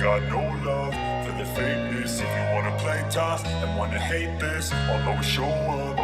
got no love for the fakeness. If you wanna play tough and wanna hate this, I'll always show up.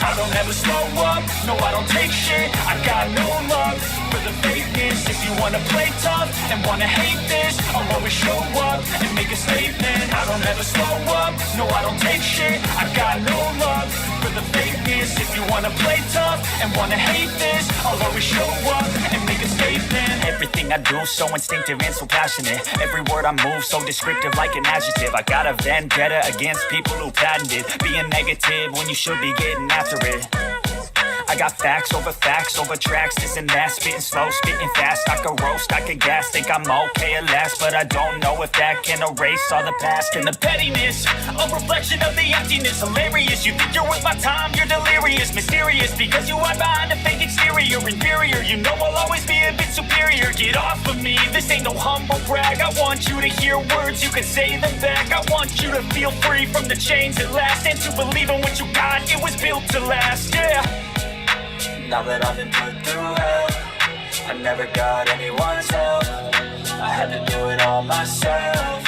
I don't ever slow up, no I don't take shit. I got no love for the fakeness. If you wanna play tough and wanna hate this, I'll always show up and make a statement. I don't ever slow up, no I don't take shit. I got no love for the fakeness. If you wanna play tough and wanna hate this, I'll always show up and make a statement. Everything I do so instinctive and so passionate. Every word I move so descriptive like an adjective. I got a vendetta against people who patented being negative when you should be getting after it. I got facts over tracks, this and that, spitting slow, spitting fast. I could roast, I could gas, think I'm okay at last, but I don't know if that can erase all the past. And the pettiness, a reflection of the emptiness. Hilarious, you think you're worth my time, you're delirious. Mysterious, because you hide behind a fake exterior. Inferior, you know I'll always be a bit superior. Get off of me, this ain't no humble brag. I want you to hear words, you can say them back. I want you to feel free from the chains at last, and to believe in what you got, it was built to last, yeah. Now that I've been put through hell, I never got anyone's help. I had to do it all myself.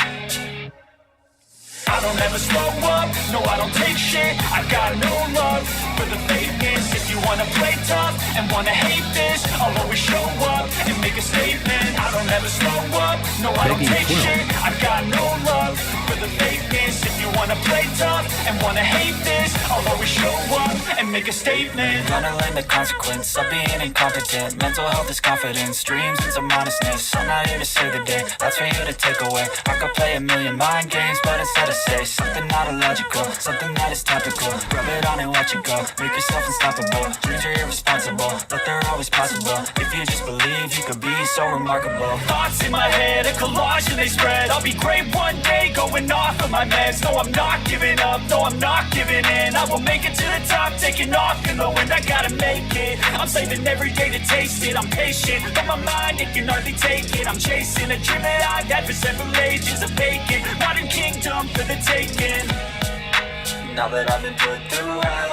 I don't ever slow up, no I don't take shit. I got no love for the fakeness. If you wanna play tough and wanna hate this, I'll always show up and make a statement. I don't ever slow up, no I don't take shit. I got no love for the fakeness. If you wanna play tough and wanna hate this, I'll always show up and make a statement. Gonna learn the consequence of being incompetent. Mental health is confidence, dreams and some honestness. I'm not here to save the day, that's for you to take away. I could play a million mind games, but instead of say something not illogical, something that is topical. Rub it on and watch it go, make yourself unstoppable. Dreams are irresponsible, but they're always possible. If you just believe, you could be so remarkable. Thoughts in my head, a collage and they spread. I'll be great one day, going off of my meds. No, I'm not giving up, no, I'm not giving in. I will make it to the top, taking off in the wind. I gotta make it, I'm saving every day to taste it. I'm patient, but my mind, it can hardly take it. I'm chasing a dream that I've had for several ages. A vacant, modern kingdom for the taking. Now that I've been put through hell,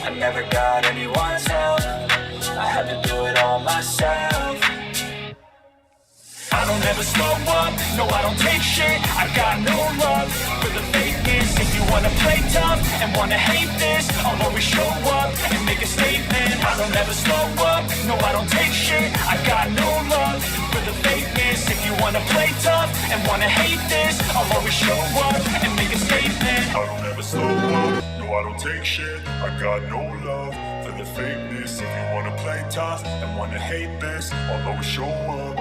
I never got anyone's help. I had to do it all myself. I don't ever slow up, no I don't take shit. I got no love for the fakeness. If you wanna play tough and wanna hate this, I'll always show up and make a statement. I don't ever slow up, no I don't take shit. I got no love for the fakeness. If you wanna play tough and wanna hate this, I'll always show up and make a statement. I don't ever slow up, no I don't take shit. I got no love for the fakeness. If you wanna play tough and wanna hate this, I'll always show up.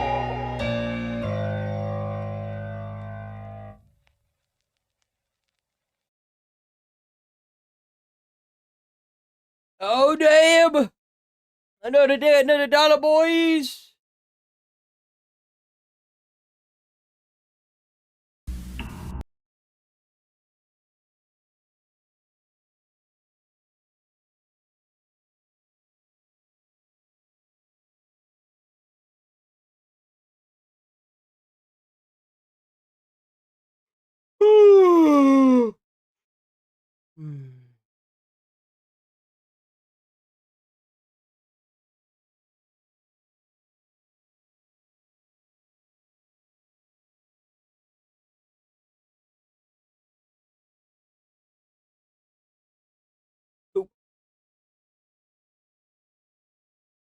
Oh, damn! Another day, another dollar, boys!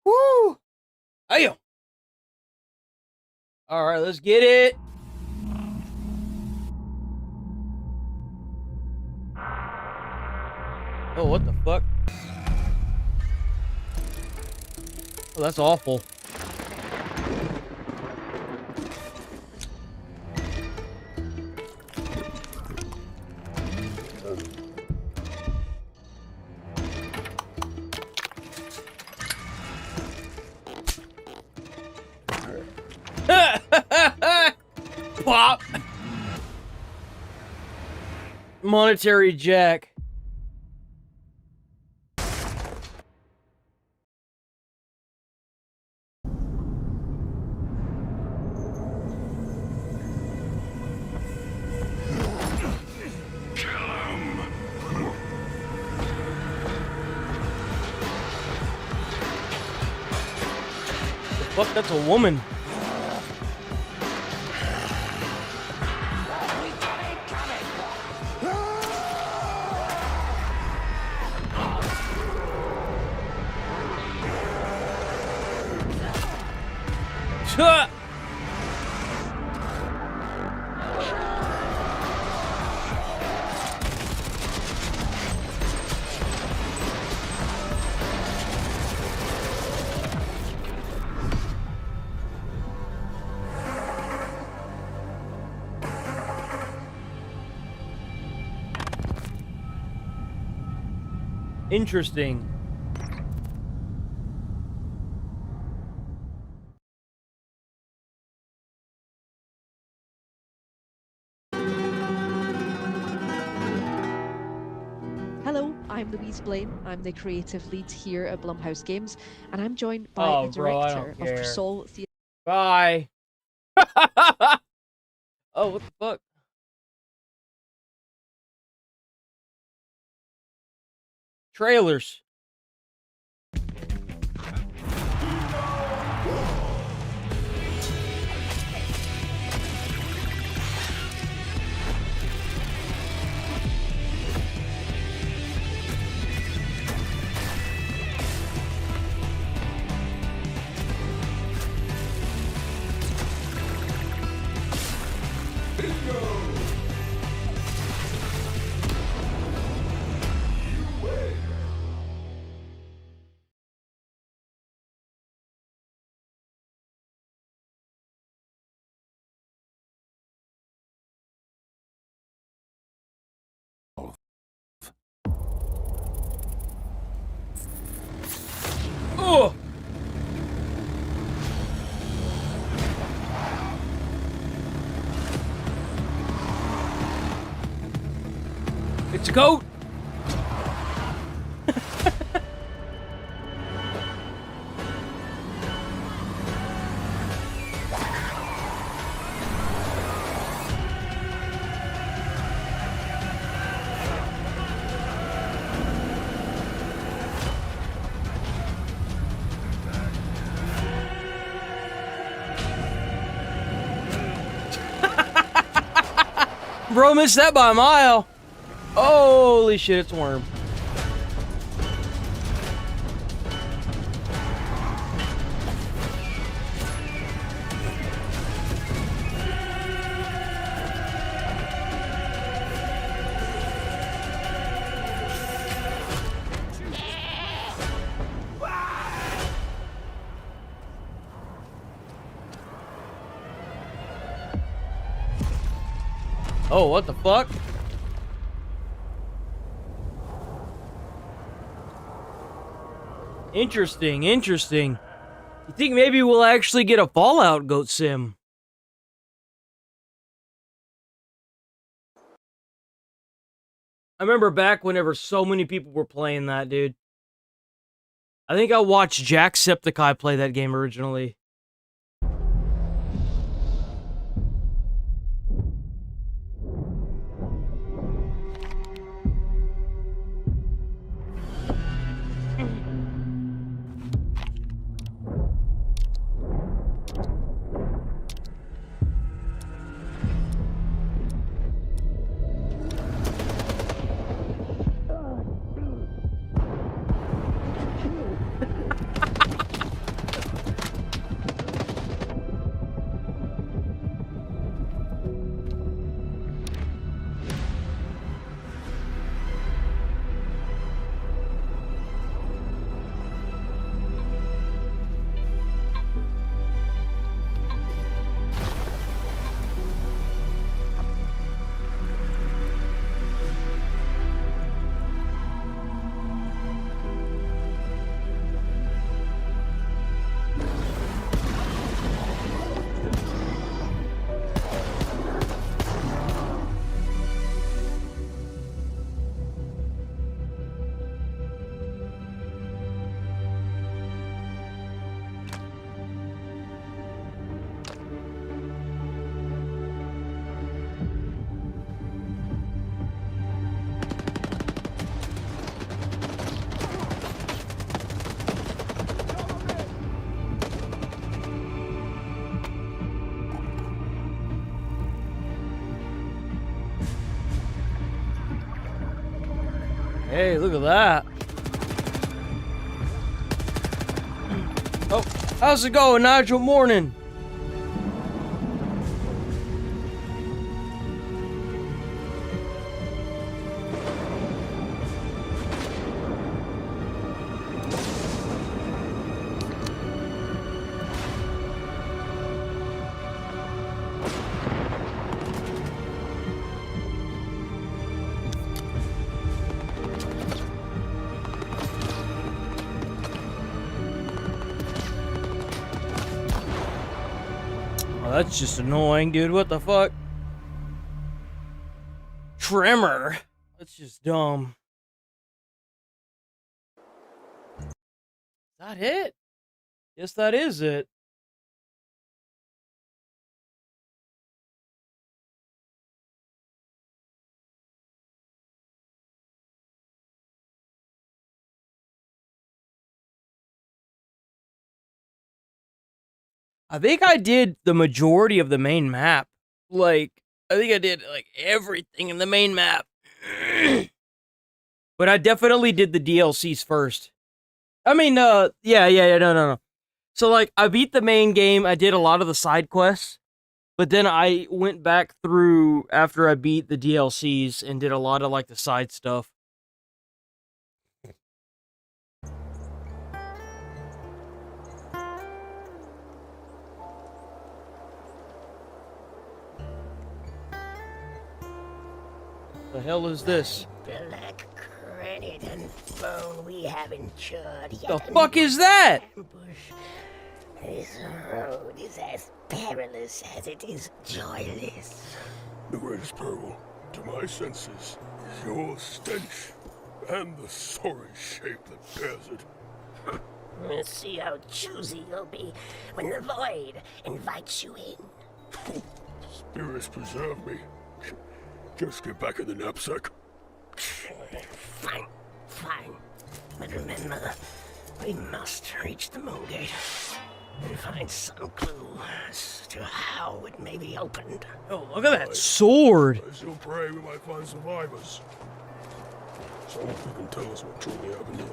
Woo! Hey! Alright, let's get it! Oh, what the fuck? Oh, that's awful. Pop! Monetary Jack. Fuck, that's a woman. Interesting. Hello, I'm Louise Blaine. I'm the creative lead here at Blumhouse Games, and I'm joined by the Bro, I director don't of care. Persol Theatre. Bye. Oh, what the fuck? Trailers. Oh. It's a goat. Bro, missed that by a mile. Holy shit, it's a worm. Oh, what the fuck? Interesting, interesting. You think maybe we'll actually get a Fallout goat sim? I remember back whenever so many people were playing that, dude. I think I watched Jacksepticeye play that game originally. Hey, look at that. Oh, how's it going, Nigel? Morning. that's just annoying, dude. What the fuck? Tremor. That's just dumb. Is that it? Yes, that is it. I think I did the majority of the main map. Like, I think I did, like, everything in the main map. But I definitely did the DLCs first. I mean, no. So, like, I beat the main game, I did a lot of the side quests, but then I went back through after I beat the DLCs and did a lot of, like, the side stuff. The hell is this? Black granite and bone, we have endured yet The fuck is that? ambush. This road is as perilous as it is joyless. The greatest peril to my senses is your stench and the sorry shape that bears it. Let's see how choosy you'll be when the void invites you in. Spirits preserve me. Just get back in the knapsack. Fine. But remember, we must reach the moon gate and find some clue as to how it may be opened. Oh, look at that sword. I still pray we might find survivors. Someone who can tell us what truly happened here.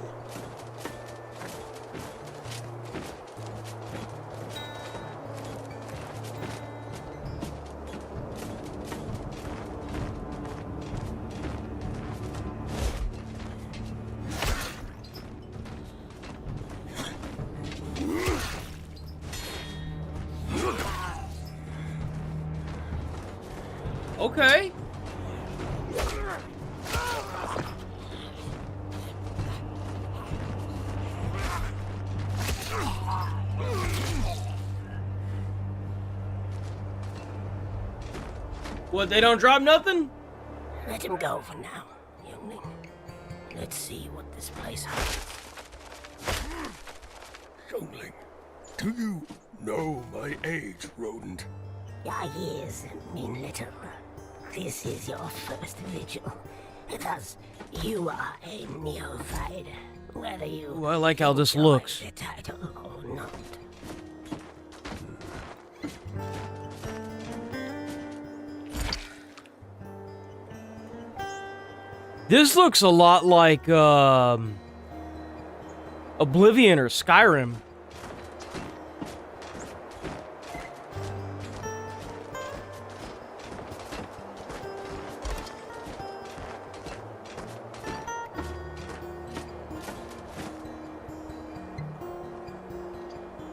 Okay. What, they don't drop nothing? Let him go for now, youngling. Let's see what this place holds. Youngling, do you know my age, rodent? Your years mean little. This is your first vigil. Thus, you are a neophyte, whether you Ooh, I like how this enjoy looks. the title or not. This looks a lot like, Oblivion or Skyrim.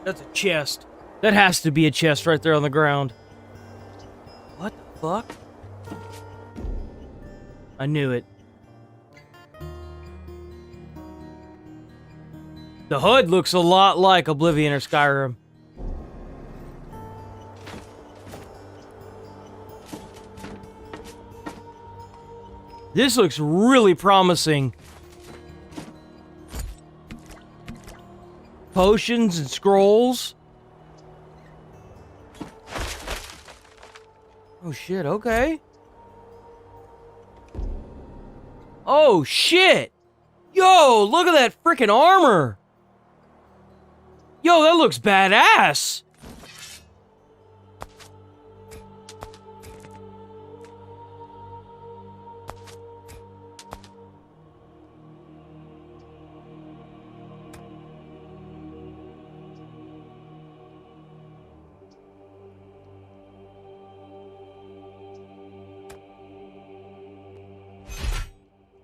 That's a chest. That has to be a chest right there on the ground. What the fuck? I knew it. The HUD looks a lot like Oblivion or Skyrim. This looks really promising. Potions and scrolls. Oh shit, okay. Oh shit! Yo, look at that freaking armor! Yo, that looks badass!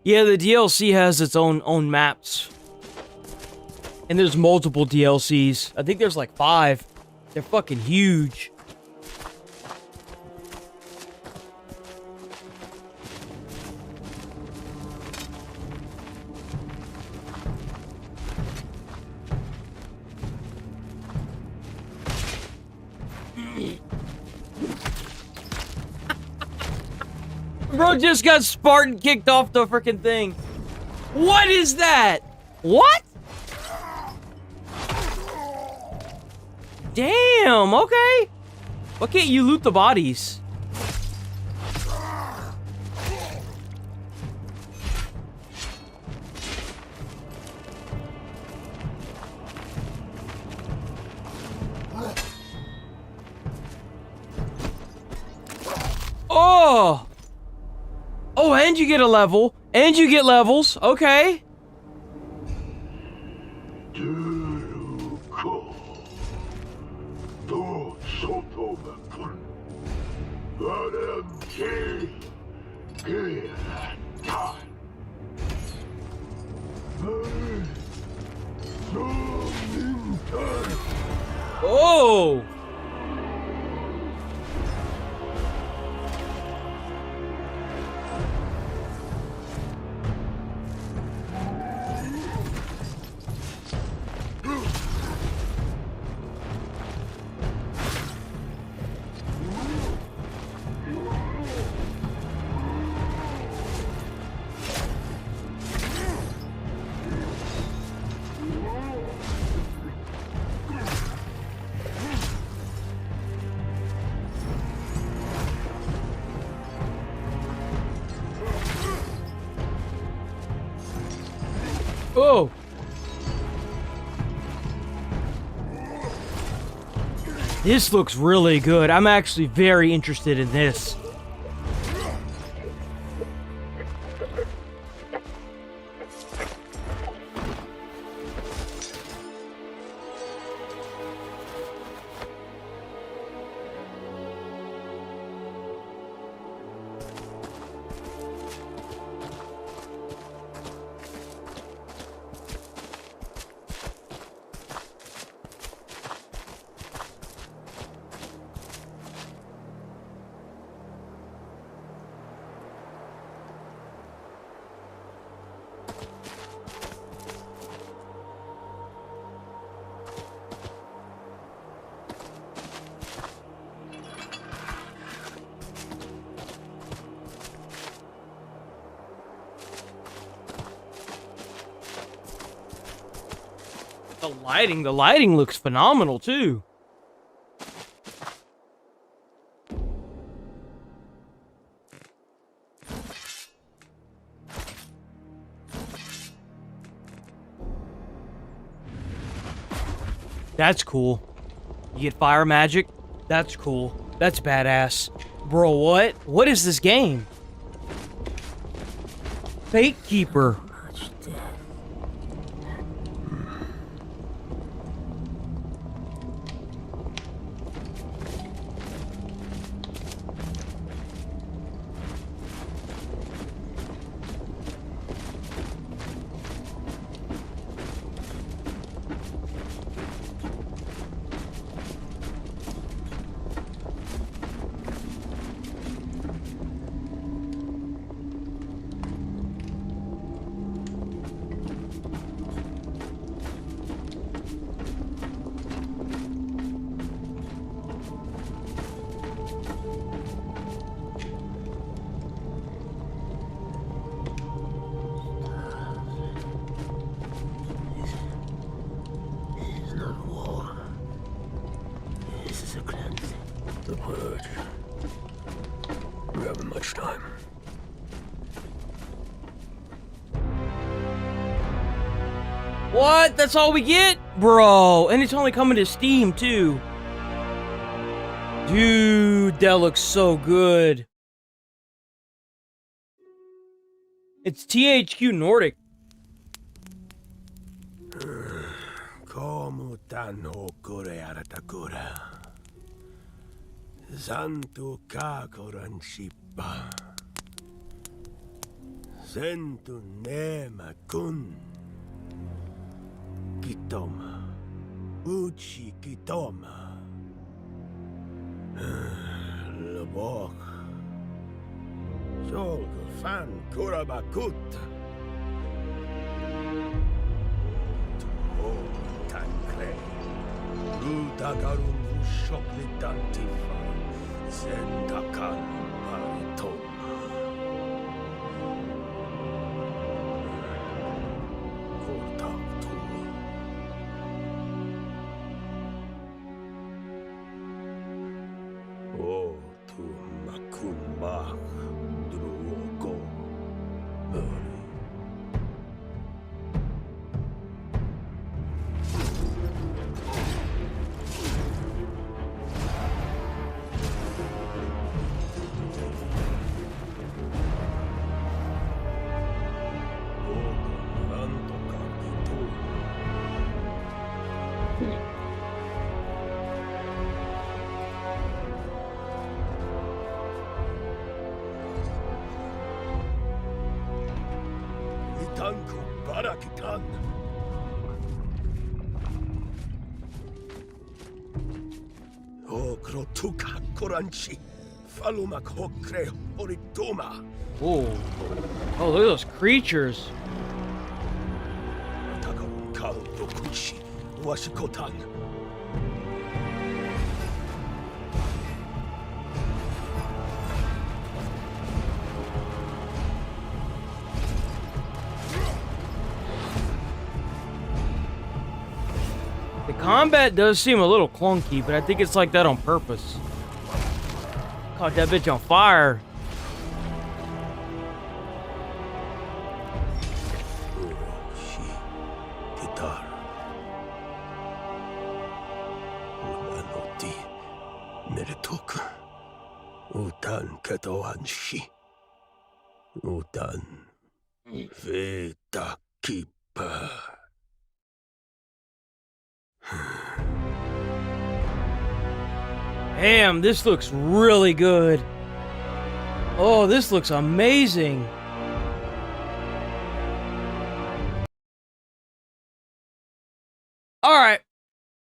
Yeah, the DLC has its own maps. And there's multiple DLCs. I think there's like 5. They're fucking huge. Bro just got Spartan kicked off the freaking thing. What is that? What? Damn, okay. Why can't you loot the bodies? Oh! Oh, and you get a level. And you get levels. Okay. Oh! Oh! This looks really good. I'm actually very interested in this. The lighting looks phenomenal too. That's cool. You get fire magic? That's cool. That's badass. Bro, what? What is this game? Fate Keeper. What? That's all we get? Bro, and it's only coming to Steam, too. Dude, that looks so good. It's THQ Nordic. Como tan hokure aratakura. Zantu kakoran shipa. Zentu nema kun. Kitoma. Uchi kitoma. Labok. Jolgo fan kurabakut. Tankle. Rutagarun shokli dantifa. Zendakan maritom. Dumach druoko. Itanku barakitan. Okro tuka koranchi. Falumak hokre oritoma. Oh. Oh, look at those creatures. Takarun kao dokushi. Washikotan. The combat does seem a little clunky, but I think it's like that on purpose. Caught that bitch on fire. Shi. Titar. Umanoti. Merituk. Utan ketoanshi. Utan. Veta kipa. Damn, this looks really good. Oh, this looks amazing. All right.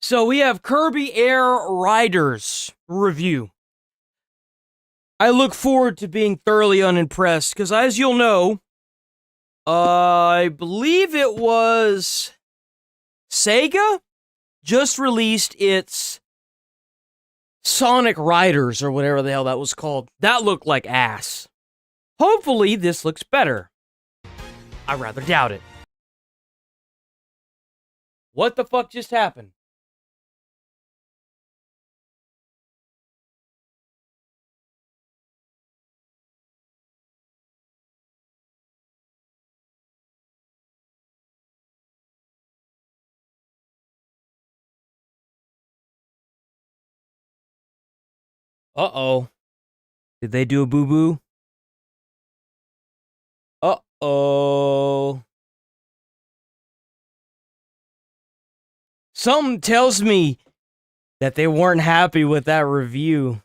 So we have Kirby Air Riders review. I look forward to being thoroughly unimpressed because, as you'll know, I believe it was Sega just released its Sonic Riders or whatever the hell that was called. That looked like ass. Hopefully this looks better. I rather doubt it. What the fuck just happened? Uh-oh. Did they do a boo-boo? Uh-oh. Something tells me that they weren't happy with that review.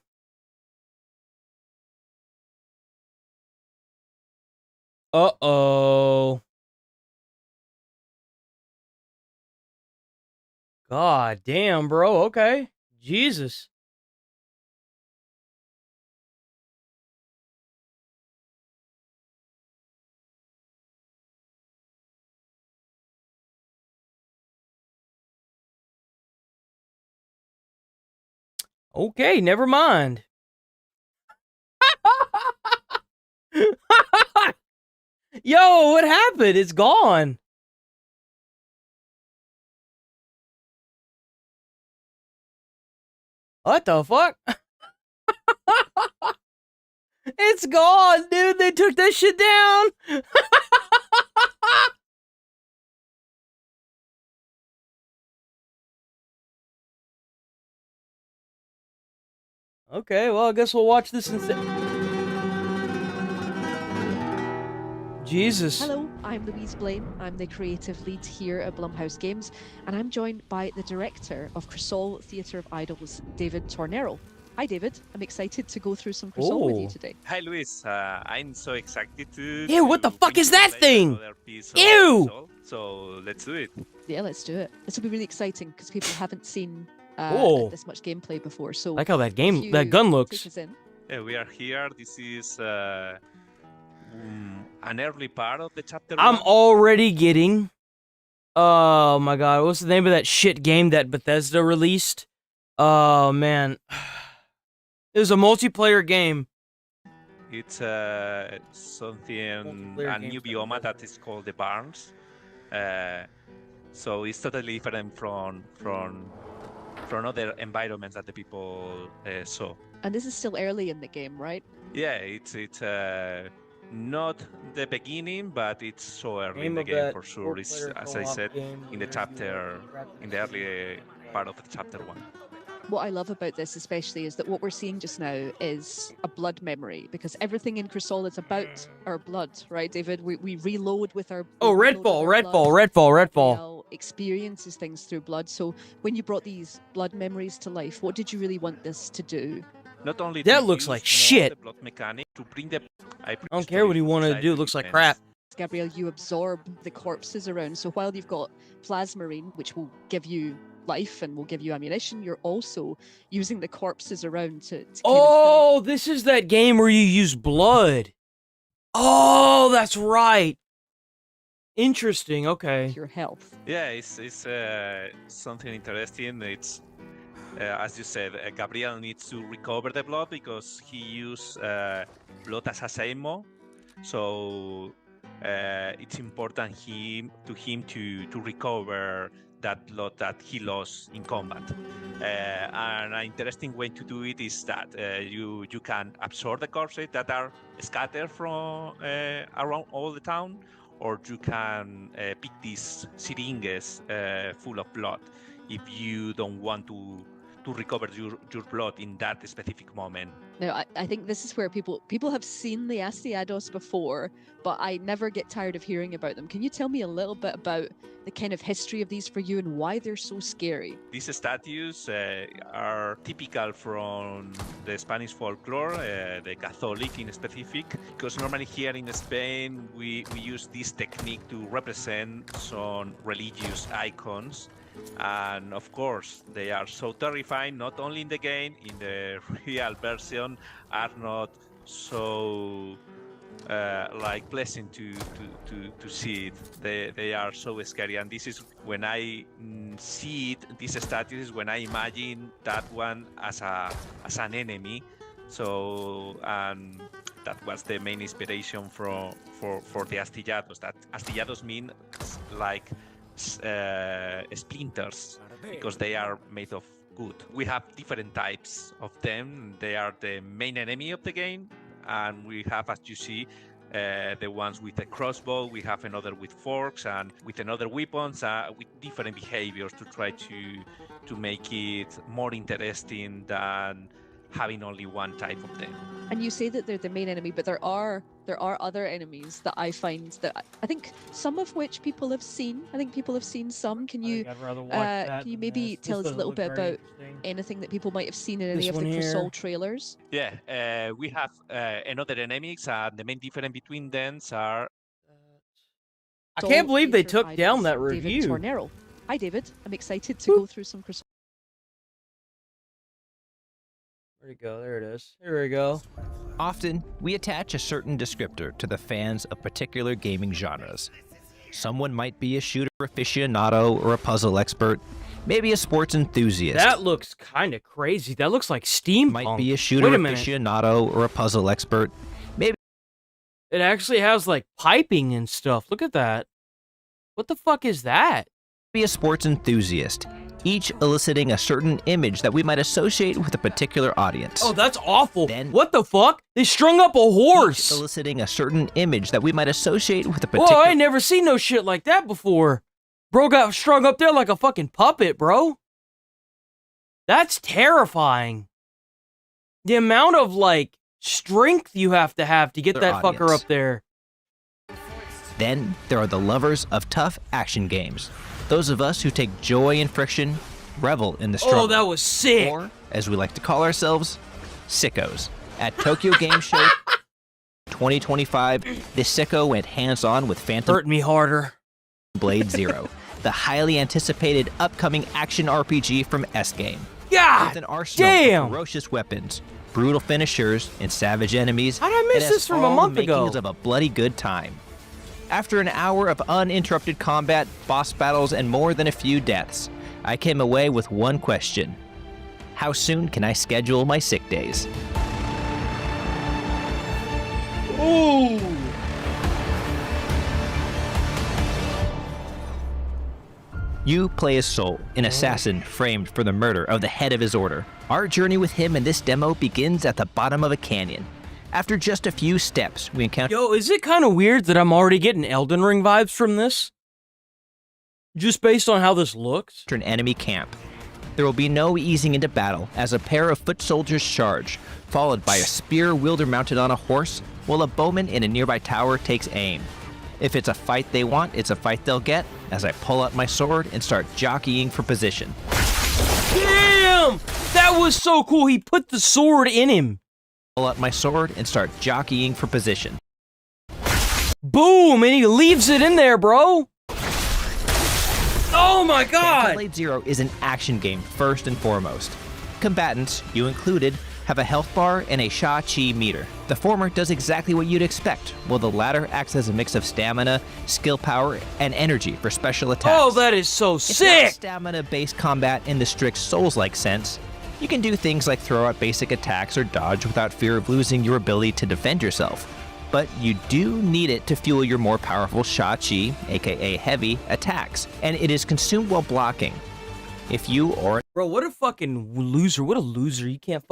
Uh-oh. God damn, bro. Okay. Jesus. Okay, never mind. Yo, what happened? It's gone. What the fuck? It's gone, dude. They took that shit down. Okay, well, I guess we'll watch this instead. Jesus. Hello, I'm Louise Blaine. I'm the creative lead here at Blumhouse Games, and I'm joined by the director of Crisol Theatre of Idols, David Tornero. Hi, David. I'm excited to go through some Crisol with you Oh. today. Hi, Luis. I'm so excited to. Ew, what the to fuck is that play thing? another piece of Ew! Crisol. So let's do it. Yeah, let's do it. This will be really exciting because people haven't seen Oh. this much gameplay before. So, I like how that if game, you that gun take looks. us in. Yeah, we are here. This is an early part of the chapter. I'm one. already getting. Oh my god, what's the name of that shit game that Bethesda released? Oh man. It was a multiplayer game. It's something, Multiplayer a new games, bioma that is called the Barns. So it's totally different from other environments that the people saw. And this is still early in the game, right? Yeah, it's not the beginning, but it's so early in Name the of game that for sure. It's, four-player as I co-op said, game in the where chapter, you interact in with the the early part of the chapter 1. What I love about this especially is that what we're seeing just now is a blood memory, because everything in Crisol is about our blood, right, David? We reload with our Oh, we reload with Redfall, our blood. Redfall. Gabrielle experiences things through blood. So when you brought these blood memories to life, what did you really want this to do? Not only That to looks use like more shit. the blood mechanic to bring the I don't care what he wanted to do. It looks like crap. Gabrielle, you absorb the corpses around. So while you've got plasmarine, which will give you life and will give you ammunition, you're also using the corpses around to kind of Oh, this is that game where you use blood. Oh, that's right. Interesting. Okay. your health. Yeah, it's something interesting. It's as you said, Gabriel needs to recover the blood because he used blood as ammo. So it's important to him to recover that blood that he lost in combat. And an interesting way to do it is that you can absorb the corpses that are scattered from around all the town, or you can pick these syringes full of blood if you don't want to recover your blood in that specific moment. Now, I think this is where people have seen the Astyados before, but I never get tired of hearing about them. Can you tell me a little bit about the kind of history of these for you and why they're so scary? These statues are typical from the Spanish folklore, the Catholic in specific, because normally here in Spain we use this technique to represent some religious icons. And of course, they are so terrifying, not only in the game, in the real version, are not so like pleasant to see it. They are so scary, and this is when I see it. These statues, when I imagine that one as an enemy. So that was the main inspiration for the astillados. That astillados mean like splinters because they are made of wood. We have different types of them. They are the main enemy of the game, and we have, as you see, the ones with a crossbow. We have another with forks and with another weapons with different behaviors to try to make it more interesting than having only one type of them. And you say that they're the main enemy, but there are other enemies that I find that I think some of which people have seen. I think people have seen some. Can you maybe tell us a little bit about anything that people might have seen in any of the Crisol trailers? Yeah, we have another enemies, and the main difference between them are. I can't believe they took down that David review. Tornero. Hi, David. I'm excited to go through some Crisol. There you go. There it is. Here we go. Often, we attach a certain descriptor to the fans of particular gaming genres. Someone might be a shooter aficionado or a puzzle expert, maybe a sports enthusiast. That looks kind of crazy. That looks like steampunk. Might be a shooter aficionado or a puzzle expert, maybe. It actually has like piping and stuff. Look at that. What the fuck is that? Be a sports enthusiast, each eliciting a certain image that we might associate with a particular audience. Oh, that's awful. Then, what the fuck? They strung up a horse. Each eliciting a certain image that we might associate with a particular... Whoa, I ain't never seen no shit like that before. Bro got strung up there like a fucking puppet, bro. That's terrifying. The amount of, like, strength you have to get that fucker up there. Then, there are the lovers of tough action games. Those of us who take joy in friction, revel in the struggle. Oh, that was sick. Or, as we like to call ourselves, sickos. At Tokyo Game Show 2025, this sicko went hands-on with Phantom Hurt me harder. Blade Zero, the highly anticipated upcoming action RPG from S-Game. God with an arsenal damn! Of ferocious weapons, brutal finishers, and savage enemies. How did I miss this from a month ago? Makings of a bloody good time. After an hour of uninterrupted combat, boss battles, and more than a few deaths, I came away with one question. How soon can I schedule my sick days? Ooh! You play as Soul, an assassin framed for the murder of the head of his order. Our journey with him in this demo begins at the bottom of a canyon. After just a few steps, we encounter Yo, is it kind of weird that I'm already getting Elden Ring vibes from this? Just based on how this looks? an enemy camp. There will be no easing into battle as a pair of foot soldiers charge, followed by a spear wielder mounted on a horse, while a bowman in a nearby tower takes aim. If it's a fight they want, it's a fight they'll get, as I pull out my sword and start jockeying for position. Damn! That was so cool, he put the sword in him. Pull out my sword and start jockeying for position. Boom! And he leaves it in there, bro! Oh my god! Blade Zero is an action game first and foremost. Combatants, you included, have a health bar and a Sha-Chi meter. The former does exactly what you'd expect, while the latter acts as a mix of stamina, skill power, and energy for special attacks. Oh, that is so It's not sick! stamina-based combat in the strict Souls-like sense. You can do things like throw out basic attacks or dodge without fear of losing your ability to defend yourself. But you do need it to fuel your more powerful Sha-Chi, aka heavy, attacks, and it is consumed while blocking. If you or Bro, what a fucking loser. What a loser. You can't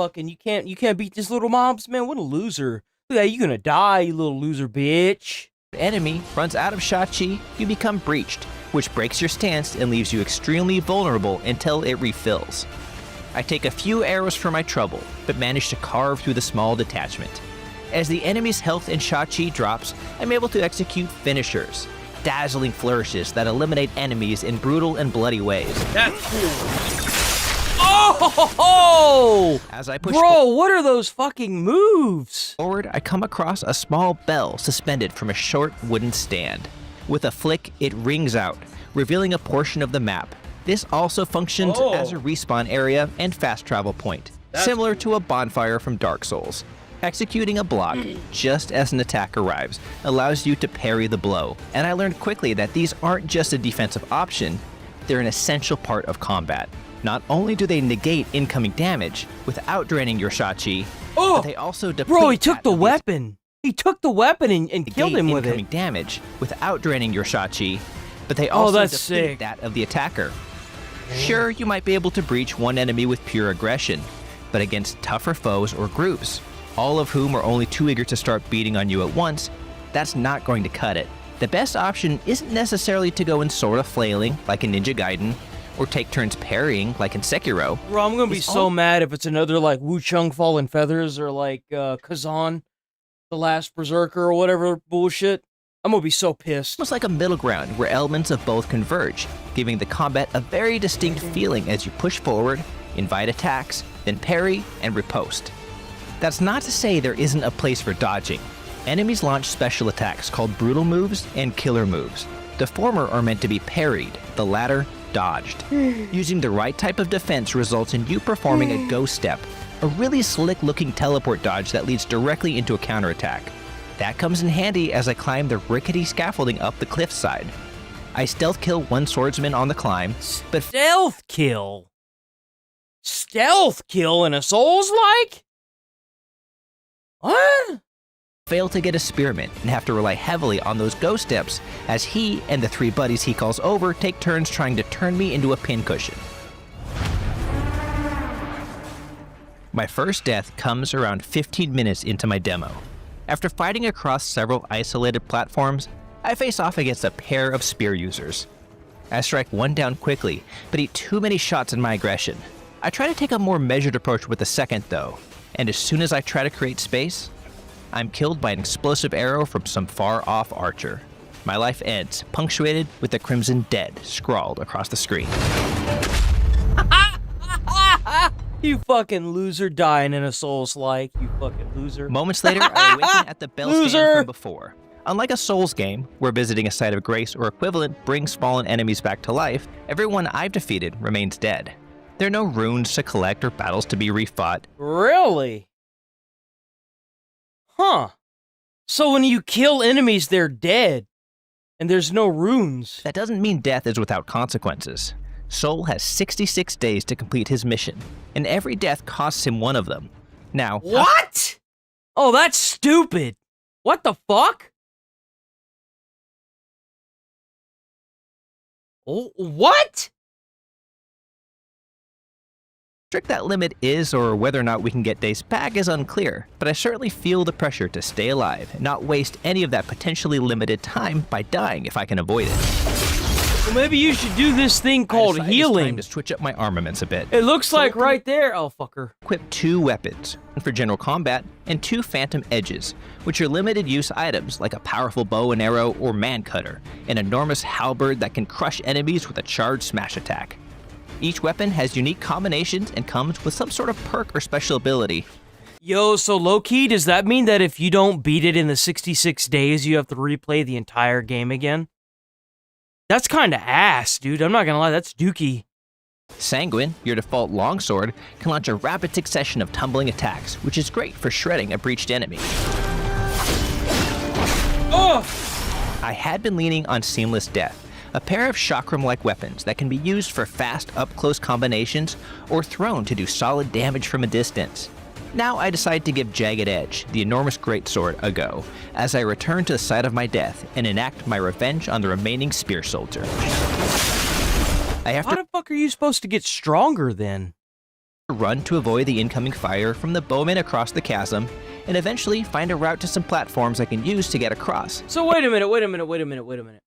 beat these little mobs, man. What a loser. Look at that, you gonna die, you little loser bitch. an enemy runs out of Sha-Chi, you become breached, which breaks your stance and leaves you extremely vulnerable until it refills. I take a few arrows for my trouble, but manage to carve through the small detachment. As the enemy's health and Sha-Chi drops, I'm able to execute finishers, dazzling flourishes that eliminate enemies in brutal and bloody ways. That's cool. Oh! As I push Bro, what are those fucking moves? forward, I come across a small bell suspended from a short wooden stand. With a flick, it rings out, revealing a portion of the map. This also functions Oh. as a respawn area and fast travel point, similar to a bonfire from Dark Souls. Executing a block just as an attack arrives allows you to parry the blow, and I learned quickly that these aren't just a defensive option, they're an essential part of combat. Not only do they negate incoming damage without draining your Sha-Chi, Oh! but they also deplete Bro, he took that the of weapon. He took the weapon and killed negate him with incoming it. damage without draining your Sha-Chi, but they Oh, also that's deplete sick. that of the attacker. Sure, you might be able to breach one enemy with pure aggression, but against tougher foes or groups, all of whom are only too eager to start beating on you at once, that's not going to cut it. The best option isn't necessarily to go in sort of flailing, like in Ninja Gaiden, or take turns parrying, like in Sekiro. Bro, I'm gonna be It's so all- mad if it's another like Wu Chung Fallen Feathers or like Kazan, the last Berserker or whatever bullshit. I'm gonna be so pissed. Almost like a middle ground where elements of both converge, giving the combat a very distinct feeling as you push forward, invite attacks, then parry and riposte. That's not to say there isn't a place for dodging. Enemies launch special attacks called brutal moves and killer moves. The former are meant to be parried, the latter dodged. Using the right type of defense results in you performing a ghost step, a really slick looking teleport dodge that leads directly into a counterattack. That comes in handy as I climb the rickety scaffolding up the cliffside. I stealth kill one swordsman on the climb, but Stealth kill. Stealth kill in a Souls-like? What? fail to get a spearmint and have to rely heavily on those ghost steps as he and the three buddies he calls over take turns trying to turn me into a pincushion. My first death comes around 15 minutes into my demo. After fighting across several isolated platforms, I face off against a pair of spear users. I strike one down quickly, but eat too many shots in my aggression. I try to take a more measured approach with the second though, and as soon as I try to create space, I'm killed by an explosive arrow from some far-off archer. My life ends, punctuated with the Crimson Dead scrawled across the screen. You fucking loser dying in a Souls-like, you fucking loser. Moments later, I awaken at the bell Loser. stand from before. Unlike a Souls game, where visiting a site of grace or equivalent brings fallen enemies back to life, everyone I've defeated remains dead. There are no runes to collect or battles to be refought. Really? Huh. So when you kill enemies, they're dead. And there's no runes. That doesn't mean death is without consequences. Soul has 66 days to complete his mission, and every death costs him one of them. Now, What? Oh, that's stupid. What the fuck? Oh, what? strict that limit is or whether or not we can get days back is unclear, but I certainly feel the pressure to stay alive and not waste any of that potentially limited time by dying if I can avoid it. Well, maybe you should do this thing called I decide it's healing. time to switch up my armaments a bit. It looks like right there. Oh, fucker. Equip 2 weapons, one for general combat and 2 phantom edges, which are limited use items like a powerful bow and arrow or man cutter, an enormous halberd that can crush enemies with a charged smash attack. Each weapon has unique combinations and comes with some sort of perk or special ability. Yo, so low-key, does that mean that if you don't beat it in the 66 days, you have to replay the entire game again? That's kind of ass, dude. I'm not gonna lie, that's dookie. Sanguine, your default longsword, can launch a rapid succession of tumbling attacks, which is great for shredding a breached enemy. Oh! I had been leaning on Seamless Death, a pair of chakram-like weapons that can be used for fast up-close combinations or thrown to do solid damage from a distance. Now I decide to give Jagged Edge, the enormous greatsword, a go, as I return to the site of my death and enact my revenge on the remaining spear soldier. I have How to the fuck are you supposed to get stronger then? run to avoid the incoming fire from the bowmen across the chasm, and eventually find a route to some platforms I can use to get across. So wait a minute.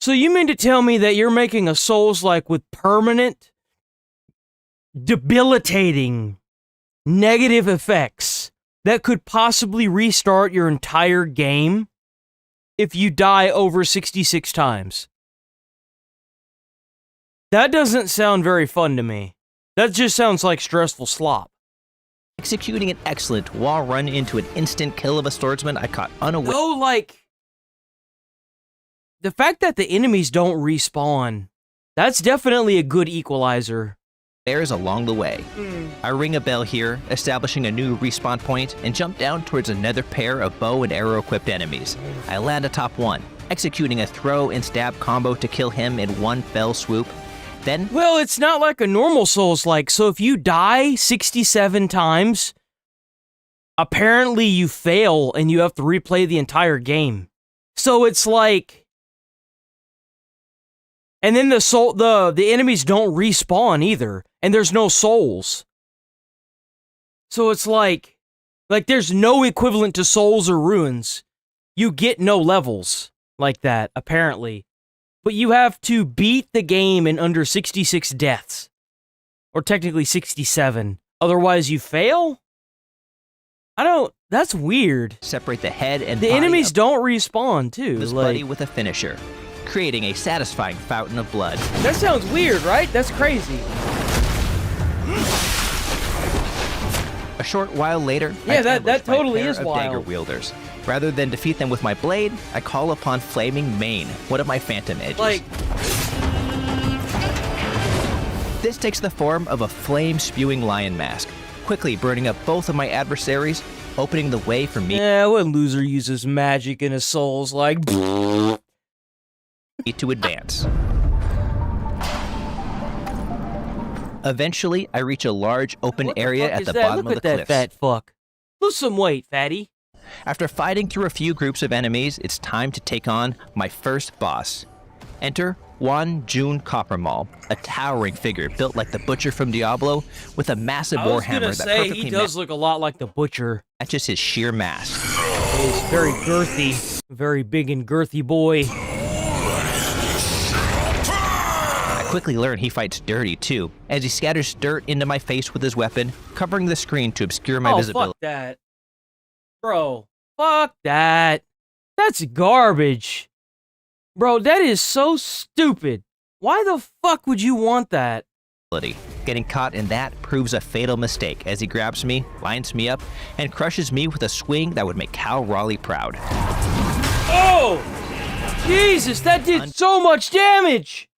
So you mean to tell me that you're making a Souls-like with permanent, debilitating, negative effects that could possibly restart your entire game if you die over 66 times? That doesn't sound very fun to me. That just sounds like stressful slop. Executing an excellent wall run into an instant kill of a swordsman I caught unaware. No, like, the fact that the enemies don't respawn, that's definitely a good equalizer. Bears along the way. I ring a bell here, establishing a new respawn point, and jump down towards another pair of bow and arrow equipped enemies. I land atop one, executing a throw and stab combo to kill him in one fell swoop. Then, Well, it's not like a normal Souls-like, so if you die 67 times, apparently you fail and you have to replay the entire game. So it's like... And then the enemies don't respawn either, and there's no souls. So it's like there's no equivalent to souls or ruins. You get no levels like that, apparently. But you have to beat the game in under 66 deaths. Or technically 67. Otherwise you fail? That's weird. separate the head and The body enemies of don't respawn too. his buddy with a finisher, creating a satisfying fountain of blood. That sounds weird, right? That's crazy. A short while later, Yeah, I that ambush my totally pair is of wild. dagger wielders. Rather than defeat them with my blade, I call upon Flaming Mane, one of my phantom edges. Like, This takes the form of a flame-spewing lion mask, quickly burning up both of my adversaries, opening the way for me yeah, what loser uses magic in his souls? Like, to advance. Eventually, I reach a large open what the area fuck at is the that? bottom Look of the at cliffs. that fat fuck. Lose some weight, fatty. After fighting through a few groups of enemies, it's time to take on my first boss. Enter Juan Jun Coppermall, a towering figure built like the Butcher from Diablo, with a massive I was warhammer gonna that say, perfectly he does look a lot like the Butcher. matches his sheer mass. He's very girthy. Very big and girthy boy. I quickly learn he fights dirty too, as he scatters dirt into my face with his weapon, covering the screen to obscure my Oh, visibility. fuck that. Bro, fuck that. That's garbage. Bro, that is so stupid. Why the fuck would you want that? Getting caught in that proves a fatal mistake as he grabs me, lines me up, and crushes me with a swing that would make Cal Raleigh proud. Oh! Jesus, that did so much damage!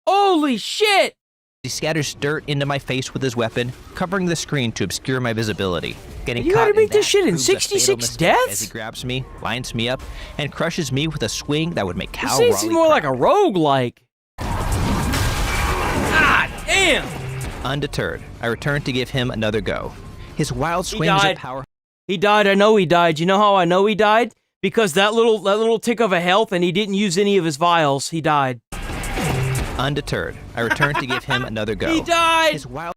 Holy shit! He scatters dirt into my face with his weapon, covering the screen to obscure my visibility. Getting You caught gotta in beat this that shit in proves a fatal 66 mistake deaths? As he grabs me, lines me up, and crushes me with a swing that would make This Cal seems Raleigh more proud. like a roguelike. God damn! Undeterred, I return to give him another go. His wild He swings died. of power He died, I know he died. You know how I know he died? Because that little tick of a health and he didn't use any of his vials, he died. Undeterred, I returned to give him another go. He died! His wild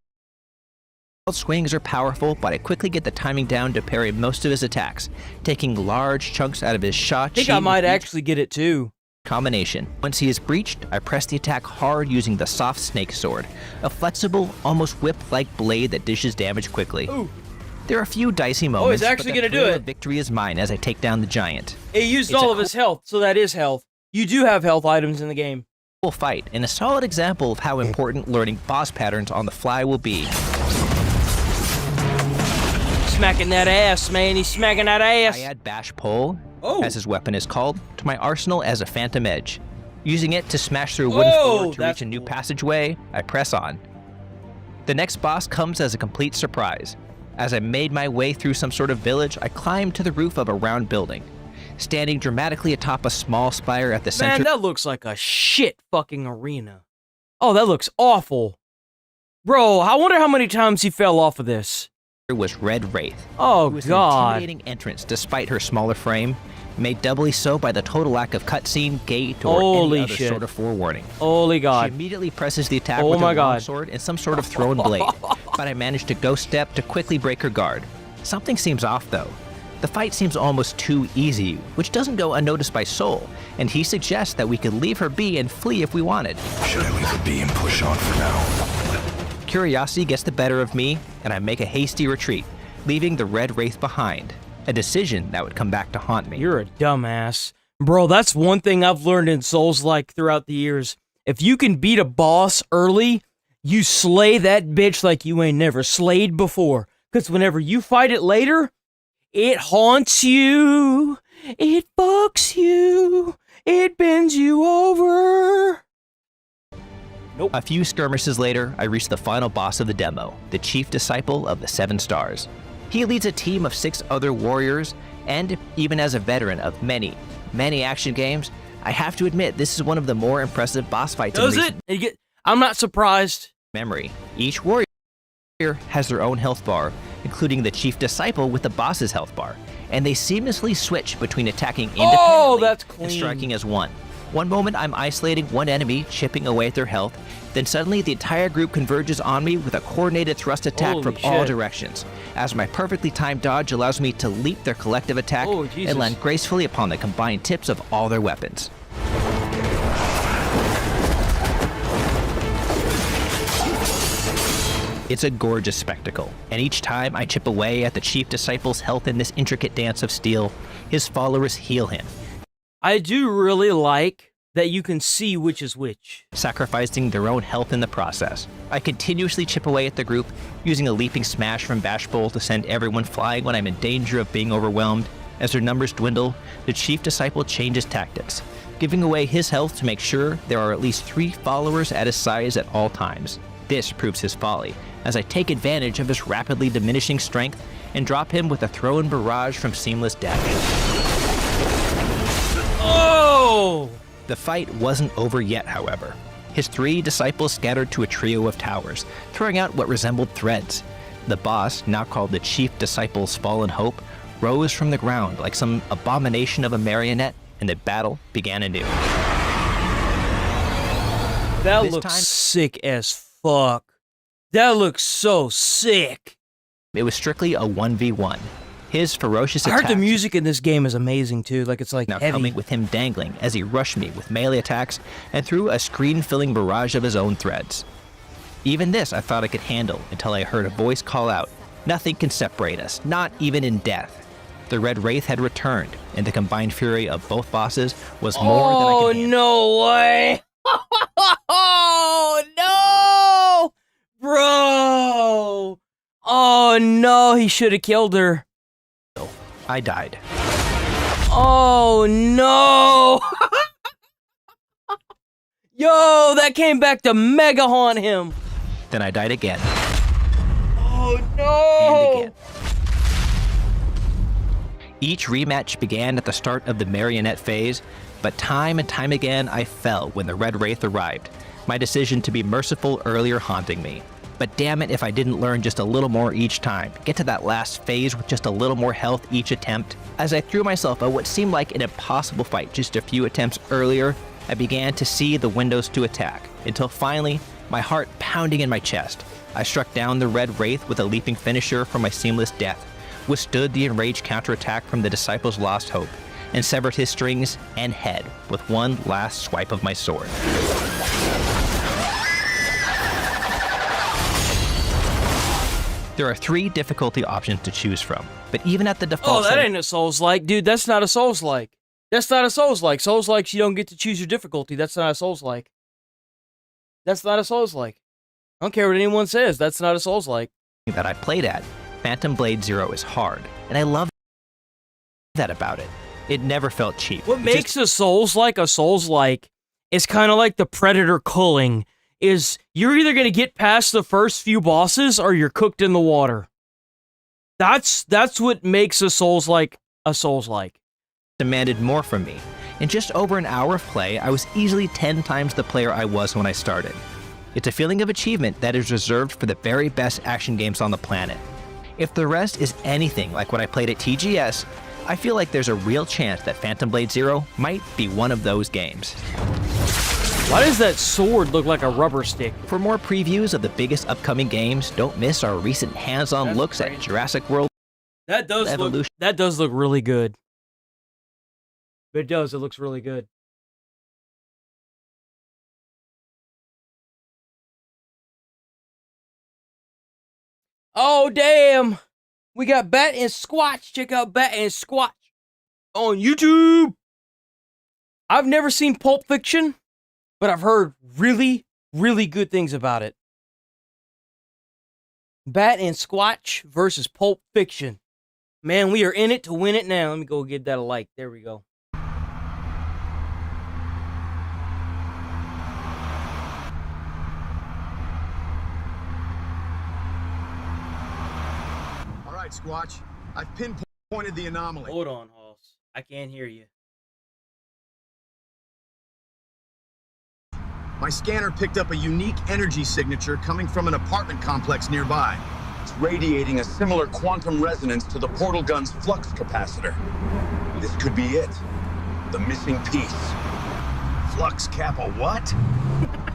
swings are powerful, but I quickly get the timing down to parry most of his attacks, taking large chunks out of his shot. I think I might actually get it too. Combination. Once he is breached, I press the attack hard using the soft snake sword, a flexible, almost whip-like blade that dishes damage quickly. Ooh. There are a few dicey moments, he's actually but the gonna do thrill it. of victory is mine as I take down the giant. He used It's all a of his health, so that is health. You do have health items in the game. Cool fight, and a solid example of how important learning boss patterns on the fly will be. Smacking that ass, man. He's smacking that ass. I add Bash Pole, Oh. as his weapon is called, to my arsenal as a phantom edge. Using it to smash through a wooden Oh, floor to that's reach a new cool. passageway, I press on. The next boss comes as a complete surprise. As I made my way through some sort of village, I climbed to the roof of a round building. Standing dramatically atop a small spire at the Man, center that looks like a shit fucking arena. Oh, that looks awful. Bro, I wonder how many times he fell off of this. was Red Wraith. Oh, Who was an God. intimidating entrance despite her smaller frame, made doubly so by the total lack of cutscene, gate, or Holy any other shit. sort of forewarning. Holy She God. immediately presses the attack Oh with my a God. sword and some sort of thrown blade, but I managed to ghost step to quickly break her guard. Something seems off though. The fight seems almost too easy, which doesn't go unnoticed by Soul, and he suggests that we could leave her be and flee if we wanted. Should I leave her be and push on for now? Curiosity gets the better of me, and I make a hasty retreat, leaving the Red Wraith behind, a decision that would come back to haunt me. You're a dumbass. Bro, that's one thing I've learned in Souls like throughout the years. If you can beat a boss early, you slay that bitch like you ain't never slayed before. Because whenever you fight it later, it haunts you. It fucks you. It bends you over. A few skirmishes later, I reach the final boss of the demo, the Chief Disciple of the Seven Stars. He leads a team of 6 other warriors, and even as a veteran of many action games, I have to admit this is one of the more impressive boss fights in Does recent it? I'm not surprised. memory. Each warrior has their own health bar, including the Chief Disciple with the boss's health bar, and they seamlessly switch between attacking independently Oh, that's and clean. striking as one. One moment I'm isolating one enemy, chipping away at their health, then suddenly the entire group converges on me with a coordinated thrust attack Holy from all shit. directions, as my perfectly timed dodge allows me to leap their collective attack Oh, Jesus. and land gracefully upon the combined tips of all their weapons. It's a gorgeous spectacle, and each time I chip away at the Chief Disciple's health in this intricate dance of steel, his followers heal him, I do really like that you can see which is which. sacrificing their own health in the process. I continuously chip away at the group, using a leaping smash from Bash Bowl to send everyone flying when I'm in danger of being overwhelmed. As their numbers dwindle, the Chief Disciple changes tactics, giving away his health to make sure there are at least 3 followers at his sides at all times. This proves his folly, as I take advantage of his rapidly diminishing strength and drop him with a throw-in barrage from Seamless Dash. Oh! The fight wasn't over yet, however. His 3 disciples scattered to a trio of towers, throwing out what resembled threads. The boss, now called the Chief Disciple's Fallen Hope, rose from the ground like some abomination of a marionette, and the battle began anew. That This looks time- sick as fuck. That looks so sick. It was strictly a 1v1. His ferocious I heard attacks the music in this game is amazing too. Like it's like now heavy. coming with him dangling as he rushed me with melee attacks and threw a screen-filling barrage of his own threads. Even this I thought I could handle until I heard a voice call out, "Nothing can separate us, not even in death." The Red Wraith had returned, and the combined fury of both bosses was more than I Oh could handle. no way! Oh no, bro! Oh no, he should have killed her. I died. Oh no! Yo, that came back to mega haunt him. Then I died again, Oh and no! again. Each rematch began at the start of the marionette phase, but time and time again I fell when the Red Wraith arrived, my decision to be merciful earlier haunting me. But damn it if I didn't learn just a little more each time, get to that last phase with just a little more health each attempt. As I threw myself at what seemed like an impossible fight just a few attempts earlier, I began to see the windows to attack, until finally, my heart pounding in my chest, I struck down the red wraith with a leaping finisher for my seamless death, withstood the enraged counterattack from the disciple's lost hope, and severed his strings and head with one last swipe of my sword. There are 3 difficulty options to choose from, but even at the default Oh, that ain't a Souls-like. Dude, that's not a Souls-like. That's not a Souls-like. Souls-likes, you don't get to choose your difficulty. That's not a Souls-like. That's not a Souls-like. I don't care what anyone says. That's not a Souls-like. that I played at, Phantom Blade Zero is hard, and I love that about it. It never felt cheap. What makes a Souls-like is kind of like the Predator culling. Is you're either going to get past the first few bosses or you're cooked in the water. That's what makes a Souls-like a Souls-like. Demanded more from me. In just over an hour of play, I was easily 10 times the player I was when I started. It's a feeling of achievement that is reserved for the very best action games on the planet. If the rest is anything like what I played at TGS, I feel like there's a real chance that Phantom Blade Zero might be one of those games. Why does that sword look like a rubber stick? For more previews of the biggest upcoming games, don't miss our recent hands-on looks at Jurassic World That does look really good. It does. It looks really good. Oh, damn. We got Bat and Squatch. Check out Bat and Squatch on YouTube. I've never seen Pulp Fiction, but I've heard really, really good things about it. Bat and Squatch versus Pulp Fiction. Man, we are in it to win it now. Let me go give that a like. There we go. All right, Squatch. I've pinpointed the anomaly. Hold on, Hoss. I can't hear you. My scanner picked up a unique energy signature coming from an apartment complex nearby. It's radiating a similar quantum resonance to the portal gun's flux capacitor. This could be it. The missing piece. Flux kappa what?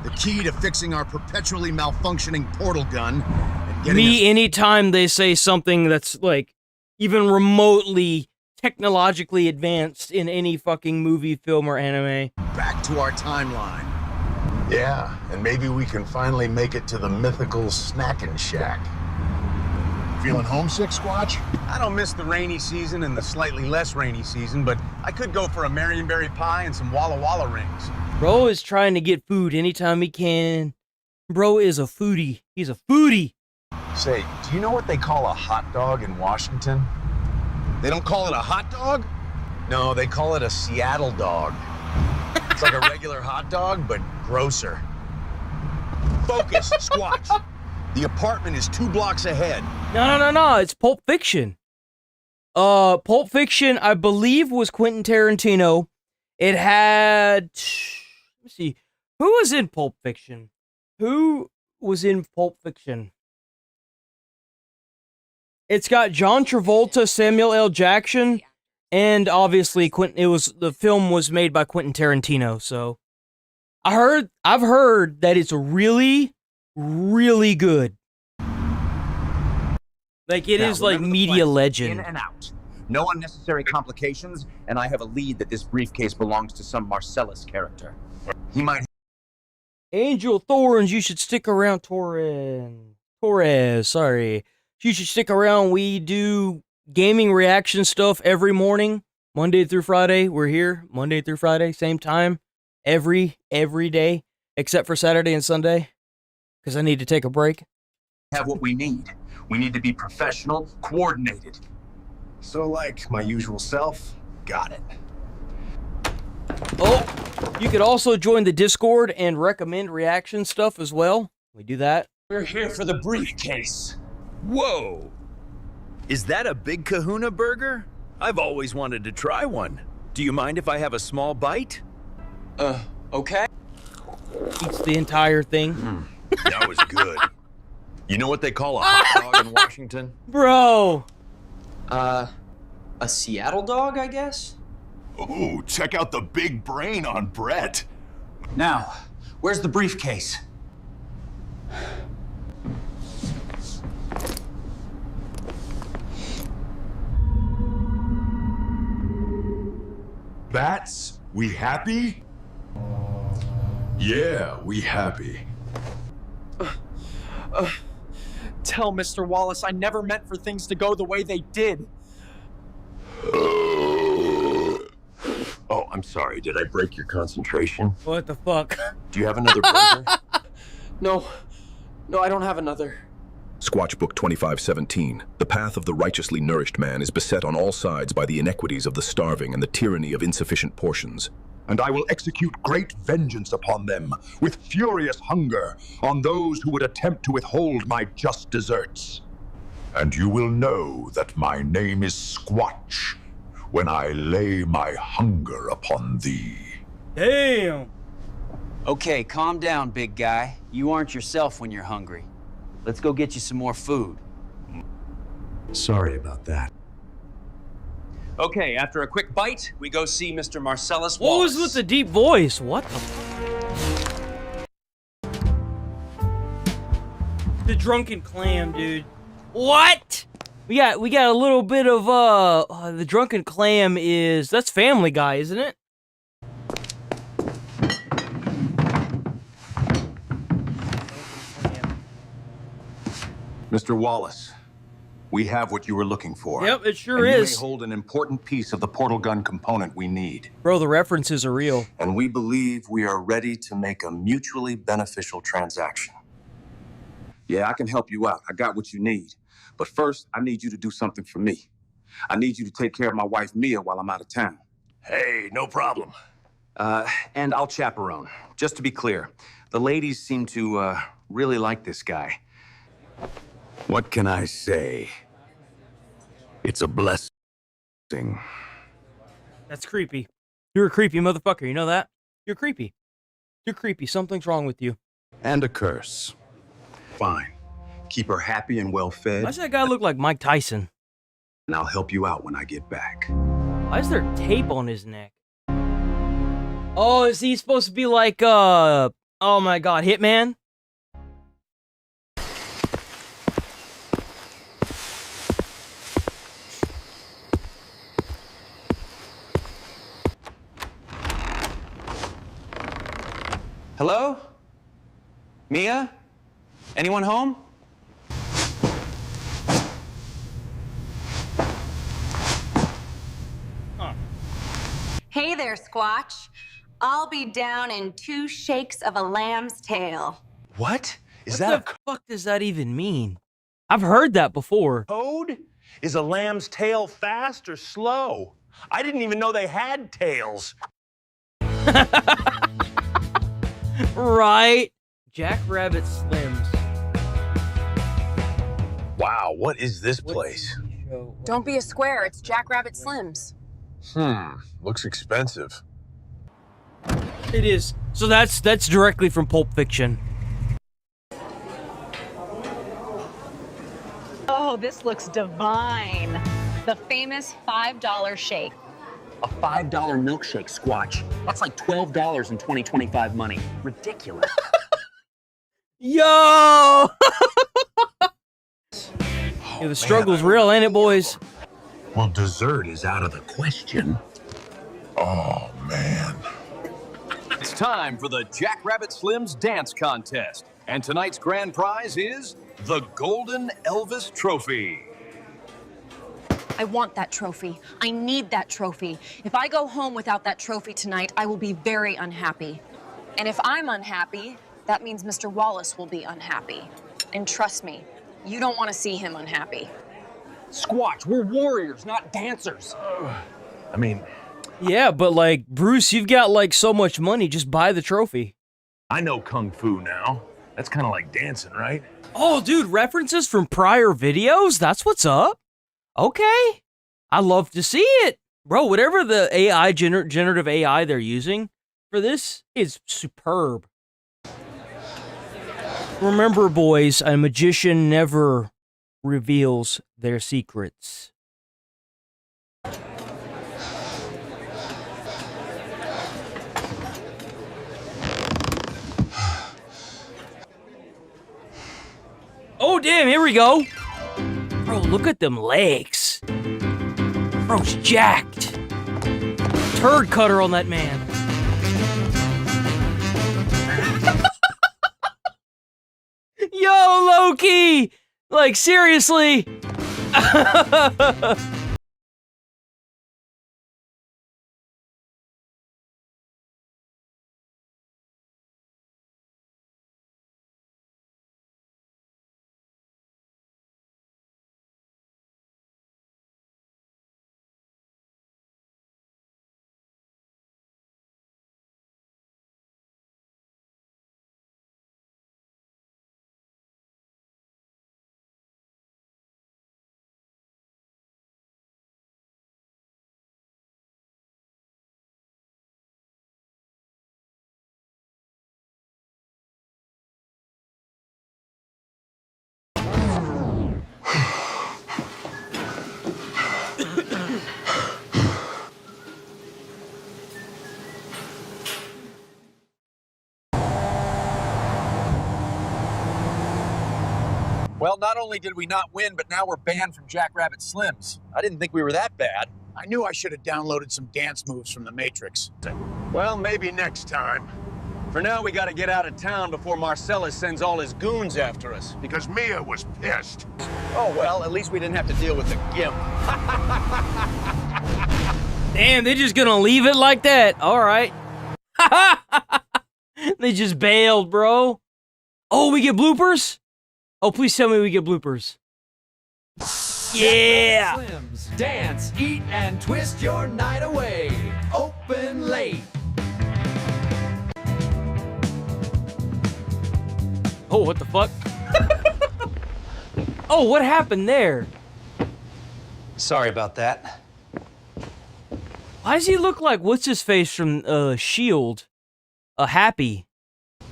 The key to fixing our perpetually malfunctioning portal gun and getting us Anytime they say something that's like even remotely technologically advanced in any fucking movie, film, or anime. back to our timeline. Yeah, and maybe we can finally make it to the mythical Snackin' Shack. Feeling homesick, Squatch? I don't miss the rainy season and the slightly less rainy season, but I could go for a Marionberry pie and some Walla Walla rings. Bro is trying to get food anytime he can. Bro is a foodie. He's a foodie. Say, do you know what they call a hot dog in Washington? They don't call it a hot dog? No, they call it a Seattle dog. It's like a regular hot dog, but grosser. Focus, Squatch. The apartment is 2 blocks ahead. No. It's Pulp Fiction. Pulp Fiction, I believe, was Quentin Tarantino. It had... Let's see. Who was in Pulp Fiction? It's got John Travolta, Samuel L. Jackson, and obviously the film was made by Quentin Tarantino, so I've heard that it's really, really good. Like it is like media legend. In and out. No unnecessary complications, and I have a lead that this briefcase belongs to some Marcellus character. He might... Angel Thorns, you should stick around. Torres, sorry. You should stick around. We do gaming reaction stuff every morning, Monday through Friday. We're here Monday through Friday, same time, every day, except for Saturday and Sunday, because I need to take a break. Have what we need. We need to be professional, coordinated. So like my usual self, got it. Oh, you could also join the Discord and recommend reaction stuff as well. We do that. We're here for the briefcase. Whoa! Is that a Big Kahuna burger? I've always wanted to try one. Do you mind if I have a small bite? Okay. Eats the entire thing. That was good. You know what they call a hot dog in Washington? Bro! A Seattle dog, I guess? Ooh, check out the big brain on Brett. Now, where's the briefcase? Bats, we happy? Yeah, we happy. Tell Mr. Wallace I never meant for things to go the way they did. Oh, I'm sorry. Did I break your concentration? What the fuck? Do you have another burger? No, I don't have another. Squatch Book 2517. The path of the righteously nourished man is beset on all sides by the inequities of the starving and the tyranny of insufficient portions. And I will execute great vengeance upon them, with furious hunger, on those who would attempt to withhold my just deserts. And you will know that my name is Squatch, when I lay my hunger upon thee. Damn. Okay, calm down, big guy. You aren't yourself when you're hungry. Let's go get you some more food. Sorry about that. Okay, after a quick bite, we go see Mr. Marcellus What Wallace. was with the deep voice? What the drunken clam, dude. What? We got a little bit of the drunken clam is that's Family Guy, isn't it? Mr. Wallace, we have what you were looking for. Yep, it sure and is. You may hold an important piece of the portal gun component we need. Bro, the references are real. And we believe we are ready to make a mutually beneficial transaction. Yeah, I can help you out. I got what you need. But first, I need you to do something for me. I need you to take care of my wife, Mia, while I'm out of town. Hey, no problem. And I'll chaperone. Just to be clear, the ladies seem to really like this guy. What can I say? It's a blessing. That's creepy. You're a creepy motherfucker, you know that? You're creepy. You're creepy. Something's wrong with you. And a curse. Fine. Keep her happy and well fed. Why does that guy look like Mike Tyson? And I'll help you out when I get back. Why is there tape on his neck? Oh, is he supposed to be like, oh my god, Hitman? Hello? Mia? Anyone home? Hey there, Squatch. I'll be down in 2 shakes of a lamb's tail. What? What the fuck does that even mean? I've heard that before. Code? Is a lamb's tail fast or slow? I didn't even know they had tails. Right? Jackrabbit Slims. Wow, what is this place? Don't be a square, it's Jackrabbit Slims. Looks expensive. It is. So that's directly from Pulp Fiction. Oh, this looks divine. The famous $5 shake. A $5 milkshake, Squatch. That's like $12 in 2025 money. Ridiculous. Yo! Yeah, the struggle's real, ain't it, boys? Well, dessert is out of the question. Oh, man. It's time for the Jackrabbit Slims Dance Contest. And tonight's grand prize is the Golden Elvis Trophy. I want that trophy. I need that trophy. If I go home without that trophy tonight, I will be very unhappy. And if I'm unhappy, that means Mr. Wallace will be unhappy. And trust me, you don't want to see him unhappy. Squatch, we're warriors, not dancers. I mean... Yeah, but like, Bruce, you've got like so much money, just buy the trophy. I know Kung Fu now. That's kind of like dancing, right? Oh, dude, references from prior videos? That's what's up. Okay. I love to see it. Bro, whatever the AI, generative AI they're using for this is superb. Remember, boys, a magician never reveals their secrets. damn, here we go. Bro, look at them legs. Bro's jacked. Turd cutter on that man. Yo, Loki! Like, seriously? Well, not only did we not win, but now we're banned from Jackrabbit Slims. I didn't think we were that bad. I knew I should have downloaded some dance moves from the Matrix. Well, maybe next time. For now, we gotta get out of town before Marcellus sends all his goons after us. Because Mia was pissed. Oh, well, at least we didn't have to deal with the gimp. Damn, they just gonna leave it like that. All right. They just bailed, bro. Oh, we get bloopers? Oh, please tell me we get bloopers. Yeah! Slims, dance, eat, and twist your night away. Open late. Oh, what the fuck? Oh, what happened there? Sorry about that. Why does he look like what's his face from S.H.I.E.L.D.? Happy.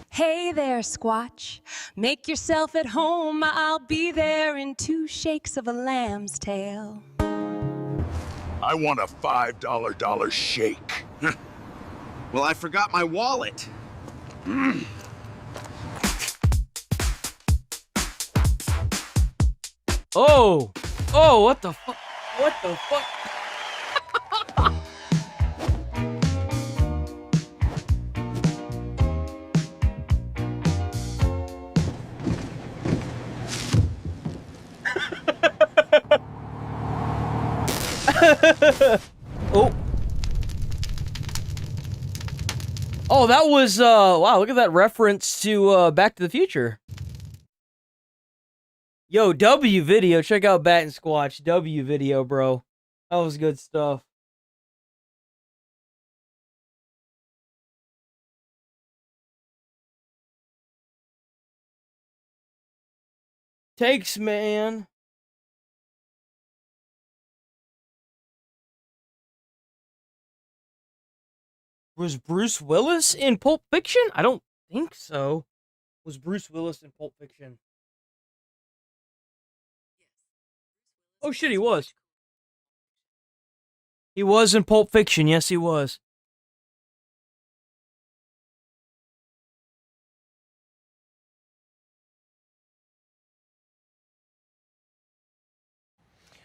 Hey there, Squatch. Make yourself at home. I'll be there in 2 shakes of a lamb's tail. I want a $5 shake. Well, I forgot my wallet. Oh! Oh, what the fuck? What the fuck? Oh. Oh, that was, wow, look at that reference to, Back to the Future. Yo, W video, check out Bat and Squatch. W video, bro. That was good stuff. Takes, man. Was Bruce Willis in Pulp Fiction? I don't think so. Was Bruce Willis in Pulp Fiction? Oh shit, he was. He was in Pulp Fiction. Yes, he was.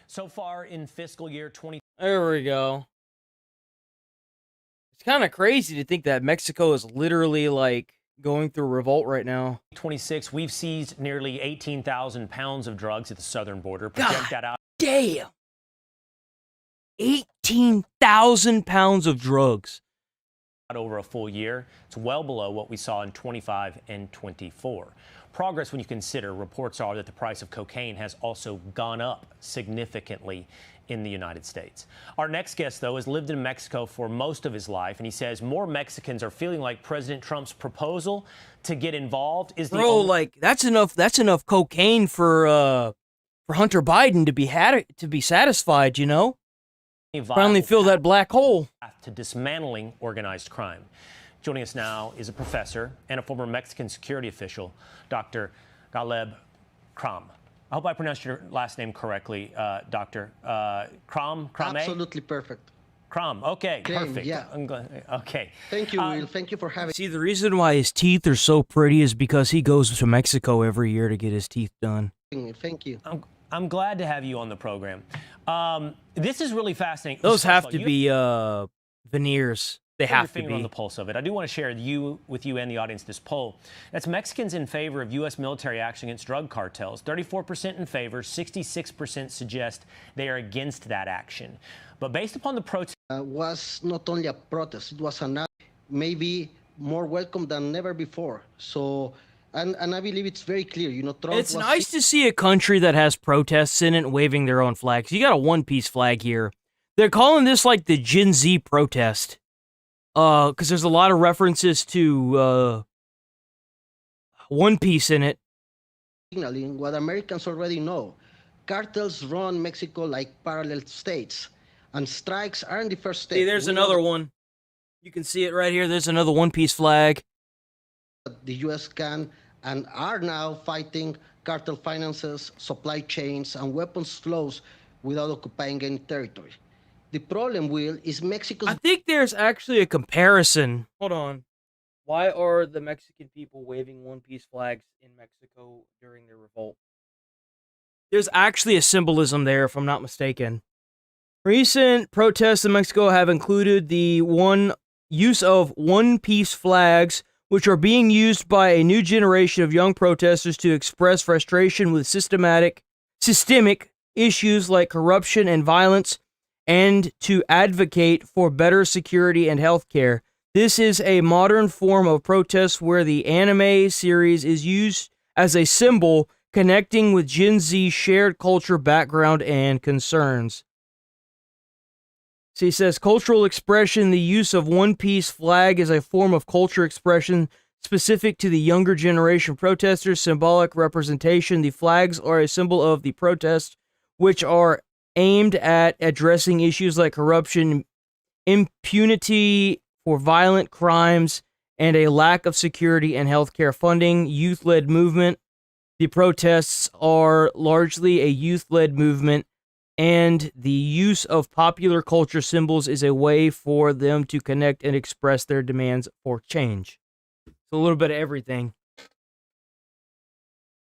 So far in fiscal year 20... There we go. It's kind of crazy to think that Mexico is literally, like, going through a revolt right now. 26, we've seized nearly 18,000 pounds of drugs at the southern border. Project that out. Damn! 18,000 pounds of drugs. Over a full year. It's well below what we saw in 25 and 24. Progress when you consider reports are that the price of cocaine has also gone up significantly in the United States. Our next guest, though, has lived in Mexico for most of his life, and he says more Mexicans are feeling like President Trump's proposal to get involved is the Bro, like, that's enough cocaine for Hunter Biden to be satisfied, you know? Finally fill that black hole. To dismantling organized crime. Joining us now is a professor and a former Mexican security official, Dr. Caleb Cram. I hope I pronounced your last name correctly, Doctor. Cram? Absolutely perfect. Cram, okay, perfect. Yeah. Okay. Thank you, Will. Thank you for having me. See, the reason why his teeth are so pretty is because he goes to Mexico every year to get his teeth done. Thank you. I'm glad to have you on the program. This is really fascinating. Those First of have all, to you be veneers. They have your have to finger on be. the pulse of it. I do want to share with you and the audience this poll. That's Mexicans in favor of U.S. military action against drug cartels. 34% in favor, 66% suggest they are against that action. But based upon the protest, Was not only a protest; it was maybe more welcome than ever before. So, and I believe it's very clear. Trump. It's was nice to see a country that has protests in it waving their own flags. You got a one-piece flag here. They're calling this like the Gen Z protest. Because there's a lot of references to One Piece in it. Signaling what Americans already know. Cartels run Mexico like parallel states, and strikes aren't the first step. See, there's another one. You can see it right here. There's another one-piece flag. The U.S. can and are now fighting cartel finances, supply chains, and weapons flows without occupying any territory. The problem, Will, is Mexico's... I think there's actually a comparison. Hold on. Why are the Mexican people waving one-piece flags in Mexico during their revolt? There's actually a symbolism there, if I'm not mistaken. Recent protests in Mexico have included the use of one-piece flags, which are being used by a new generation of young protesters to express frustration with systemic issues like corruption and violence, and to advocate for better security and health care. This is a modern form of protest where the anime series is used as a symbol connecting with Gen Z's shared culture, background, and concerns. So he says, cultural expression, the use of one-piece flag is a form of culture expression specific to the younger generation protesters, symbolic representation. The flags are a symbol of the protest, which are aimed at addressing issues like corruption, impunity for violent crimes, and a lack of security and healthcare funding. Youth-led movement. The protests are largely a youth-led movement, and the use of popular culture symbols is a way for them to connect and express their demands for change. It's a little bit of everything.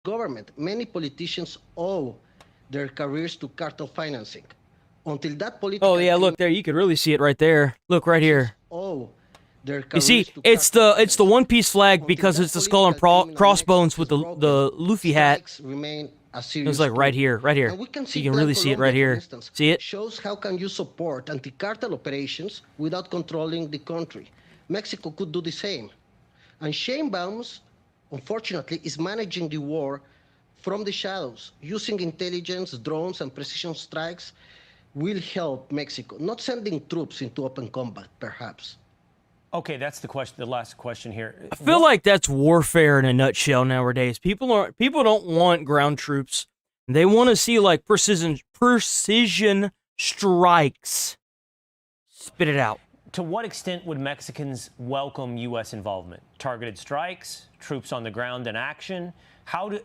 Government, many politicians owe their careers to cartel financing. Until that political... Oh, yeah, look there. You could really see it right there. Look right here. owe their You see, it's the one-piece flag because it's the skull and crossbones with the Luffy hat. Remain a It serious was like right here, right here. And we can see You can really see it right Colombia, for here. instance, See it? shows how can you support anti-cartel operations without controlling the country. Mexico could do the same. And Sheinbaum, unfortunately, is managing the war from the shadows. Using intelligence, drones, and precision strikes will help Mexico. Not sending troops into open combat, perhaps. okay, that's the question. The last question here. I feel like that's warfare in a nutshell nowadays. People don't want ground troops. They want to see like precision strikes. Spit it out. To what extent would Mexicans welcome U.S. involvement? Targeted strikes, troops on the ground in action.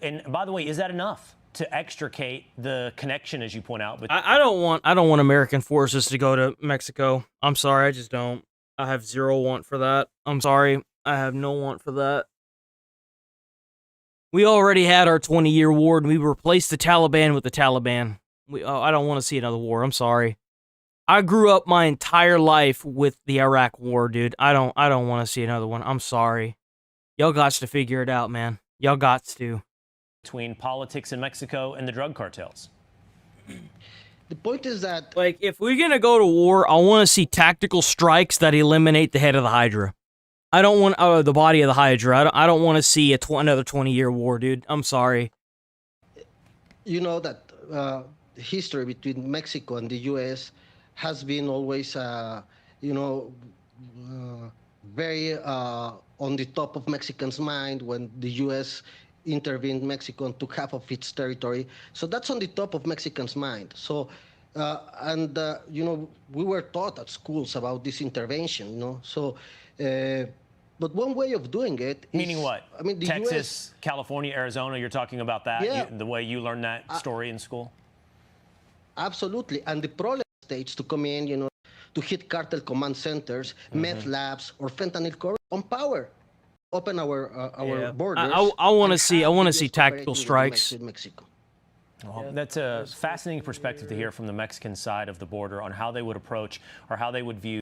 And by the way, is that enough to extricate the connection, as you point out? But I don't want American forces to go to Mexico. I'm sorry, I just don't. I have zero want for that. I'm sorry, I have no want for that. We already had our 20-year war, and we replaced the Taliban with the Taliban. I don't want to see another war. I'm sorry. I grew up my entire life with the Iraq War, dude. I don't want to see another one. I'm sorry. Y'all got to figure it out, man. Y'all got to. Between politics in Mexico and the drug cartels. The point is that, like, if we're gonna go to war, I want to see tactical strikes that eliminate the head of the Hydra. I don't want the body of the Hydra. I don't want to see another 20-year war, dude. I'm sorry. You know that the history between Mexico and the U.S. has been always, very on the top of Mexicans' mind when the U.S. intervened in Mexico and took half of its territory. So that's on the top of Mexicans' mind. So, we were taught at schools about this intervention, So, but one way of doing it is... Meaning what? I mean, the Texas, US, California, Arizona, you're talking about that? Yeah. The way you learned that story in school? Absolutely. And the problem states to come in, to hit cartel command centers, meth labs, or fentanyl corridors on power. Open our borders. I want to see tactical strikes. With Mexico. Well, that's a fascinating perspective to hear from the Mexican side of the border on how they would approach or how they would view.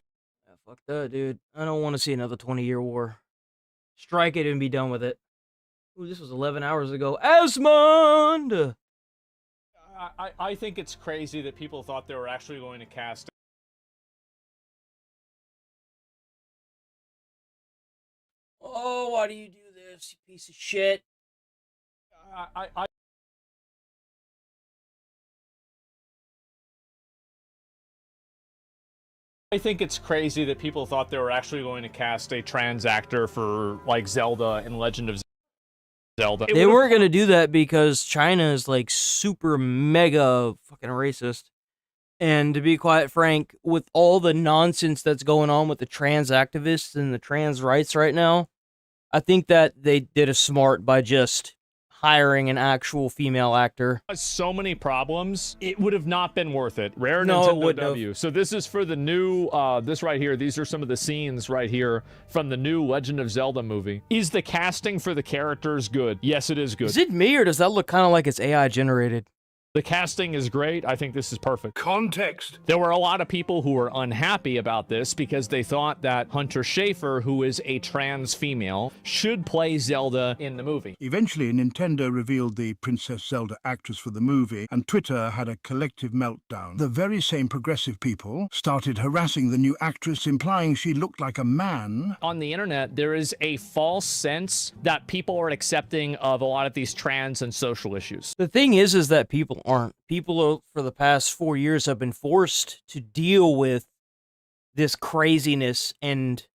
Yeah, fuck that, dude. I don't want to see another 20-year war. Strike it and be done with it. Ooh, this was 11 hours ago. Asmond! I think it's crazy that people thought they were actually going to cast. Oh, why do you do this, you piece of shit? I think it's crazy that people thought they were actually going to cast a trans actor for like Zelda and Legend of Zelda. They weren't going to do that because China is like super mega fucking racist. And to be quite frank, with all the nonsense that's going on with the trans activists and the trans rights right now, I think that they did a smart by just hiring an actual female actor. So many problems, it would have not been worth it. Rare No, it Nintendo wouldn't W. So this is for the new, this right here. These are some of the scenes right here from the new Legend of Zelda movie. Is the casting for the characters good? Yes, it is good. Is it me or does that look kind of like it's AI generated? The casting is great. I think this is perfect. Context. There were a lot of people who were unhappy about this because they thought that Hunter Schafer, who is a trans female, should play Zelda in the movie. Eventually, Nintendo revealed the Princess Zelda actress for the movie, and Twitter had a collective meltdown. The very same progressive people started harassing the new actress, implying she looked like a man. On the internet, there is a false sense that people are accepting of a lot of these trans and social issues. The thing is that people aren't. People for the past 4 years have been forced to deal with this craziness, and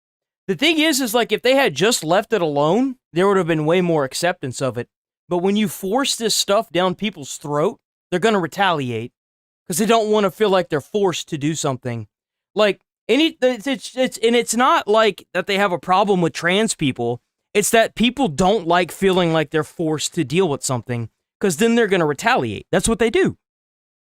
the thing is like if they had just left it alone, there would have been way more acceptance of it. But when you force this stuff down people's throat, they're gonna retaliate because they don't want to feel like they're forced to do something. Like it's not like that they have a problem with trans people. It's that people don't like feeling like they're forced to deal with something. Because then they're going to retaliate. That's what they do.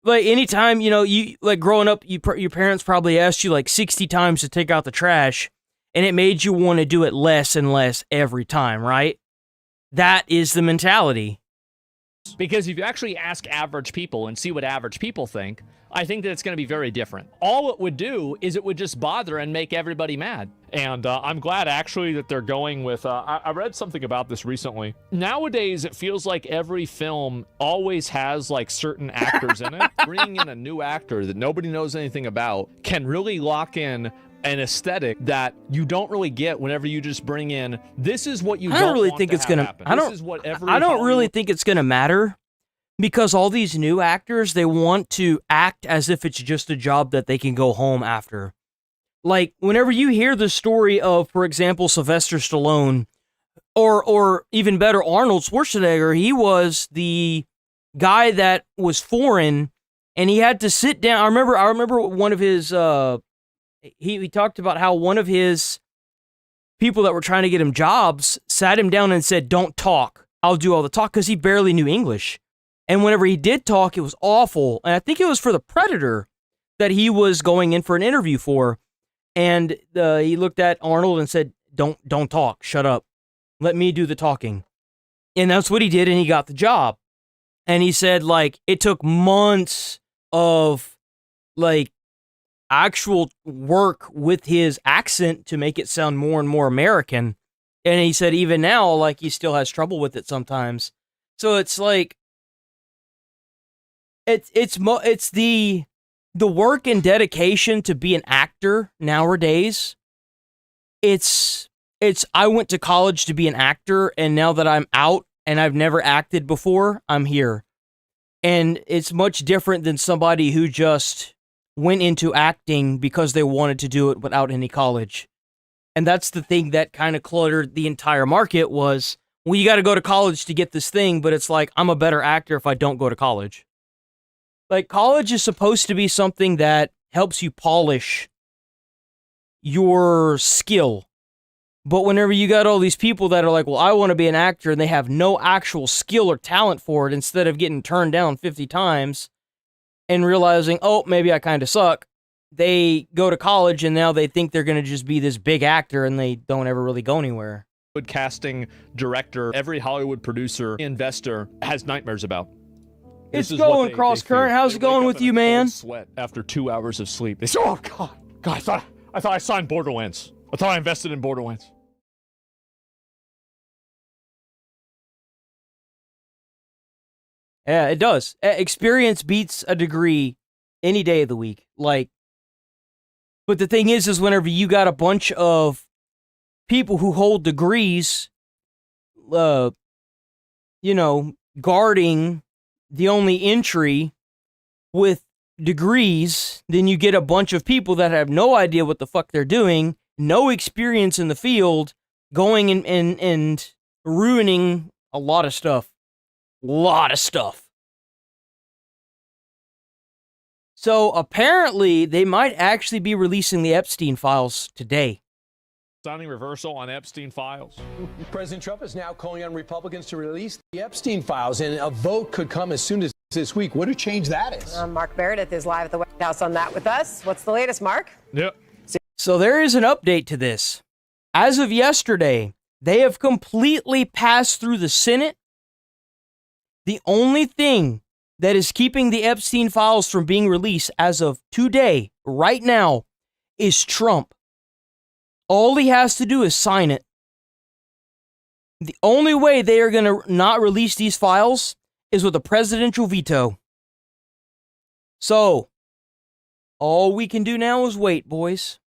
Like, anytime, you know, you, like, growing up, your parents probably asked you, like, 60 times to take out the trash, and it made you want to do it less and less every time, right? That is the mentality. Because if you actually ask average people and see what average people think, I think that it's going to be very different. All it would do is it would just bother and make everybody mad. And I'm glad, actually, that they're going with... I read something about this recently. Nowadays, it feels like every film always has, like, certain actors in it. Bringing in a new actor that nobody knows anything about can really lock in an aesthetic that you don't really get whenever you just bring in, this is what you don't really think it's going to happen. I don't really think it's going to matter. Because all these new actors, they want to act as if it's just a job that they can go home after. Like, whenever you hear the story of, for example, Sylvester Stallone, or even better, Arnold Schwarzenegger, he was the guy that was foreign, and he had to sit down. I remember one of his, he talked about how one of his people that were trying to get him jobs sat him down and said, "Don't talk. I'll do all the talk," because he barely knew English. And whenever he did talk, it was awful. And I think it was for The Predator that he was going in for an interview for. And he looked at Arnold and said, don't talk. Shut up. Let me do the talking. And that's what he did, and he got the job. And he said, like, it took months of, like, actual work with his accent to make it sound more and more American. And he said even now, like, he still has trouble with it sometimes. So it's like, it's the work and dedication to be an actor nowadays. It's I went to college to be an actor, and now that I'm out and I've never acted before, I'm here. And it's much different than somebody who just went into acting because they wanted to do it without any college. And that's the thing that kind of cluttered the entire market was, well, you got to go to college to get this thing, but it's like, I'm a better actor if I don't go to college. Like, college is supposed to be something that helps you polish your skill. But whenever you got all these people that are like, well, I want to be an actor, and they have no actual skill or talent for it, instead of getting turned down 50 times and realizing, oh, maybe I kind of suck, they go to college and now they think they're going to just be this big actor, and they don't ever really go anywhere. Casting director, every Hollywood producer, investor has nightmares about. It's going cross current. How's it going with you, man? Sweat after 2 hours of sleep. They say, "Oh God, I thought I signed Borderlands. I thought I invested in Borderlands." Yeah, it does. Experience beats a degree any day of the week. Like, but the thing is whenever you got a bunch of people who hold degrees, guarding the only entry with degrees, then you get a bunch of people that have no idea what the fuck they're doing, no experience in the field, going and ruining a lot of stuff. So apparently they might actually be releasing the Epstein files today. Signing reversal on Epstein files. President Trump is now calling on Republicans to release the Epstein files, and a vote could come as soon as this week. What a change that is. Mark Meredith is live at the White House on that with us. What's the latest, Mark? Yep. So there is an update to this. As of yesterday, they have completely passed through the Senate. The only thing that is keeping the Epstein files from being released as of today, right now, is Trump. All he has to do is sign it. The only way they are going to not release these files is with a presidential veto. So, all we can do now is wait, boys.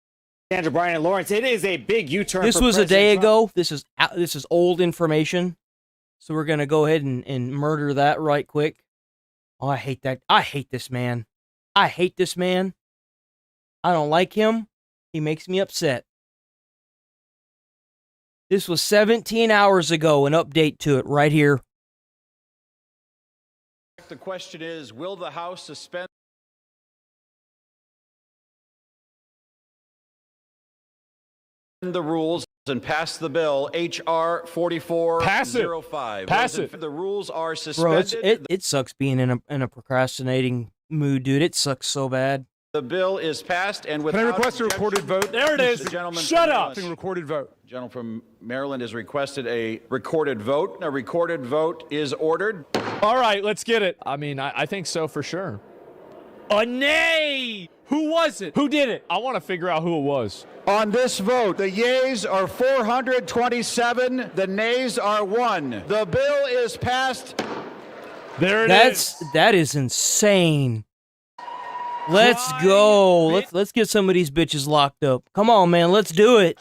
Sandra, Brian, and Lawrence, it is a big U-turn. This was a day ago. This is old information. So we're going to go ahead and murder that right quick. Oh, I hate that. I hate this man. I don't like him. He makes me upset. This was 17 hours ago, an update to it right here. The question is, will the House suspend the rules and pass the bill H.R. 4405? Pass it. The rules are Bro, suspended. it sucks being in a procrastinating mood, dude. It sucks so bad. The bill is passed, and Can I request a recorded vote? There it is. The gentleman Shut from up. Maryland- Recorded vote. The gentleman from Maryland has requested a recorded vote. A recorded vote is ordered. All right, let's get it. I mean, I think so for sure. A nay! Who was it? Who did it? I want to figure out who it was. On this vote, the yeas are 427, the nays are 1. The bill is passed. There it is. That is insane. Let's go. Let's get some of these bitches locked up. Come on, man. Let's do it.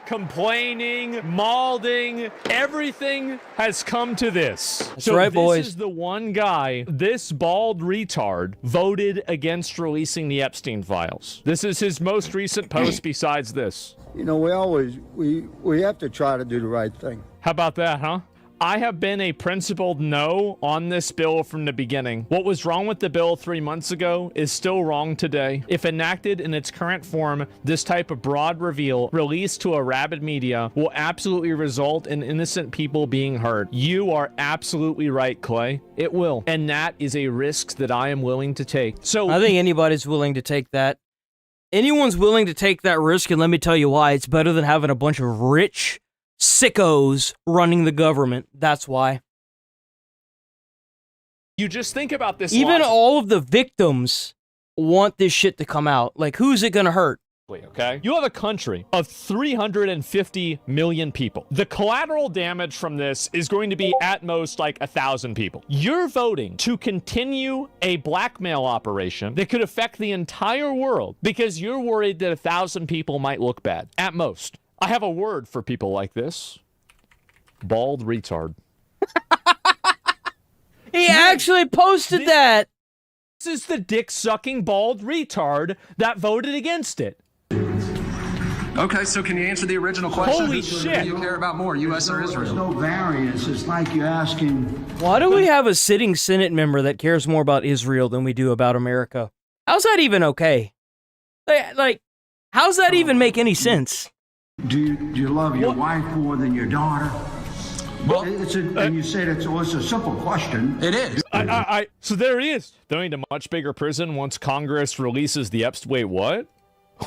Complaining, malding, everything has come to this. That's right, boys. This is the one guy, this bald retard, voted against releasing the Epstein files. This is his most recent post besides this. You know, we have to try to do the right thing. How about that, huh? I have been a principled no on this bill from the beginning. What was wrong with the bill 3 months ago is still wrong today. If enacted in its current form, this type of broad reveal released to a rabid media will absolutely result in innocent people being hurt. You are absolutely right, Clay. It will. And that is a risk that I am willing to take. So I think anybody's willing to take that. Anyone's willing to take that risk, and let me tell you why. It's better than having a bunch of rich sickos running the government. That's why. you just think about this. Even all of the victims want this shit to come out. Like, who's it gonna hurt? Okay, you have a country of 350 million people. The collateral damage from this is going to be at most like 1,000 people. You're voting to continue a blackmail operation that could affect the entire world because you're worried that 1,000 people might look bad at most. I have a word for people like this: bald retard. He actually posted that. This is the dick-sucking bald retard that voted against it. Okay, so can you answer the original question? Holy Who shit. do you care about more, U.S. or Israel? There's no variance. It's like you asking... Why do we have a sitting Senate member that cares more about Israel than we do about America? How's that even okay? Like, how's that even make any sense? Do you love your wife more than your daughter? Well, and you said it's a simple question. It is. So there he is. They'll need a much bigger prison once Congress releases the Epstein. Wait, what?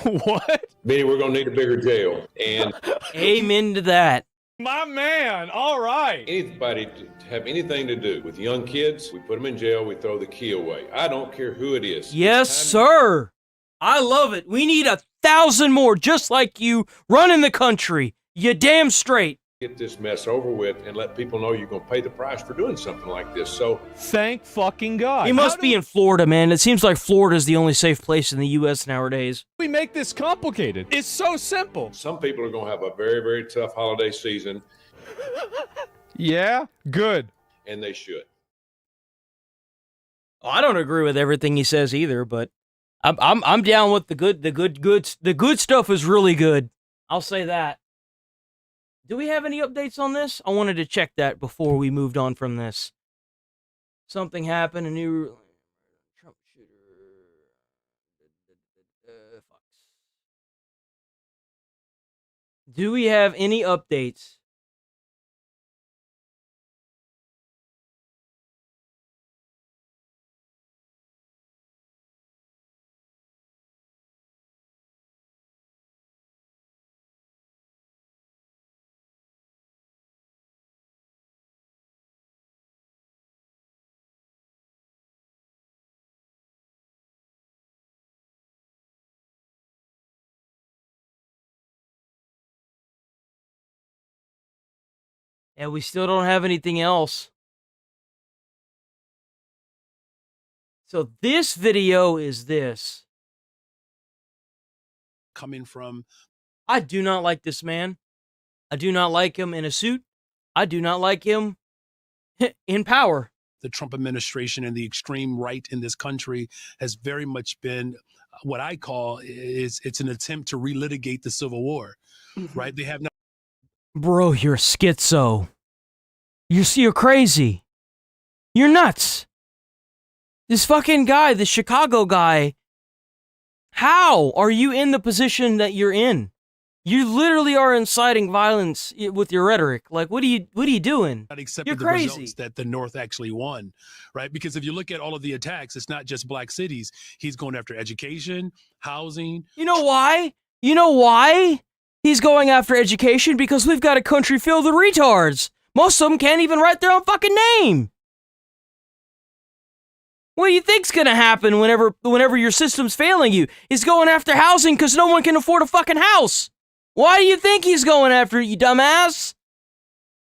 What? Meaning we're going to need a bigger jail. And amen to that. My man, all right. Anybody to have anything to do with young kids, we put them in jail, we throw the key away. I don't care who it is. Yes, sir. I love it. We need 1,000 more just like you running the country. You damn straight. Get this mess over with and let people know you're going to pay the price for doing something like this. So thank fucking God. He must be in Florida, man. It seems like Florida is the only safe place in the U.S. nowadays. We make this complicated. It's so simple. Some people are going to have a very, very tough holiday season. Yeah, good. And they should. Oh, I don't agree with everything he says either, but I'm down with the good. The good stuff is really good. I'll say that. Do we have any updates on this? I wanted to check that before we moved on from this. Something happened, a new Trump shooter. Do we have any updates? Yeah, we still don't have anything else. So this video is this. Coming from... I do not like this man. I do not like him in a suit. I do not like him in power. The Trump administration and the extreme right in this country has very much been what I call it's an attempt to relitigate the Civil War, right? They have not. Bro, you're schizo. You're crazy. You're nuts. This fucking guy, the Chicago guy, how are you in the position that you're in? You literally are inciting violence with your rhetoric. Like, what are you doing? Not accepted You're the crazy. results that the North actually won, right? Because if you look at all of the attacks, it's not just black cities. He's going after education, housing. You know why? You know why he's going after education? Because we've got a country filled with retards. Most of them can't even write their own fucking name. What do you think's gonna happen whenever your system's failing you? He's going after housing because no one can afford a fucking house. Why do you think he's going after it, you dumbass?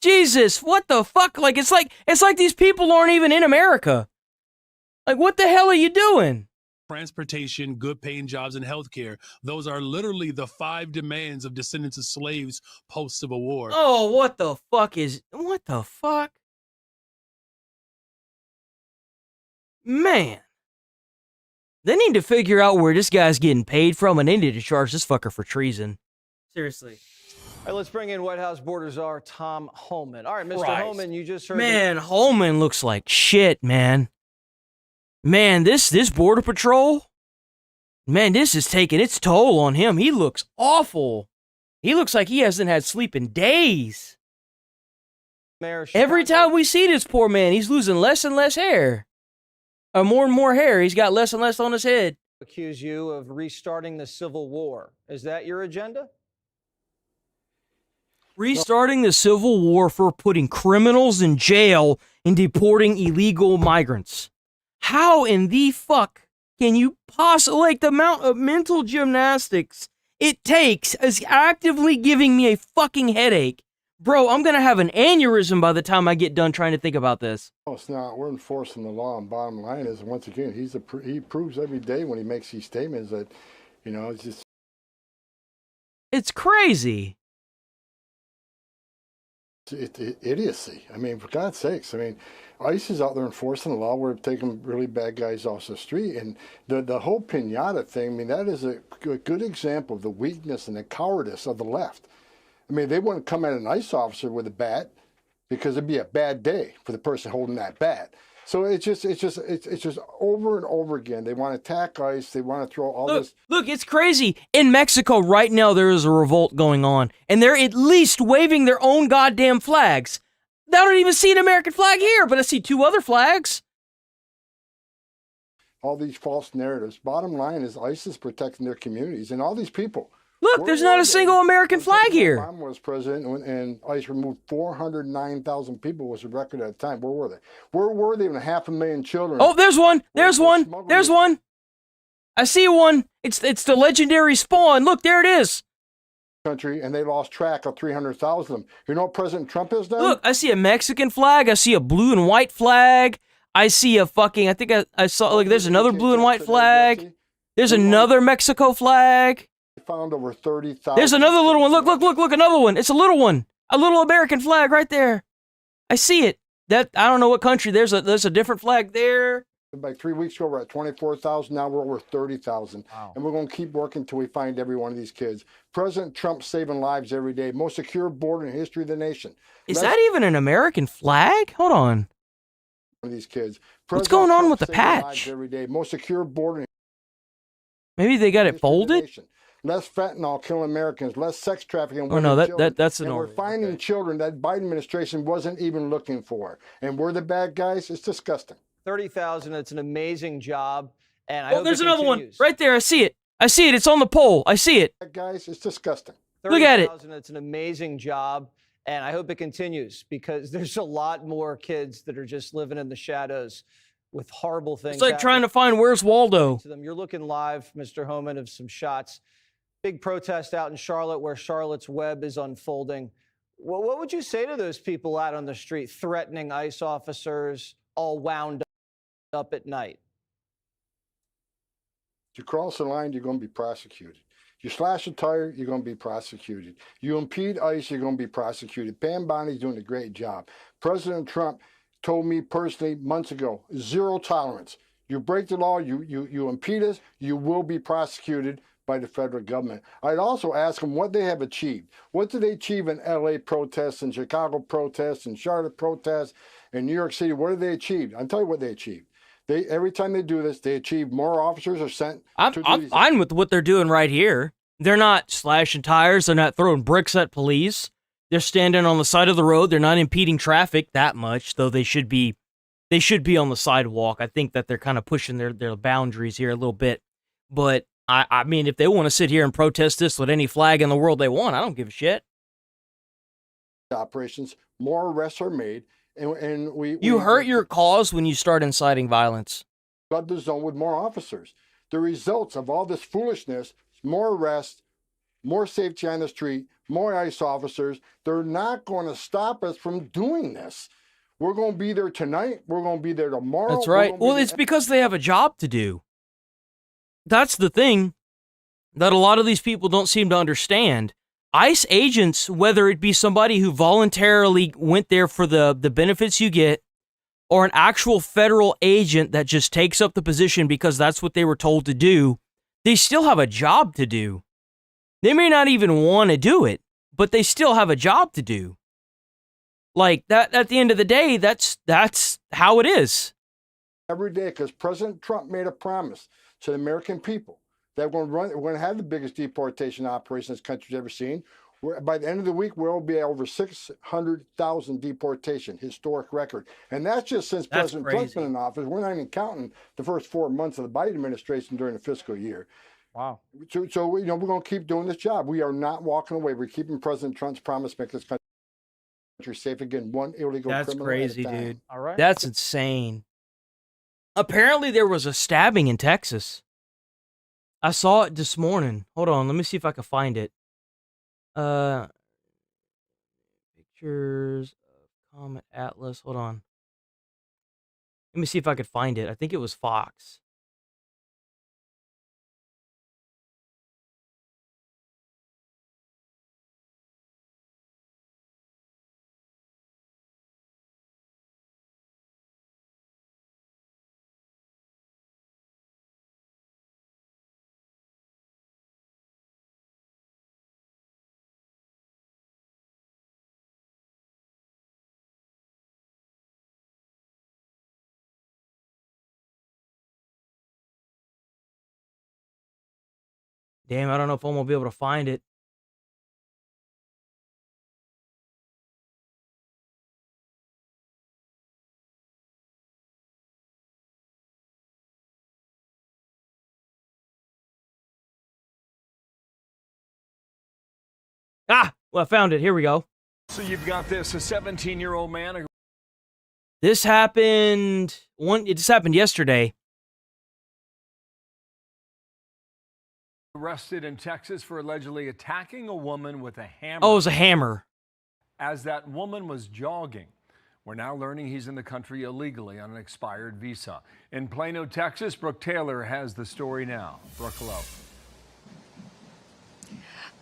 Jesus, what the fuck? Like it's like these people aren't even in America. Like, what the hell are you doing? Transportation, good paying jobs, and healthcare. Those are literally the 5 demands of descendants of slaves post-Civil War. Oh, what the fuck? Man. They need to figure out where this guy's getting paid from, and they need to charge this fucker for treason. Seriously. All right, let's bring in White House border czar Tom Homan. All right, Mr. Homan, you just heard... Man, Holman looks like shit, man. Man, this Border Patrol, man, this is taking its toll on him. He looks awful. He looks like he hasn't had sleep in days. Every time we see this poor man, he's losing less and less hair. Or more and more hair. He's got less and less on his head. Accuse you of restarting the Civil War. Is that your agenda? Restarting the Civil War for putting criminals in jail and deporting illegal migrants. How in the fuck can you possibly, like, the amount of mental gymnastics it takes is actively giving me a fucking headache. Bro, I'm gonna have an aneurysm by the time I get done trying to think about this. No, it's not. We're enforcing the law, and bottom line is, once again, he proves every day when he makes these statements that, you know, it's just... It's crazy. Idiocy. I mean, for God's sakes. I mean, ICE is out there enforcing the law. We're taking really bad guys off the street. And the whole pinata thing, I mean, that is a good example of the weakness and the cowardice of the left. I mean, they wouldn't come at an ICE officer with a bat because it'd be a bad day for the person holding that bat. So it's just over and over again. They want to attack ICE. They want to throw all this. Look, it's crazy. In Mexico right now, there is a revolt going on, and they're at least waving their own goddamn flags. I don't even see an American flag here, but I see 2 other flags. All these false narratives. Bottom line is ICE is protecting their communities, and all these people Look, there's not a single American flag here. Obama was president, and ICE removed 409,000 people was the record at the time. Where were they? Where were they when 500,000 children? Oh, there's one. There's one. There's one. I see one. It's the legendary Spawn. Look, there it is. Country, and they lost track of 300,000 of them. You know what President Trump has done? Look, I see a Mexican flag. I see a blue and white flag. I see a fucking, I think I saw, like, there's another blue and white flag. There's another Mexico flag. Found over 30,000. There's another little one. Look, another one. It's a little one. A little American flag right there. I see it. That, I don't know what country. There's a different flag there. Like 3 weeks ago, we're at 24,000. Now we're over 30,000. Wow. And we're going to keep working until we find every one of these kids. President Trump saving lives every day. Most secure border in the history of the nation. Is that even an American flag? Hold on. These kids. What's going on with the patch? Every day. Most secure border. Maybe they got it folded? Less fentanyl killing Americans. Less sex trafficking. Oh no, that's an. And we're finding children that Biden administration wasn't even looking for. And we're the bad guys. It's disgusting. 30,000. It's an amazing job, and I hope there's it another continues. one right there. I see it. I see it. It's on the pole. I see it. Guys, it's disgusting. Look at it. It's an amazing job, and I hope it continues because there's a lot more kids that are just living in the shadows with horrible things. It's like trying to find Where's Waldo. You're looking live, Mr. Homan, of some shots. Big protest out in Charlotte where Charlotte's web is unfolding. What would you say to those people out on the street threatening ICE officers, all wound up at night? If you cross the line, you're going to be prosecuted. You slash a tire, you're going to be prosecuted. You impede ICE, you're going to be prosecuted. Pam Bondi doing a great job. President Trump told me personally months ago, zero tolerance. You break the law, you impede us, you will be prosecuted by the federal government. I'd also ask them what they have achieved. What did they achieve in LA protests and Chicago protests and Charlotte protests and New York City? What did they achieve? I'll tell you what they achieved. Every time they do this, they achieve more officers are sent. I'm fine with what they're doing right here. They're not slashing tires. They're not throwing bricks at police. They're standing on the side of the road. They're not impeding traffic that much, though they should be on the sidewalk. I think that they're kind of pushing their boundaries here a little bit. But I mean, if they want to sit here and protest this with any flag in the world they want, I don't give a shit. Operations, more arrests are made. And you hurt your cause when you start inciting violence. Flood the zone with more officers. The results of all this foolishness, more arrests, more safety on the street, more ICE officers, they're not going to stop us from doing this. We're going to be there tonight. We're going to be there tomorrow. That's right. Well, it's because they have a job to do. That's the thing that a lot of these people don't seem to understand. ICE agents, whether it be somebody who voluntarily went there for the benefits you get, or an actual federal agent that just takes up the position because that's what they were told to do, they still have a job to do. They may not even want to do it, but they still have a job to do. Like, that, at the end of the day, that's how it is. Every day, because President Trump made a promise to the American people that we're going to have the biggest deportation operation this country's ever seen. By the end of the week, we'll be at over 600,000 deportation, historic record. And that's just since President Trump's been in office. We're not even counting the first 4 months of the Biden administration during the fiscal year. Wow. So we're going to keep doing this job. We are not walking away. We're keeping President Trump's promise to make this country safe again. One illegal criminal That's crazy, at a time. dude. All right. That's insane. Apparently, there was a stabbing in Texas. I saw it this morning. Hold on, let me see if I can find it. Pictures of Comet Atlas. Hold on. Let me see if I could find it. I think it was Fox. Damn, I don't know if I'm gonna be able to find it. Ah, well, I found it. Here we go. So you've got this, a 17-year-old man who... This happened... It just happened yesterday. arrested in Texas for allegedly attacking a woman with a hammer. Oh, it was a hammer. As that woman was jogging. We're now learning he's in the country illegally on an expired visa. In Plano, Texas, Brooke Taylor has the story now. Brooke, hello.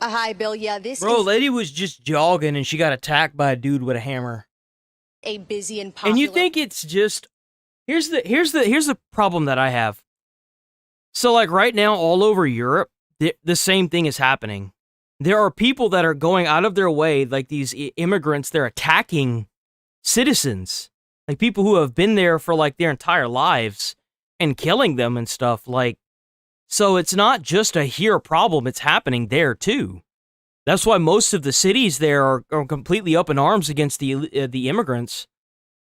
Hi, Bill. Yeah, this Bro, is lady was just jogging and she got attacked by a dude with a hammer. a busy and popular. And you think it's just... Here's the problem that I have. So, like, right now, all over Europe, the same thing is happening. There are people that are going out of their way, like these immigrants, they're attacking citizens. Like, people who have been there for, like, their entire lives and killing them and stuff. Like, so it's not just a here problem, it's happening there, too. That's why most of the cities there are completely up in arms against the immigrants.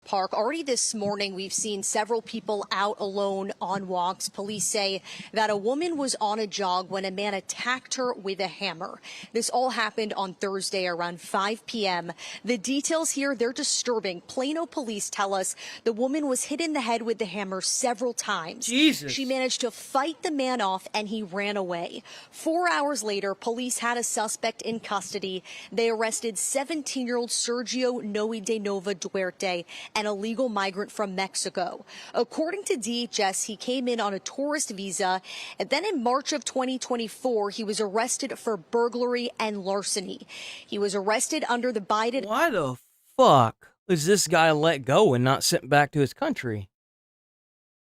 Park. Already this morning, we've seen several people out alone on walks. Police say that a woman was on a jog when a man attacked her with a hammer. This all happened on Thursday around 5 p.m. The details here, they're disturbing. Plano police tell us the woman was hit in the head with the hammer several times. Jesus. She managed to fight the man off and he ran away. 4 hours later, police had a suspect in custody. They arrested 17-year-old Sergio Noe de Nova Duerte, an illegal migrant from Mexico. According to DHS, he came in on a tourist visa, and then in March of 2024, he was arrested for burglary and larceny. He was arrested under the Biden... Why the fuck was this guy let go and not sent back to his country?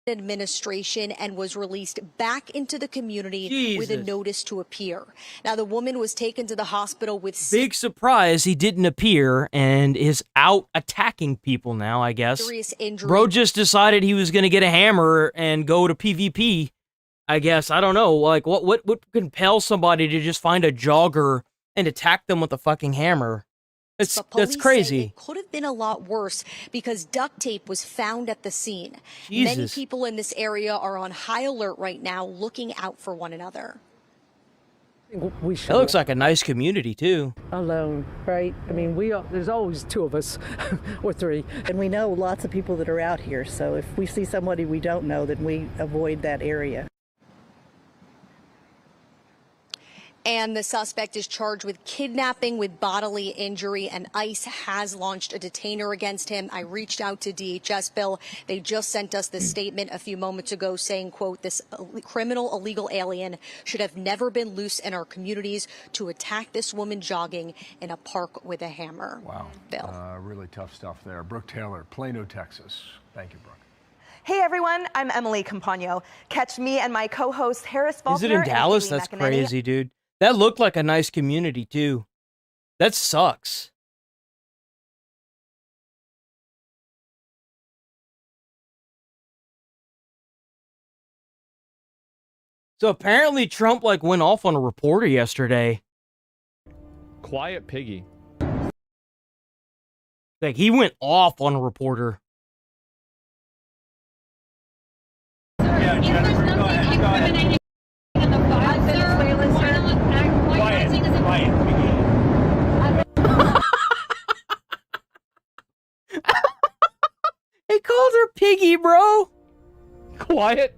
Administration and was released back into the community with a notice to appear. Now, the woman was taken to the hospital with big surprise he didn't appear and is out attacking people now, I guess. Serious injury. Bro just decided he was going to get a hammer and go to PvP, I guess. I don't know. Like, what would compel somebody to just find a jogger and attack them with a fucking hammer? That's crazy. It could have been a lot worse because duct tape was found at the scene. Jesus. Many people in this area are on high alert right now, looking out for one another. It looks like a nice community, too. Alone, right? I mean, there's always two of us or three. And we know lots of people that are out here. So if we see somebody we don't know, then we avoid that area. And the suspect is charged with kidnapping with bodily injury, and ICE has launched a detainer against him. I reached out to DHS, Bill. They just sent us this statement a few moments ago saying, quote, this criminal illegal alien should have never been loose in our communities to attack this woman jogging in a park with a hammer. Wow. Bill. Really tough stuff there. Brooke Taylor, Plano, Texas. Thank you, Brooke. Hey everyone, I'm Emily Campagno. Catch me and my co-host Harris Faulkner. Is it in Dallas? That's crazy, dude. That looked like a nice community, too. That sucks. So apparently Trump, like, went off on a reporter yesterday. Quiet piggy. Like, he went off on a reporter. Yeah, Jennifer, go ahead. They called her Piggy, bro. Quiet.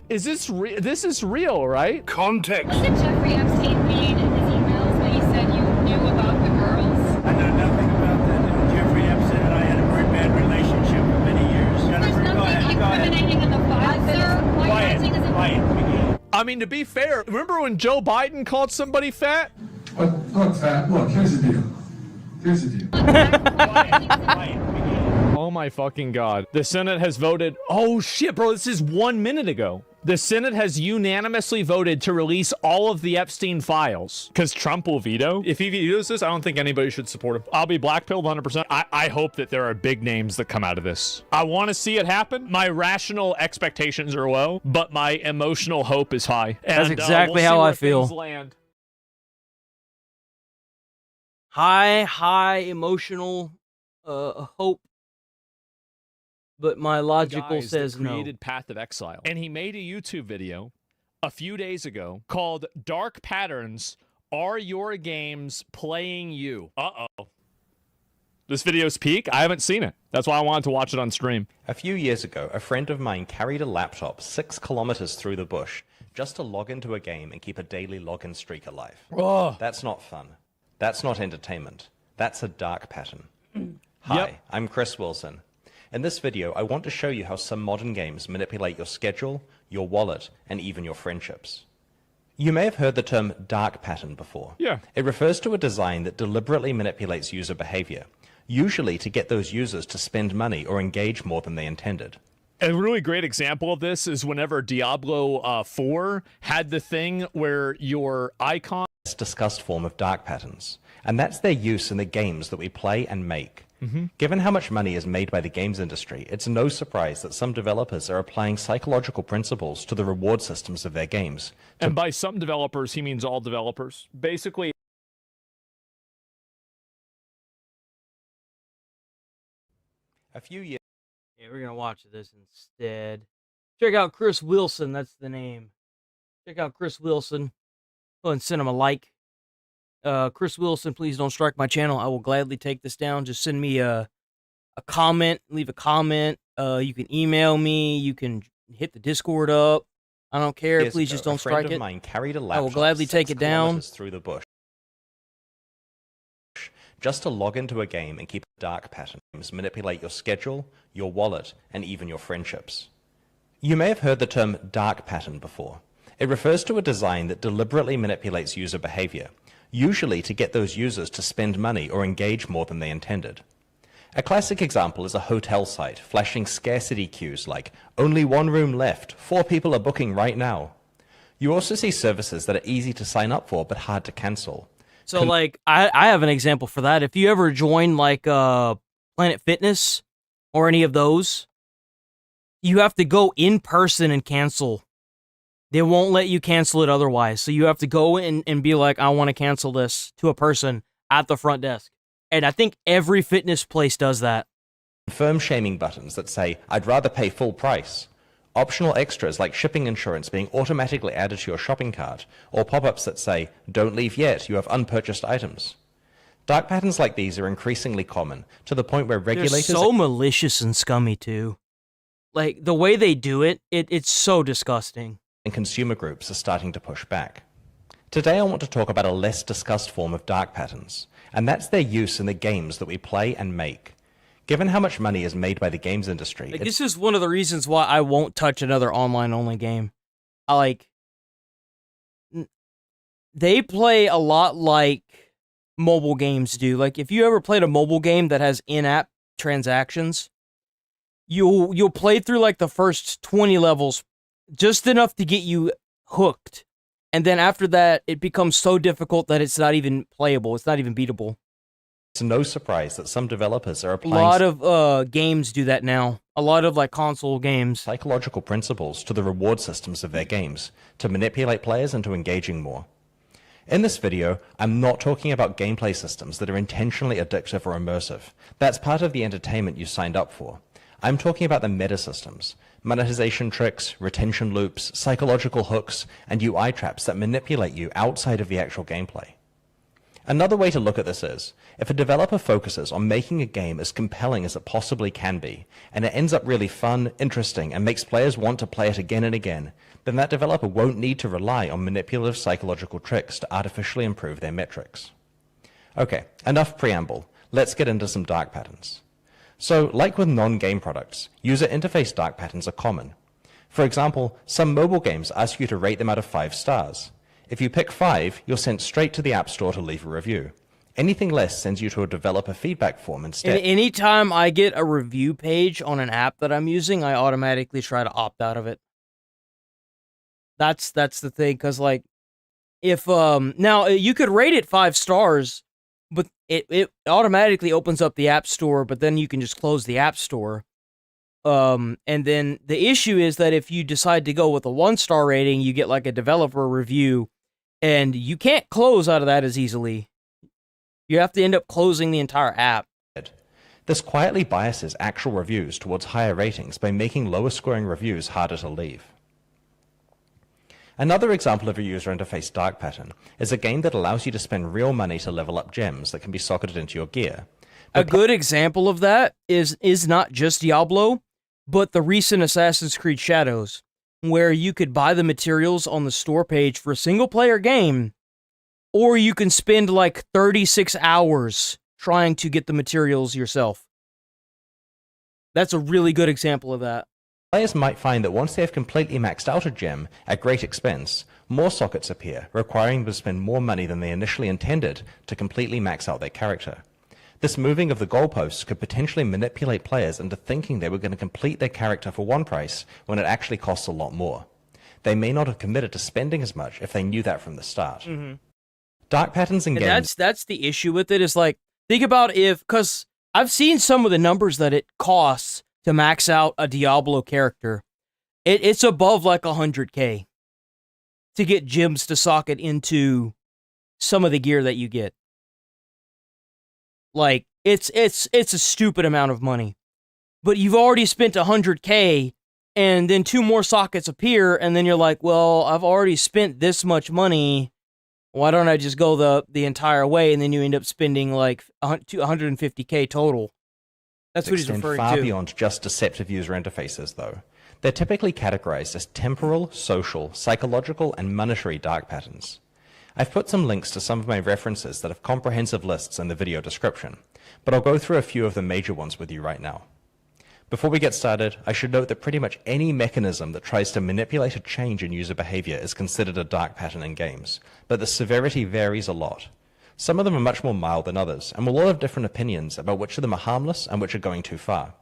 Is this real? This is real, right? Context. Was it Jeffrey Epstein made in his emails that you said you knew about the girls? I know nothing about that. Jeffrey Epstein and I had a very bad relationship for many years. Jennifer, There's nothing incriminating in the files, sir. Why are you using Quiet. I mean, to be fair, remember when Joe Biden called somebody fat? Look, fat. Look, here's the deal. Here's the deal. Oh my fucking god. The Senate has voted. Oh shit, bro, this is 1 minute ago. The Senate has unanimously voted to release all of the Epstein files. Because Trump will veto. If he vetoes this, I don't think anybody should support him. I'll be blackpilled 100%. I hope that there are big names that come out of this. I want to see it happen. My rational expectations are low, but my emotional hope is high. That's And, exactly we'll how I see where things feel. land. High emotional hope. But my logical says that no. created Path of Exile. And he made a YouTube video a few days ago called Dark Patterns Are your games playing you? Uh-oh. This video's peak? I haven't seen it. That's why I wanted to watch it on stream. A few years ago, a friend of mine carried a laptop 6 kilometers through the bush just to log into a game and keep a daily login streak alive. Oh. That's not fun. That's not entertainment. That's a dark pattern. Hi, I'm Chris Wilson. In this video, I want to show you how some modern games manipulate your schedule, your wallet, and even your friendships. You may have heard the term dark pattern before. Yeah. It refers to a design that deliberately manipulates user behavior, usually to get those users to spend money or engage more than they intended. A really great example of this is whenever Diablo 4 had the thing where your icon... Discussed form of dark patterns, and that's their use in the games that we play and make. Mm-hmm. Given how much money is made by the games industry, it's no surprise that some developers are applying psychological principles to the reward systems of their games. And by some developers, he means all developers. Basically... A few years... Yeah, we're going to watch this instead. Check out Chris Wilson. That's the name. Check out Chris Wilson. Go ahead and send him a like. Chris Wilson, please don't strike my channel. I will gladly take this down. Just send me a comment. Leave a comment. You can email me. You can hit the Discord up. I don't care. Please just don't strike it. Mine carried a I will gladly take it down. Through the bush, just to log into a game and keep dark patterns, manipulate your schedule, your wallet, and even your friendships. You may have heard the term dark pattern before. It refers to a design that deliberately manipulates user behavior, usually to get those users to spend money or engage more than they intended. A classic example is a hotel site flashing scarcity cues like, only one room left, 4 people are booking right now. You also see services that are easy to sign up for but hard to cancel. So, like, I have an example for that. If you ever join, like, Planet Fitness or any of those, you have to go in person and cancel. They won't let you cancel it otherwise. So you have to go in and be like, I want to cancel this to a person at the front desk. And I think every fitness place does that. Confirm shaming buttons that say, I'd rather pay full price. Optional extras like shipping insurance being automatically added to your shopping cart, or pop-ups that say, don't leave yet, you have unpurchased items. Dark patterns like these are increasingly common, to the point where regulators... They're so malicious and scummy, too. Like, the way they do it, it's so disgusting. And consumer groups are starting to push back. Today I want to talk about a less discussed form of dark patterns, and that's their use in the games that we play and make. Given how much money is made by the games industry... Like, this is one of the reasons why I won't touch another online-only game. They play a lot like mobile games do. Like, if you ever played a mobile game that has in-app transactions, you'll play through, like, the first 20 levels just enough to get you hooked. And then after that, it becomes so difficult that it's not even playable. It's not even beatable. It's no surprise that some developers are applying... A lot of games do that now. A lot of, like, console games. Psychological principles to the reward systems of their games to manipulate players into engaging more. In this video, I'm not talking about gameplay systems that are intentionally addictive or immersive. That's part of the entertainment you signed up for. I'm talking about the meta systems, monetization tricks, retention loops, psychological hooks, and UI traps that manipulate you outside of the actual gameplay. Another way to look at this is, if a developer focuses on making a game as compelling as it possibly can be, and it ends up really fun, interesting, and makes players want to play it again and again, then that developer won't need to rely on manipulative psychological tricks to artificially improve their metrics. Okay, enough preamble. Let's get into some dark patterns. So, like with non-game products, user interface dark patterns are common. For example, some mobile games ask you to rate them out of 5 stars. If you pick 5, you're sent straight to the App Store to leave a review. Anything less sends you to a developer feedback form instead. Anytime I get a review page on an app that I'm using, I automatically try to opt out of it. That's the thing, because, like, if, now, you could rate it 5 stars, but it automatically opens up the App Store, but then you can just close the App Store. And then the issue is that if you decide to go with a 1-star rating, you get, like, a developer review, and you can't close out of that as easily. You have to end up closing the entire app. This quietly biases actual reviews towards higher ratings by making lower scoring reviews harder to leave. Another example of a user interface dark pattern is a game that allows you to spend real money to level up gems that can be socketed into your gear. A good example of that is not just Diablo, but the recent Assassin's Creed Shadows, where you could buy the materials on the store page for a single-player game, or you can spend like 36 hours trying to get the materials yourself. That's a really good example of that. Players might find that once they have completely maxed out a gem at great expense, more sockets appear, requiring them to spend more money than they initially intended to completely max out their character. This moving of the goalposts could potentially manipulate players into thinking they were going to complete their character for one price when it actually costs a lot more. They may not have committed to spending as much if they knew that from the start. Mm-hmm. Dark patterns in games... That's the issue with it, is like, think about because I've seen some of the numbers that it costs to max out a Diablo character. It's above like 100K to get gems to socket into some of the gear that you get. Like, it's a stupid amount of money. But you've already spent 100K, and then 2 more sockets appear, and then you're like, well, I've already spent this much money. Why don't I just go the entire way? And then you end up spending like 150K total. That's what he's referring far to. Beyond just deceptive user interfaces, though. They're typically categorized as temporal, social, psychological, and monetary dark patterns. I've put some links to some of my references that have comprehensive lists in the video description, but I'll go through a few of the major ones with you right now. Before we get started, I should note that pretty much any mechanism that tries to manipulate a change in user behavior is considered a dark pattern in games, but the severity varies a lot. Some of them are much more mild than others, and we'll all have different opinions about which of them are harmless and which are going too far.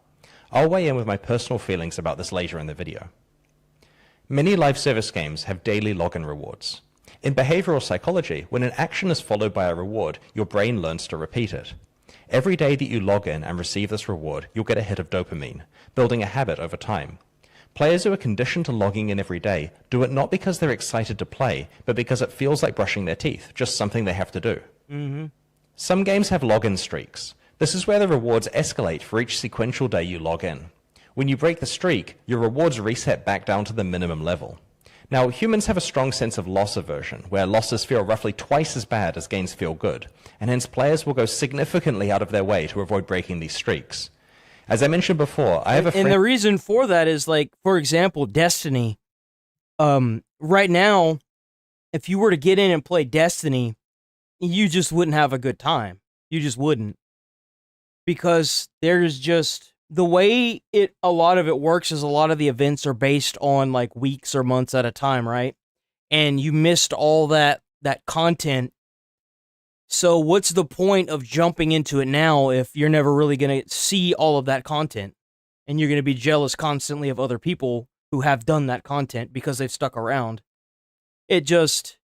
I'll weigh in with my personal feelings about this later in the video. Many live service games have daily login rewards. In behavioral psychology, when an action is followed by a reward, your brain learns to repeat it. Every day that you log in and receive this reward, you'll get a hit of dopamine, building a habit over time. Players who are conditioned to logging in every day do it not because they're excited to play, but because it feels like brushing their teeth, just something they have to do. Mm-hmm. Some games have login streaks. This is where the rewards escalate for each sequential day you log in. When you break the streak, your rewards reset back down to the minimum level. Now, humans have a strong sense of loss aversion, where losses feel roughly twice as bad as gains feel good, and hence players will go significantly out of their way to avoid breaking these streaks. As I mentioned before, I have a friend... And the reason for that is, like, for example, Destiny. Right now, if you were to get in and play Destiny, you just wouldn't have a good time. You just wouldn't. Because there's just... The way a lot of it works is a lot of the events are based on like weeks or months at a time, right? And you missed all that content. So what's the point of jumping into it now if you're never really going to see all of that content? And you're going to be jealous constantly of other people who have done that content because they've stuck around. It's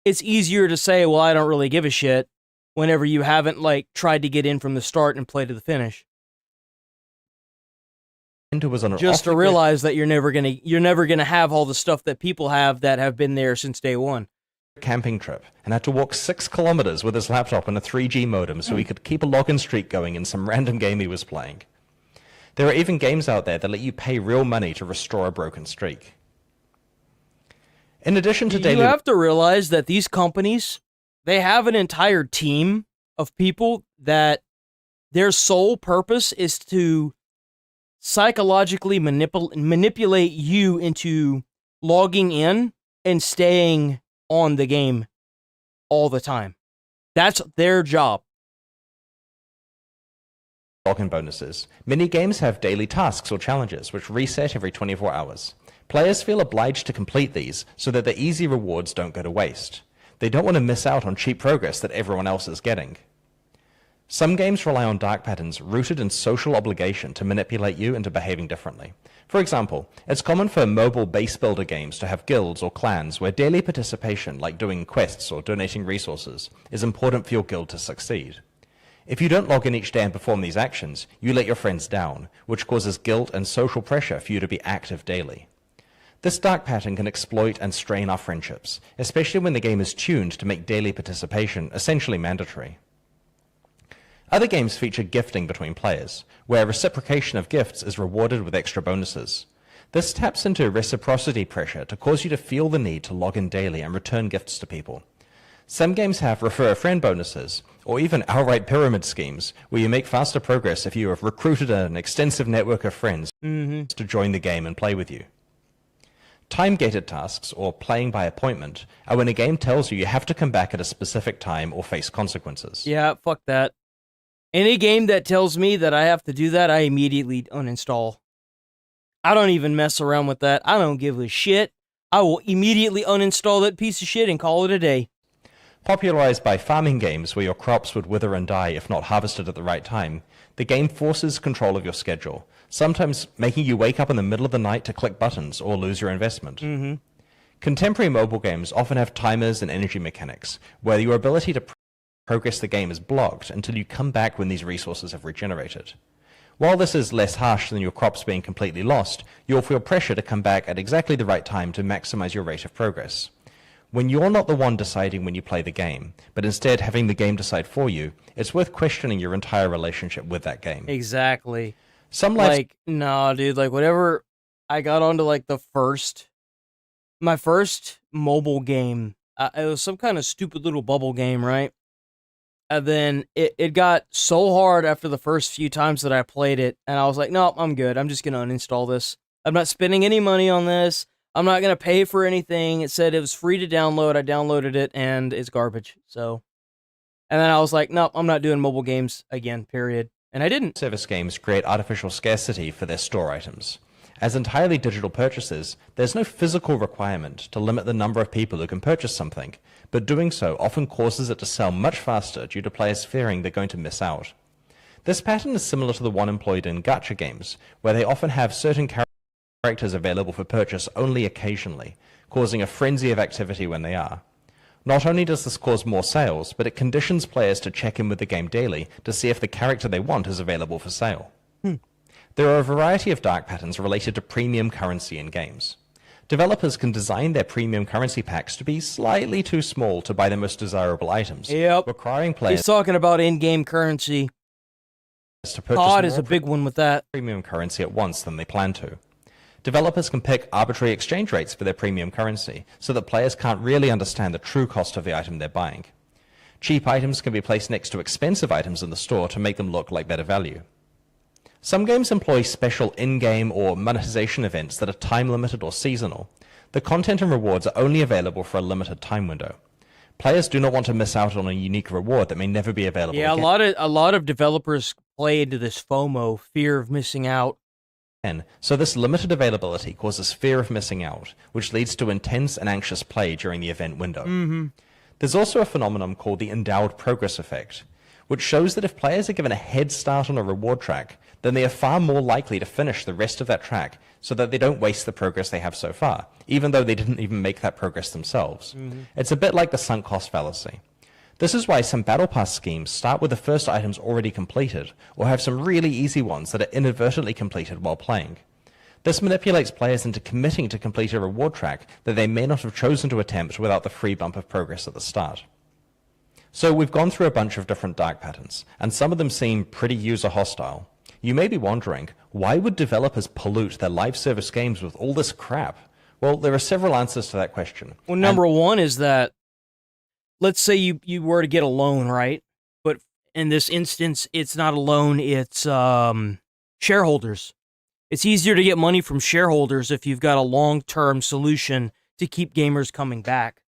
easier to say, well, I don't really give a shit, whenever you haven't like tried to get in from the start and play to the finish. Just to realize that you're never gonna have all the stuff that people have that have been there since day one. Camping trip and had to walk 6 kilometers with his laptop and a 3G modem so he could keep a login streak going in some random game he was playing. There are even games out there that let you pay real money to restore a broken streak. In addition to daily... You have to realize that these companies, they have an entire team of people that their sole purpose is to psychologically manipulate you into logging in and staying on the game all the time. That's their job. Login bonuses. Many games have daily tasks or challenges which reset every 24 hours. Players feel obliged to complete these so that the easy rewards don't go to waste. They don't want to miss out on cheap progress that everyone else is getting. Some games rely on dark patterns rooted in social obligation to manipulate you into behaving differently. For example, it's common for mobile base builder games to have guilds or clans where daily participation, like doing quests or donating resources, is important for your guild to succeed. If you don't log in each day and perform these actions, you let your friends down, which causes guilt and social pressure for you to be active daily. This dark pattern can exploit and strain our friendships, especially when the game is tuned to make daily participation essentially mandatory. Other games feature gifting between players, where reciprocation of gifts is rewarded with extra bonuses. This taps into reciprocity pressure to cause you to feel the need to log in daily and return gifts to people. Some games have refer a friend bonuses, or even outright pyramid schemes, where you make faster progress if you have recruited an extensive network of friends to join the game and play with you. Time-gated tasks, or playing by appointment, are when a game tells you have to come back at a specific time or face consequences. Yeah, fuck that. Any game that tells me that I have to do that, I immediately uninstall. I don't even mess around with that. I don't give a shit. I will immediately uninstall that piece of shit and call it a day. Popularized by farming games where your crops would wither and die if not harvested at the right time, the game forces control of your schedule, sometimes making you wake up in the middle of the night to click buttons or lose your investment. Contemporary mobile games often have timers and energy mechanics, where your ability to progress the game is blocked until you come back when these resources have regenerated. While this is less harsh than your crops being completely lost, you'll feel pressure to come back at exactly the right time to maximize your rate of progress. When you're not the one deciding when you play the game, but instead having the game decide for you, it's worth questioning your entire relationship with that game. Exactly. Some no, dude, like, whatever I got onto, like, my first mobile game, it was some kind of stupid little bubble game, right? And then it got so hard after the first few times that I played it, and I was like, no, I'm good. I'm just going to uninstall this. I'm not spending any money on this. I'm not going to pay for anything. It said it was free to download. I downloaded it, and it's garbage. So, and then I was like, no, I'm not doing mobile games again, period. And I didn't. Service games create artificial scarcity for their store items. As entirely digital purchases, there's no physical requirement to limit the number of people who can purchase something, but doing so often causes it to sell much faster due to players fearing they're going to miss out. This pattern is similar to the one employed in gacha games, where they often have certain characters available for purchase only occasionally, causing a frenzy of activity when they are. Not only does this cause more sales, but it conditions players to check in with the game daily to see if the character they want is available for sale. There are a variety of dark patterns related to premium currency in games. Developers can design their premium currency packs to be slightly too small to buy the most desirable items, requiring players He's talking about in-game currency. to purchase COD is more a big one with that. premium currency at once than they plan to. Developers can pick arbitrary exchange rates for their premium currency, so that players can't really understand the true cost of the item they're buying. Cheap items can be placed next to expensive items in the store to make them look like better value. Some games employ special in-game or monetization events that are time-limited or seasonal. The content and rewards are only available for a limited time window. Players do not want to miss out on a unique reward that may never be available Yeah, again. a lot of developers play into this FOMO, fear of missing out. So this limited availability causes fear of missing out, which leads to intense and anxious play during the event window. There's also a phenomenon called the endowed progress effect, which shows that if players are given a head start on a reward track, then they are far more likely to finish the rest of that track so that they don't waste the progress they have so far, even though they didn't even make that progress themselves. It's a bit like the sunk cost fallacy. This is why some Battle Pass schemes start with the first items already completed, or have some really easy ones that are inadvertently completed while playing. This manipulates players into committing to complete a reward track that they may not have chosen to attempt without the free bump of progress at the start. So we've gone through a bunch of different dark patterns, and some of them seem pretty user hostile. You may be wondering, why would developers pollute their live service games with all this crap? Well, there are several answers to that question. Well, number one is that, let's say you were to get a loan, right? But in this instance, it's not a loan, it's shareholders. It's easier to get money from shareholders if you've got a long-term solution to keep gamers coming back.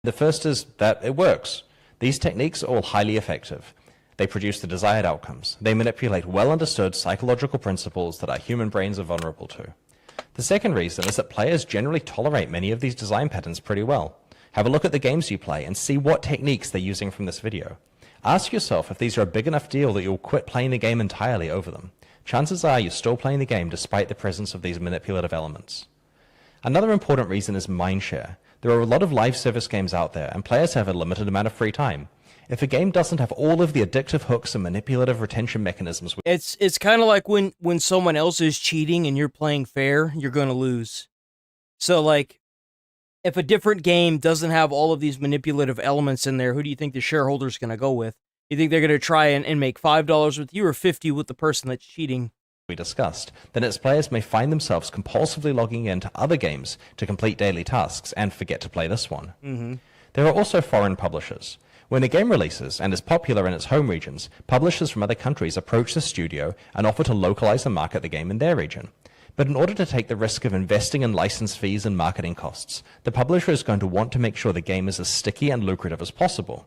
The first is that it works. These techniques are all highly effective. They produce the desired outcomes. They manipulate well-understood psychological principles that our human brains are vulnerable to. The second reason is that players generally tolerate many of these design patterns pretty well. Have a look at the games you play and see what techniques they're using from this video. Ask yourself if these are a big enough deal that you'll quit playing the game entirely over them. Chances are you're still playing the game despite the presence of these manipulative elements. Another important reason is mindshare. There are a lot of live service games out there, and players have a limited amount of free time. If a game doesn't have all of the addictive hooks and manipulative retention mechanisms... It's kind of like when someone else is cheating and you're playing fair, you're going to lose. So, like, if a different game doesn't have all of these manipulative elements in there, who do you think the shareholder's going to go with? You think they're going to try and make $5 with you or $50 with the person that's cheating? we discussed, then its players may find themselves compulsively logging into other games to complete daily tasks and forget to play this one. There are also foreign publishers. When a game releases and is popular in its home regions, publishers from other countries approach the studio and offer to localize and market the game in their region. But in order to take the risk of investing in license fees and marketing costs, the publisher is going to want to make sure the game is as sticky and lucrative as possible.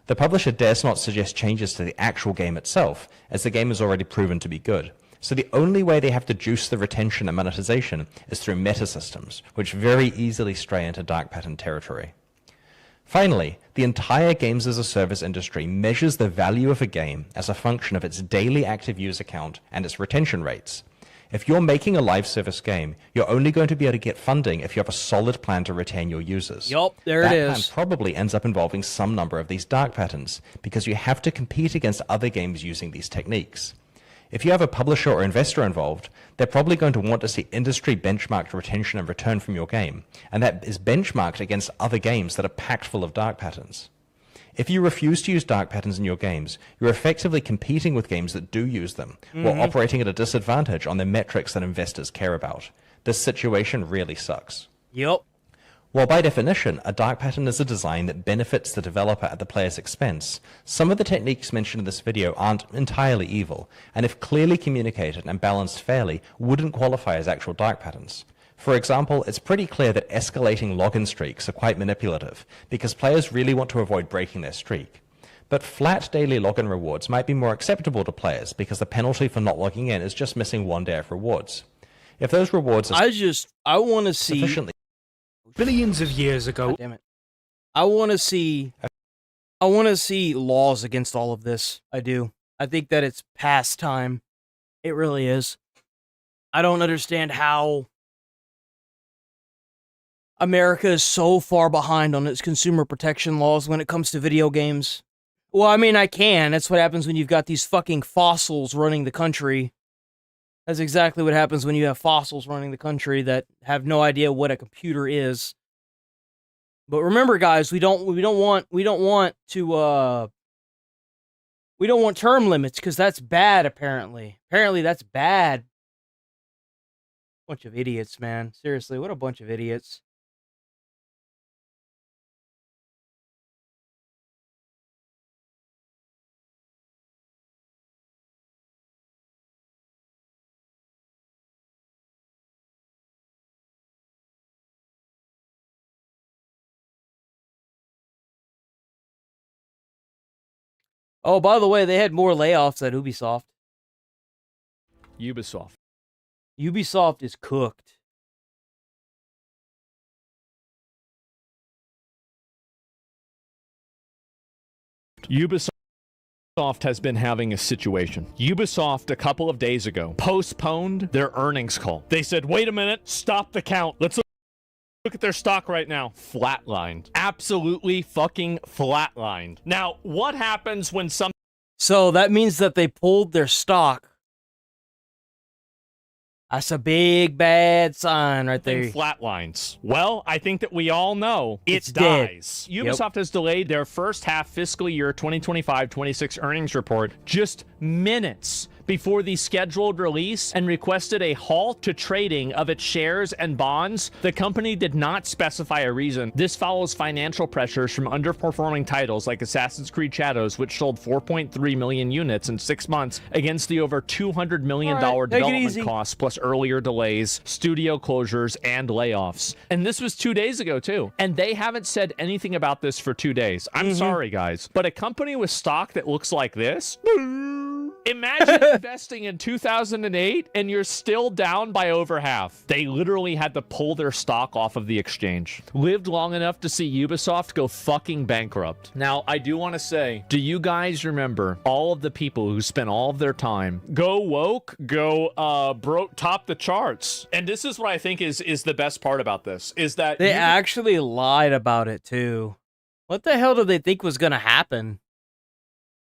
The publisher dares not suggest changes to the actual game itself, as the game is already proven to be good. So the only way they have to juice the retention and monetization is through meta systems, which very easily stray into dark pattern territory. Finally, the entire games as a service industry measures the value of a game as a function of its daily active user count and its retention rates. If you're making a live service game, you're only going to be able to get funding if you have a solid plan to retain your users. Yup, there it That is. plan probably ends up involving some number of these dark patterns, because you have to compete against other games using these techniques. If you have a publisher or investor involved, they're probably going to want to see industry benchmarked retention and return from your game, and that is benchmarked against other games that are packed full of dark patterns. If you refuse to use dark patterns in your games, you're effectively competing with games that do use them, while operating at a disadvantage on the metrics that investors care about. This situation really sucks. Yup. While by definition, a dark pattern is a design that benefits the developer at the player's expense, some of the techniques mentioned in this video aren't entirely evil, and if clearly communicated and balanced fairly, wouldn't qualify as actual dark patterns. For example, it's pretty clear that escalating login streaks are quite manipulative, because players really want to avoid breaking their streak. But flat daily login rewards might be more acceptable to players, because the penalty for not logging in is just missing one day of rewards. If those rewards are I want to see sufficiently billions of years ago. God damn it. I want to see laws against all of this. I do. I think that it's past time. It really is. I don't understand how America is so far behind on its consumer protection laws when it comes to video games. Well, I mean, I can. That's what happens when you've got these fucking fossils running the country. That's exactly what happens when you have fossils running the country that have no idea what a computer is. But remember, guys, we don't want term limits, because that's bad. Apparently, that's bad. Bunch of idiots, man. Seriously, what a bunch of idiots. Oh, by the way, they had more layoffs at Ubisoft. Ubisoft is cooked. Ubisoft has been having a situation. Ubisoft, a couple of days ago, postponed their earnings call. They said, wait a minute, stop the count. Let's look at their stock right now. Flatlined. Absolutely fucking flatlined. Now, what happens when some... So that means that they pulled their stock. That's a big bad sign right there. Flatlines. Well, I think that we all know it dies. Ubisoft has delayed their first half fiscal year 2025-26 earnings report just minutes before the scheduled release and requested a halt to trading of its shares and bonds. The company did not specify a reason. This follows financial pressures from underperforming titles like Assassin's Creed Shadows, which sold 4.3 million units in 6 months against the over $200 million development costs, plus earlier delays, studio closures, and layoffs. And this was 2 days ago, too. And they haven't said anything about this for 2 days. I'm sorry, guys. But a company with stock that looks like this... Imagine investing in 2008 and you're still down by over half. They literally had to pull their stock off of the exchange. Lived long enough to see Ubisoft go fucking bankrupt. Now, I do want to say, do you guys remember all of the people who spent all of their time go woke, go broke, top the charts? And this is what I think is the best part about this, is that they actually lied about it too. What the hell did they think was going to happen?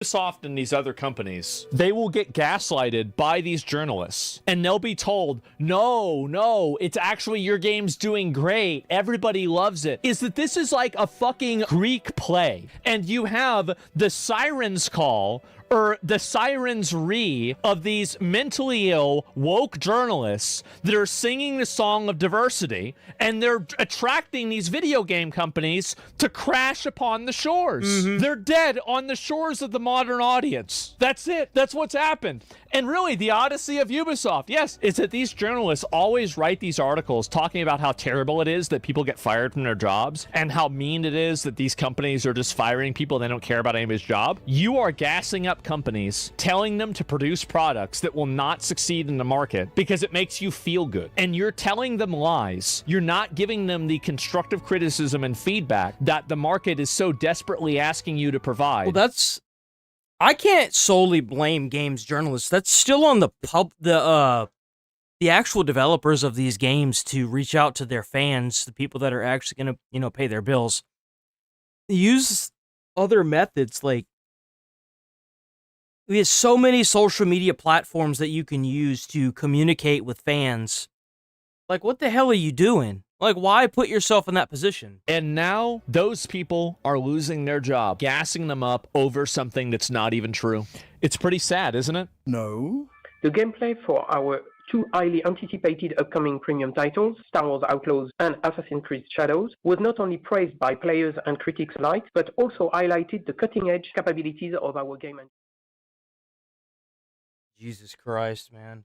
Ubisoft and these other companies, they will get gaslighted by these journalists, and they'll be told, no, it's actually your game's doing great. Everybody loves it. Is that this is like a fucking Greek play, and you have the sirens call or the sirens of these mentally ill, woke journalists that are singing the song of diversity, and they're attracting these video game companies to crash upon the shores. They're dead on the shores of the modern audience. That's it. That's what's happened. And really, the odyssey of Ubisoft, yes, is that these journalists always write these articles talking about how terrible it is that people get fired from their jobs and how mean it is that these companies are just firing people. They don't care about anybody's job. You are gassing up companies, telling them to produce products that will not succeed in the market because it makes you feel good. And you're telling them lies. You're not giving them the constructive criticism and feedback that the market is so desperately asking you to provide. Well, I can't solely blame games journalists. That's still on the actual developers of these games to reach out to their fans, the people that are actually going to, pay their bills. Use other methods. Like, we have so many social media platforms that you can use to communicate with fans. Like, what the hell are you doing? Like, why put yourself in that position? And now those people are losing their job, gassing them up over something that's not even true. It's pretty sad, isn't it? No. The gameplay for our two highly anticipated upcoming premium titles, Star Wars Outlaws and Assassin's Creed Shadows, was not only praised by players and critics alike, but also highlighted the cutting-edge capabilities of our game engine. Jesus Christ, man.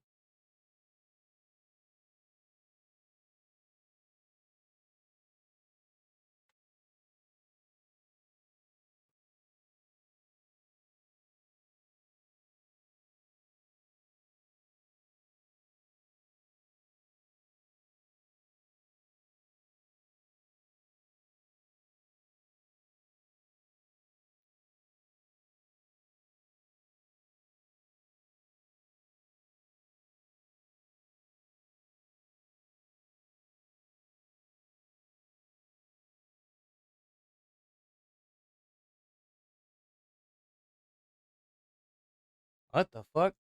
What the fuck?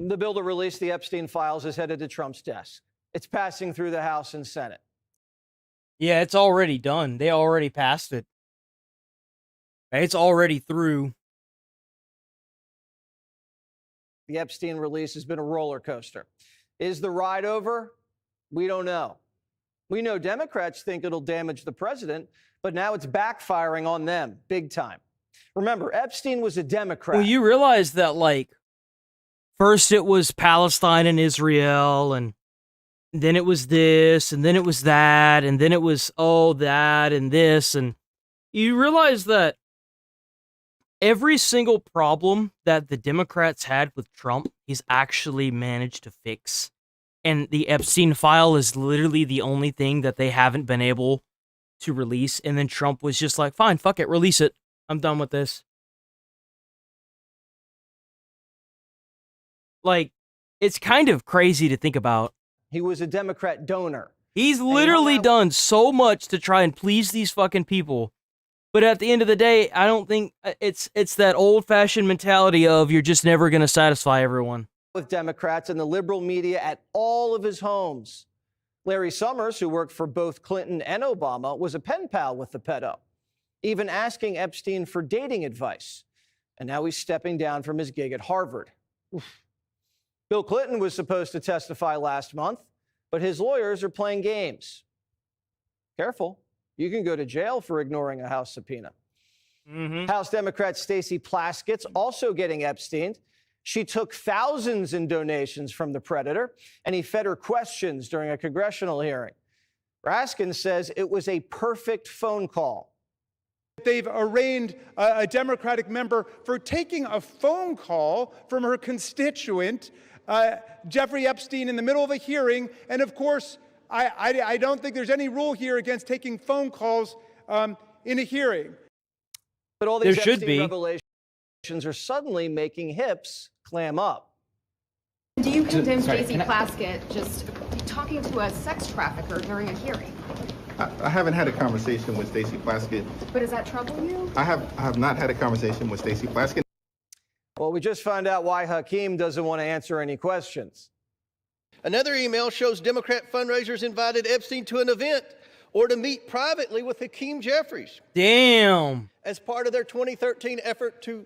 The bill to release the Epstein files is headed to Trump's desk. It's passing through the House and Senate. Yeah, it's already done. They already passed it. It's already through. The Epstein release has been a roller coaster. Is the ride over? We don't know. We know Democrats think it'll damage the president, but now it's backfiring on them big time. Remember, Epstein was a Democrat. Well, you realize that, like, first it was Palestine and Israel, and then it was this, and then it was that, and then it was, that, and this, and you realize that every single problem that the Democrats had with Trump, he's actually managed to fix. And the Epstein file is literally the only thing that they haven't been able to release, and then Trump was just like, fine, fuck it, release it. I'm done with this. Like, it's kind of crazy to think about. He was a Democrat donor. He's literally done so much to try and please these fucking people. But at the end of the day, I don't think it's that old-fashioned mentality of you're just never going to satisfy everyone. With Democrats and the liberal media at all of his homes. Larry Summers, who worked for both Clinton and Obama, was a pen pal with the pedo, even asking Epstein for dating advice. And now he's stepping down from his gig at Harvard. Oof. Bill Clinton was supposed to testify last month, but his lawyers are playing games. Careful, you can go to jail for ignoring a House subpoena. House Democrat Stacey Plaskett's also getting Epstein. She took thousands in donations from the predator, and he fed her questions during a congressional hearing. Raskin says it was a perfect phone call. They've arraigned a Democratic member for taking a phone call from her constituent, Jeffrey Epstein, in the middle of a hearing. And of course, I don't think there's any rule here against taking phone calls in a hearing. But all these Epstein revelations are suddenly making hips clam up. Do you condemn Stacey Plaskett just talking to a sex trafficker during a hearing? I haven't had a conversation with Stacey Plaskett. But does that trouble you? I have not had a conversation with Stacey Plaskett. Well, we just found out why Hakeem doesn't want to answer any questions. Another email shows Democrat fundraisers invited Epstein to an event or to meet privately with Hakeem Jeffries. Damn. As part of their 2013 effort to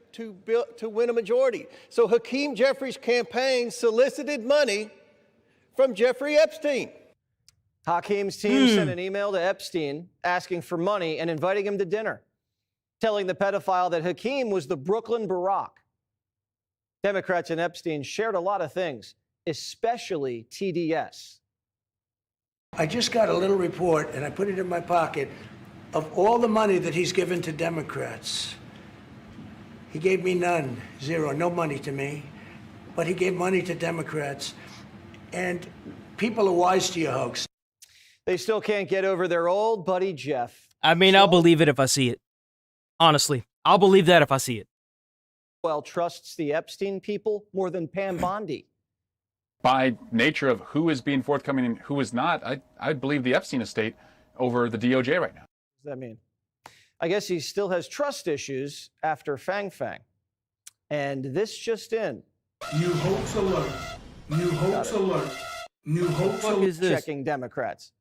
win a majority. So Hakeem Jeffries' campaign solicited money from Jeffrey Epstein. Hakeem's team sent an email to Epstein asking for money and inviting him to dinner, telling the pedophile that Hakeem was the Brooklyn Barack. Democrats and Epstein shared a lot of things, especially TDS. I just got a little report, and I put it in my pocket, of all the money that he's given to Democrats. He gave me none, zero, no money to me, but he gave money to Democrats. And people are wise to your hoax. They still can't get over their old buddy Jeff. I mean, I'll believe it if I see it. Honestly, I'll believe that if I see it. Well, trusts the Epstein people more than Pam Bondi. By nature of who is being forthcoming and who is not, I believe the Epstein estate over the DOJ right now. What does that mean? I guess he still has trust issues after Fang Fang. And this just in. New hoax alert. New hoax alert. New hoax alert. Checking Democrats.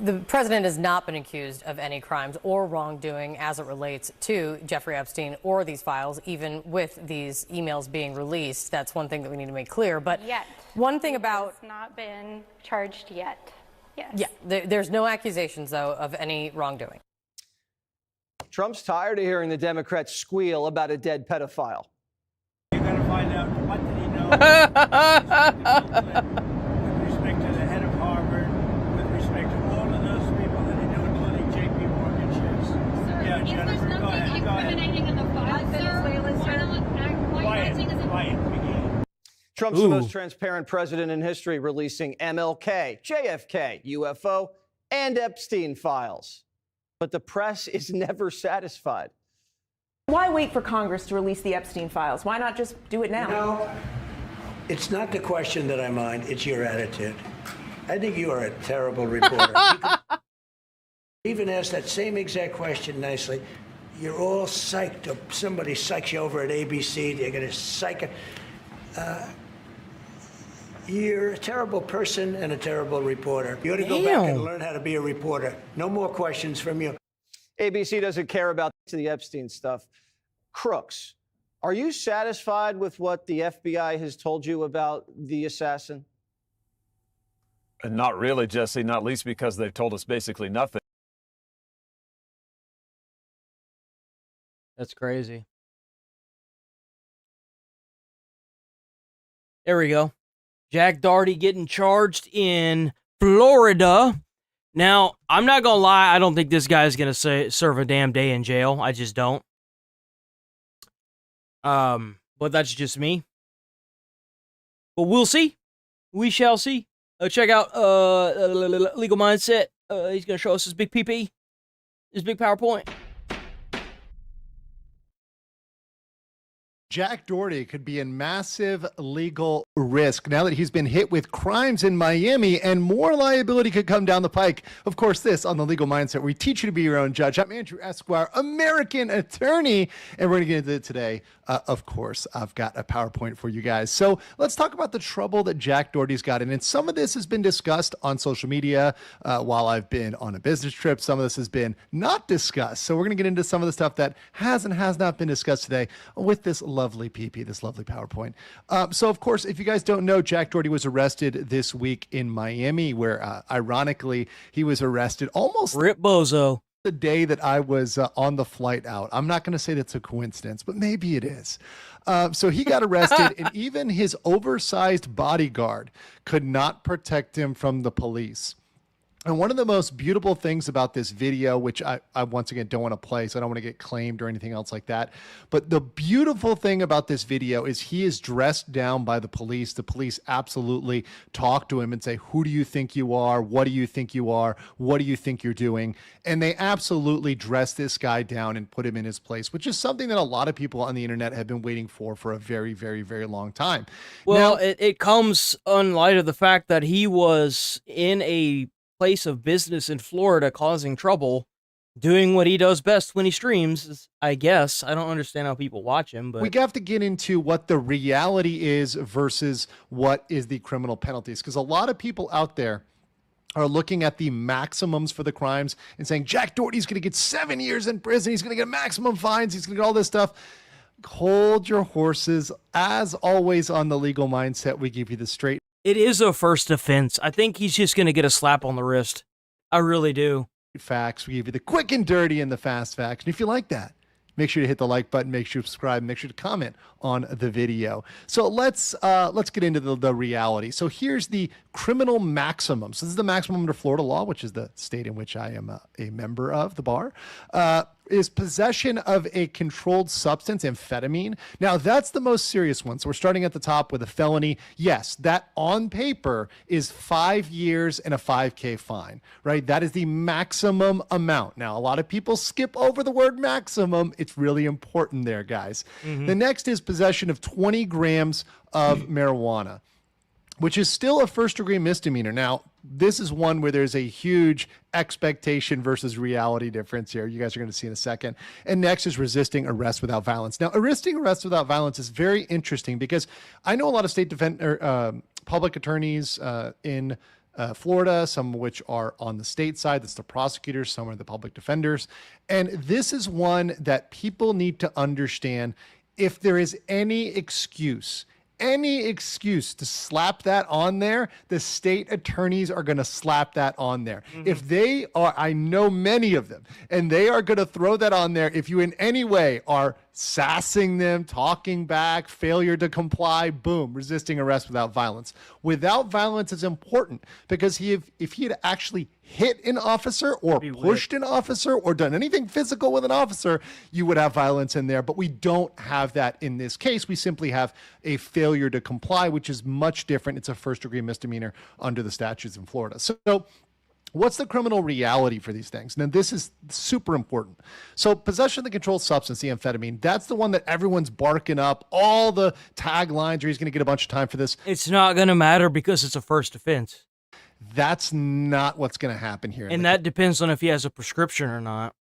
The president has not been accused of any crimes or wrongdoing as it relates to Jeffrey Epstein or these files, even with these emails being released. That's one thing that we need to make clear. But one thing about... He has not been charged yet. Yes. Yeah, there's no accusations, though, of any wrongdoing. Trump's tired of hearing the Democrats squeal about a dead pedophile. You got to find out what did he know with respect to the head of Harvard, with respect to all of those people that he knew, including J.P. Morgan chips. Sir, Yeah, if Jennifer, there's go nothing ahead. Go ahead. incriminating in the file, sir, why not take us Quiet. Trump's the most transparent president in history, releasing MLK, JFK, UFO, and Epstein files. But the press is never satisfied. Why wait for Congress to release the Epstein files? Why not just do it now? No, it's not the question that I mind, it's your attitude. I think you are a terrible reporter. You even asked that same exact question nicely. You're all psyched up. Somebody psychs you over at ABC. They're going to psych it. You're a terrible person and a terrible reporter. You ought to go back and learn how to be a reporter. No more questions from you. ABC doesn't care about the Epstein stuff. Crooks, are you satisfied with what the FBI has told you about the assassin? Not really, Jesse, not least because they've told us basically nothing. That's crazy. There we go. Jack Doherty getting charged in Florida. Now, I'm not going to lie. I don't think this guy's going to serve a damn day in jail. I just don't. But that's just me. But we'll see. We shall see. Check out Legal Mindset. He's going to show us his big PP. His big PowerPoint. Jack Doherty could be in massive legal risk now that he's been hit with crimes in Miami, and more liability could come down the pike. Of course, this on the Legal Mindset, we teach you to be your own judge. I'm Andrew Esquire, American attorney, and we're going to get into it today. Of course, I've got a PowerPoint for you guys. So let's talk about the trouble that Jack Doherty's got in. And some of this has been discussed on social media while I've been on a business trip. Some of this has been not discussed. So we're going to get into some of the stuff that has and has not been discussed today with this lovely PP, this lovely PowerPoint. So, of course, if you guys don't know, Jack Doherty was arrested this week in Miami, where, ironically, he was arrested almost... Rip Bozo. The day that I was on the flight out. I'm not going to say that's a coincidence, but maybe it is. So he got arrested, and even his oversized bodyguard could not protect him from the police. And one of the most beautiful things about this video, which I once again don't want to play, so I don't want to get claimed or anything else like that. But the beautiful thing about this video is he is dressed down by the police. The police absolutely talk to him and say, who do you think you are? What do you think you are? What do you think you're doing? And they absolutely dress this guy down and put him in his place, which is something that a lot of people on the internet have been waiting for a very, very, very long time. Well, now, it comes in light of the fact that he was in a place of business in Florida causing trouble, doing what he does best when he streams, I guess. I don't understand how people watch him, but... We have to get into what the reality is versus what is the criminal penalties, because a lot of people out there are looking at the maximums for the crimes and saying Jack Doherty's going to get 7 years in prison. He's going to get maximum fines. He's going to get all this stuff. Hold your horses. As always on The Legal Mindset, we give you the straight. It is a first offense. I think he's just going to get a slap on the wrist. I really do. Facts. We give you the quick and dirty and the fast facts. And if you like that, make sure to hit the like button, make sure to subscribe, make sure to comment on the video. So let's get into the reality. So here's the criminal maximum. So this is the maximum under Florida law, which is the state in which I am a member of the bar, is possession of a controlled substance, amphetamine. Now that's the most serious one. So we're starting at the top with a felony. Yes, that on paper is 5 years and a $5,000 fine, right? That is the maximum amount. Now, a lot of people skip over the word maximum. It's really important there, guys. The next is possession of 20 grams of marijuana, which is still a first-degree misdemeanor. Now, this is one where there's a huge expectation versus reality difference here. You guys are going to see in a second. And next is resisting arrest without violence. Now, resisting arrest without violence is very interesting because I know a lot of public attorneys in Florida, some of which are on the state side. That's the prosecutors, some are the public defenders. And this is one that people need to understand. If there is any excuse to slap that on there, the state attorneys are going to slap that on there. If they are, I know many of them, and they are going to throw that on there. If you in any way are sassing them, talking back, failure to comply, boom, resisting arrest without violence. Without violence is important because if he had actually hit an officer or pushed an officer or done anything physical with an officer, you would have violence in there. But we don't have that in this case. We simply have a failure to comply, which is much different. It's a first-degree misdemeanor under the statutes in Florida. So what's the criminal reality for these things? Now, this is super important. So possession of the controlled substance, the amphetamine, that's the one that everyone's barking up. All the taglines, or he's going to get a bunch of time for this. It's not going to matter because it's a first offense. That's not what's going to happen here. And that depends on if he has a prescription or not.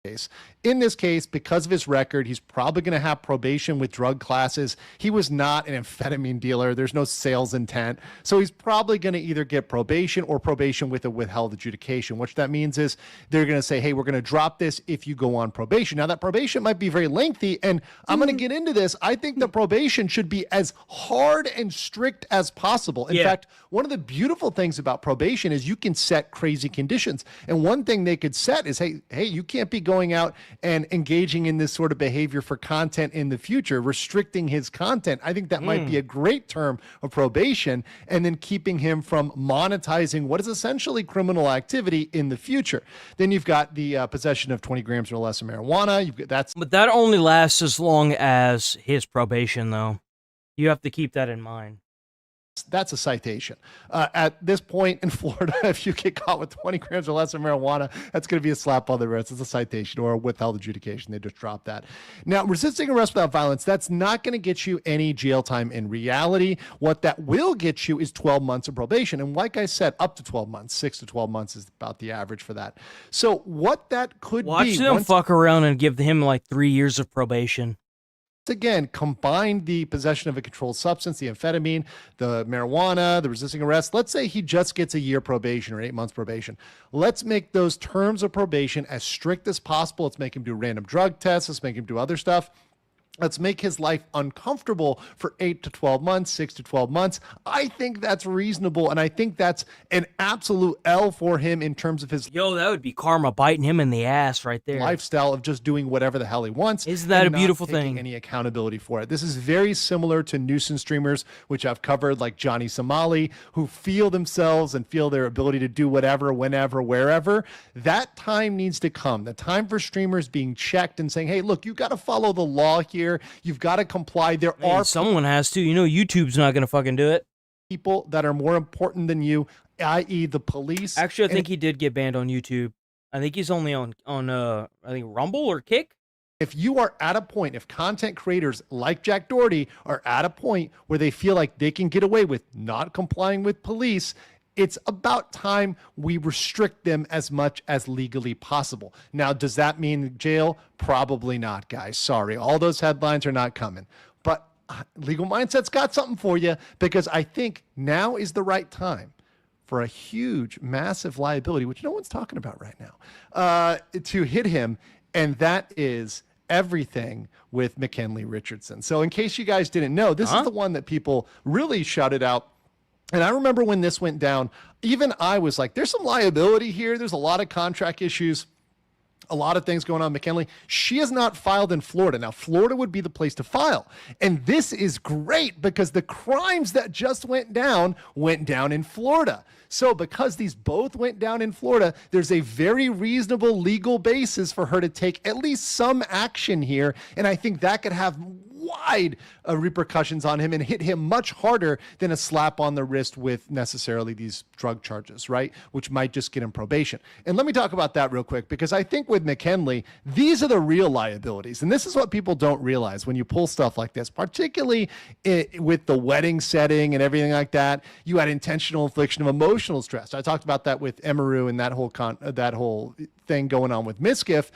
In this case, because of his record, he's probably going to have probation with drug classes. He was not an amphetamine dealer. There's no sales intent. So he's probably going to either get probation or probation with a withheld adjudication. What that means is they're going to say, hey, we're going to drop this if you go on probation. Now, that probation might be very lengthy, and I'm going to get into this. I think the probation should be as hard and strict as possible. In fact, one of the beautiful things about probation is you can set crazy conditions. And one thing they could set is, hey, you can't be going out and engaging in this sort of behavior for content in the future, restricting his content. I think that might be a great term of probation, and then keeping him from monetizing what is essentially criminal activity in the future. Then you've got the possession of 20 grams or less of marijuana. But that only lasts as long as his probation, though. You have to keep that in mind. That's a citation. At this point in Florida, if you get caught with 20 grams or less of marijuana, that's going to be a slap on the wrist. It's a citation or a withheld adjudication. They just dropped that. Now, resisting arrest without violence, that's not going to get you any jail time in reality. What that will get you is 12 months of probation. And like I said, up to 12 months, 6 to 12 months is about the average for that. So what that could Watch them fuck around and give him like 3 years of probation. Again, combine the possession of a controlled substance, the amphetamine, the marijuana, the resisting arrest. Let's say he just gets a year probation or 8 months probation. Let's make those terms of probation as strict as possible. Let's make him do random drug tests. Let's make him do other stuff. Let's make his life uncomfortable for 8 to 12 months, 6 to 12 months. I think that's reasonable, and I think that's an absolute L for him in terms of his... Yo, that would be karma biting him in the ass right there. Lifestyle of just doing whatever the hell he wants. Isn't that a not beautiful taking thing? Any accountability for it. This is very similar to nuisance streamers, which I've covered, like Johnny Somali, who feel themselves and feel their ability to do whatever, whenever, wherever. That time needs to come. The time for streamers being checked and saying, hey, look, you got to follow the law here. You've got to comply. Someone has to. You know, YouTube's not going to fucking do it. People that are more important than you, i.e. the police. Actually, I think he did get banned on YouTube. I think he's only on I think Rumble or Kick. If you are at a point, if content creators like Jack Doherty are at a point where they feel like they can get away with not complying with police, it's about time we restrict them as much as legally possible. Now, does that mean jail? Probably not, guys. Sorry. All those headlines are not coming. But Legal Mindset's got something for you, because I think now is the right time for a huge, massive liability, which no one's talking about right now, to hit him. And that is everything with McKinley Richardson. So in case you guys didn't know, this is the one that people really shouted out. And I remember when this went down, even I was like, there's some liability here. There's a lot of contract issues, a lot of things going on. McKinley, she has not filed in Florida. Now, Florida would be the place to file. And this is great because the crimes that just went down in Florida. So because these both went down in Florida, there's a very reasonable legal basis for her to take at least some action here. And I think that could have wide repercussions on him and hit him much harder than a slap on the wrist with necessarily these drug charges, right? Which might just get him probation. And let me talk about that real quick, because I think with McKinley, these are the real liabilities. And this is what people don't realize when you pull stuff like this, particularly with the wedding setting and everything like that. You had intentional infliction of emotional stress. I talked about that with Emaru and that whole thing going on with Miskiff.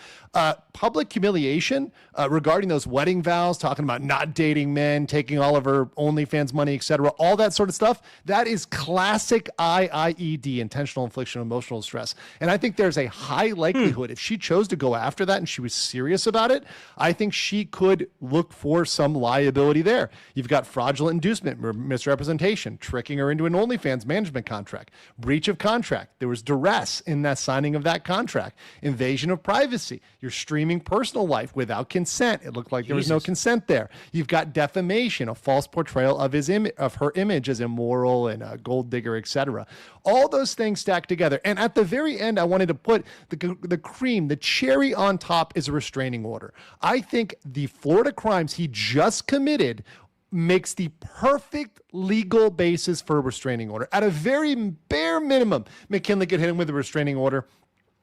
Public humiliation regarding those wedding vows, talking about not dating men, taking all of her OnlyFans money, etc., all that sort of stuff. That is classic IIED, intentional infliction of emotional stress. And I think there's a high likelihood if she chose to go after that and she was serious about it, I think she could look for some liability there. You've got fraudulent inducement, misrepresentation, tricking her into an OnlyFans management contract, breach of contract. There was duress in that signing of that contract, invasion of privacy. You're streaming personal life without consent. It looked like there was no consent there. You've got defamation, a false portrayal of her image as immoral and a gold digger, etc. All those things stacked together. And at the very end, I wanted to put the cream, the cherry on top is a restraining order. I think the Florida crimes he just committed makes the perfect legal basis for a restraining order. At a very bare minimum, McKinley could hit him with a restraining order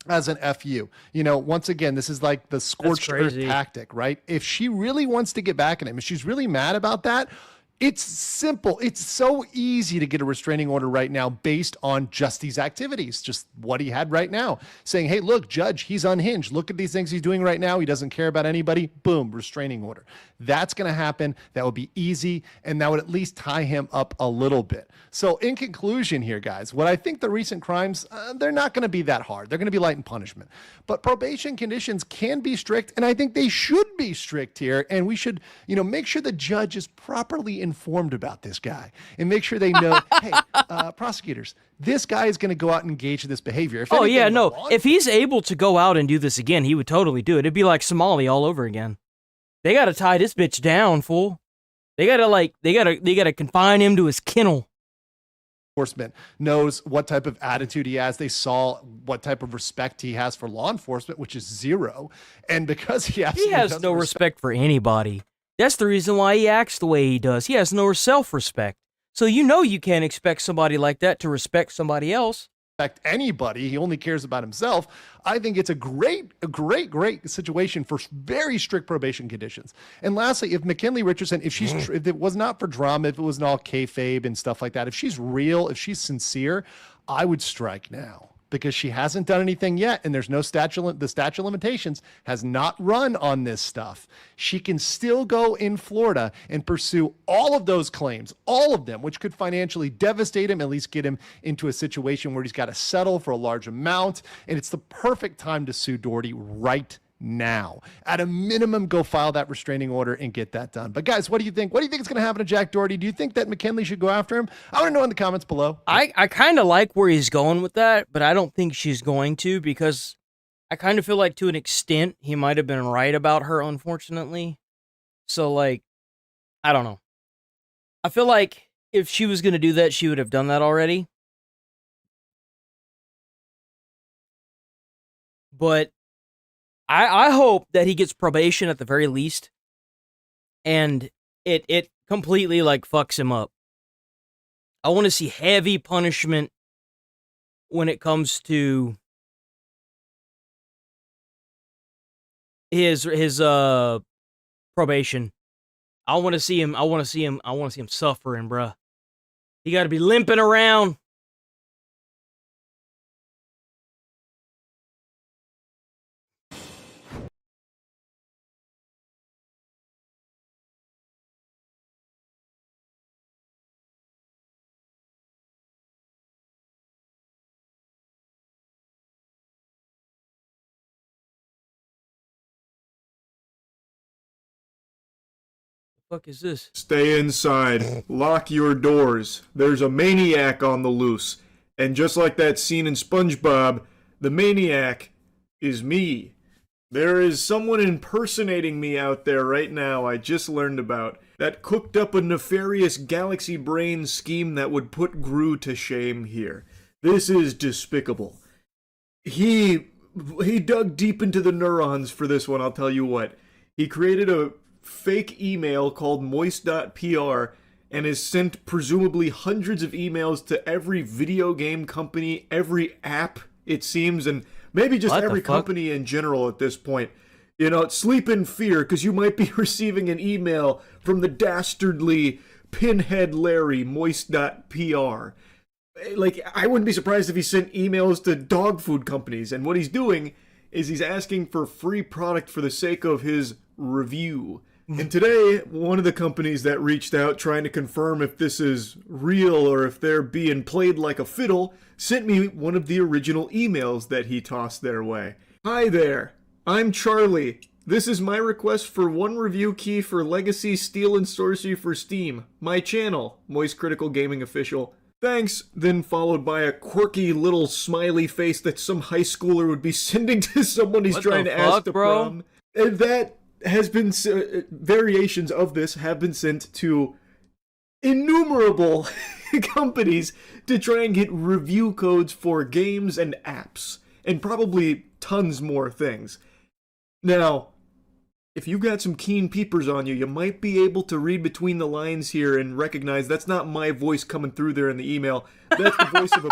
as an FU. You know, once again, this is like the scorched earth tactic, right? If she really wants to get back at him, if she's really mad about that, it's simple. It's so easy to get a restraining order right now based on just these activities, just what he had right now. Saying, hey, look, judge, he's unhinged. Look at these things he's doing right now. He doesn't care about anybody. Boom, restraining order. That's going to happen. That would be easy, and that would at least tie him up a little bit. So in conclusion here, guys, what I think the recent crimes, they're not going to be that hard. They're going to be light in punishment. But probation conditions can be strict, and I think they should be strict here. And we should, make sure the judge is properly informed about this guy and make sure they know, hey, prosecutors, this guy is going to go out and engage in this behavior. If if he's able to go out and do this again, he would totally do it. It'd be like Somali all over again. They got to tie this bitch down, fool. They got to confine him to his kennel. Enforcement knows what type of attitude he has. They saw what type of respect he has for law enforcement, which is zero. And because he has no respect for anybody. That's the reason why he acts the way he does. He has no self-respect. So you can't expect somebody like that to respect somebody else. Respect anybody. He only cares about himself. I think it's a great situation for very strict probation conditions. And lastly, if McKinley Richardson, if it was not for drama, if it wasn't all kayfabe and stuff like that, if she's real, if she's sincere, I would strike now. Because she hasn't done anything yet, and there's no the statute of limitations has not run on this stuff. She can still go in Florida and pursue all of those claims, all of them, which could financially devastate him, at least get him into a situation where he's got to settle for a large amount. And it's the perfect time to sue Doherty right now. At a minimum, go file that restraining order and get that done. But guys, what do you think? What do you think is going to happen to Jack Doherty? Do you think that McKinley should go after him? I want to know in the comments below. I kind of like where he's going with that, but I don't think she's going to, because I kind of feel like to an extent he might have been right about her, unfortunately. So I don't know. I feel like if she was going to do that, she would have done that already. But I hope that he gets probation at the very least, and it completely fucks him up. I want to see heavy punishment when it comes to his probation. I want to see him suffering, bruh. He got to be limping around. fuck is this? Stay inside. Lock your doors. There's a maniac on the loose. And just like that scene in SpongeBob, the maniac is me. There is someone impersonating me out there right now I just learned about that cooked up a nefarious galaxy brain scheme that would put Gru to shame here. This is despicable. He dug deep into the neurons for this one, I'll tell you what. He created a fake email called moist.pr and has sent presumably hundreds of emails to every video game company, every app, it seems, and maybe just every company in general at this point. You know, sleep in fear because you might be receiving an email from the dastardly Pinhead Larry, moist.pr. Like, I wouldn't be surprised if he sent emails to dog food companies, and what he's doing is he's asking for free product for the sake of his review. And today, one of the companies that reached out trying to confirm if this is real or if they're being played like a fiddle sent me one of the original emails that he tossed their way. Hi there, I'm Charlie. This is my request for one review key for Legacy Steel and Sorcery for Steam. My channel, Moist Critical Gaming Official. Thanks, then followed by a quirky little smiley face that some high schooler would be sending to someone he's trying to ask to prom. And that has been, variations of this have been sent to innumerable companies to try and get review codes for games and apps, and probably tons more things. Now, if you've got some keen peepers on you, you might be able to read between the lines here and recognize that's not my voice coming through there in the email. That's the voice of a...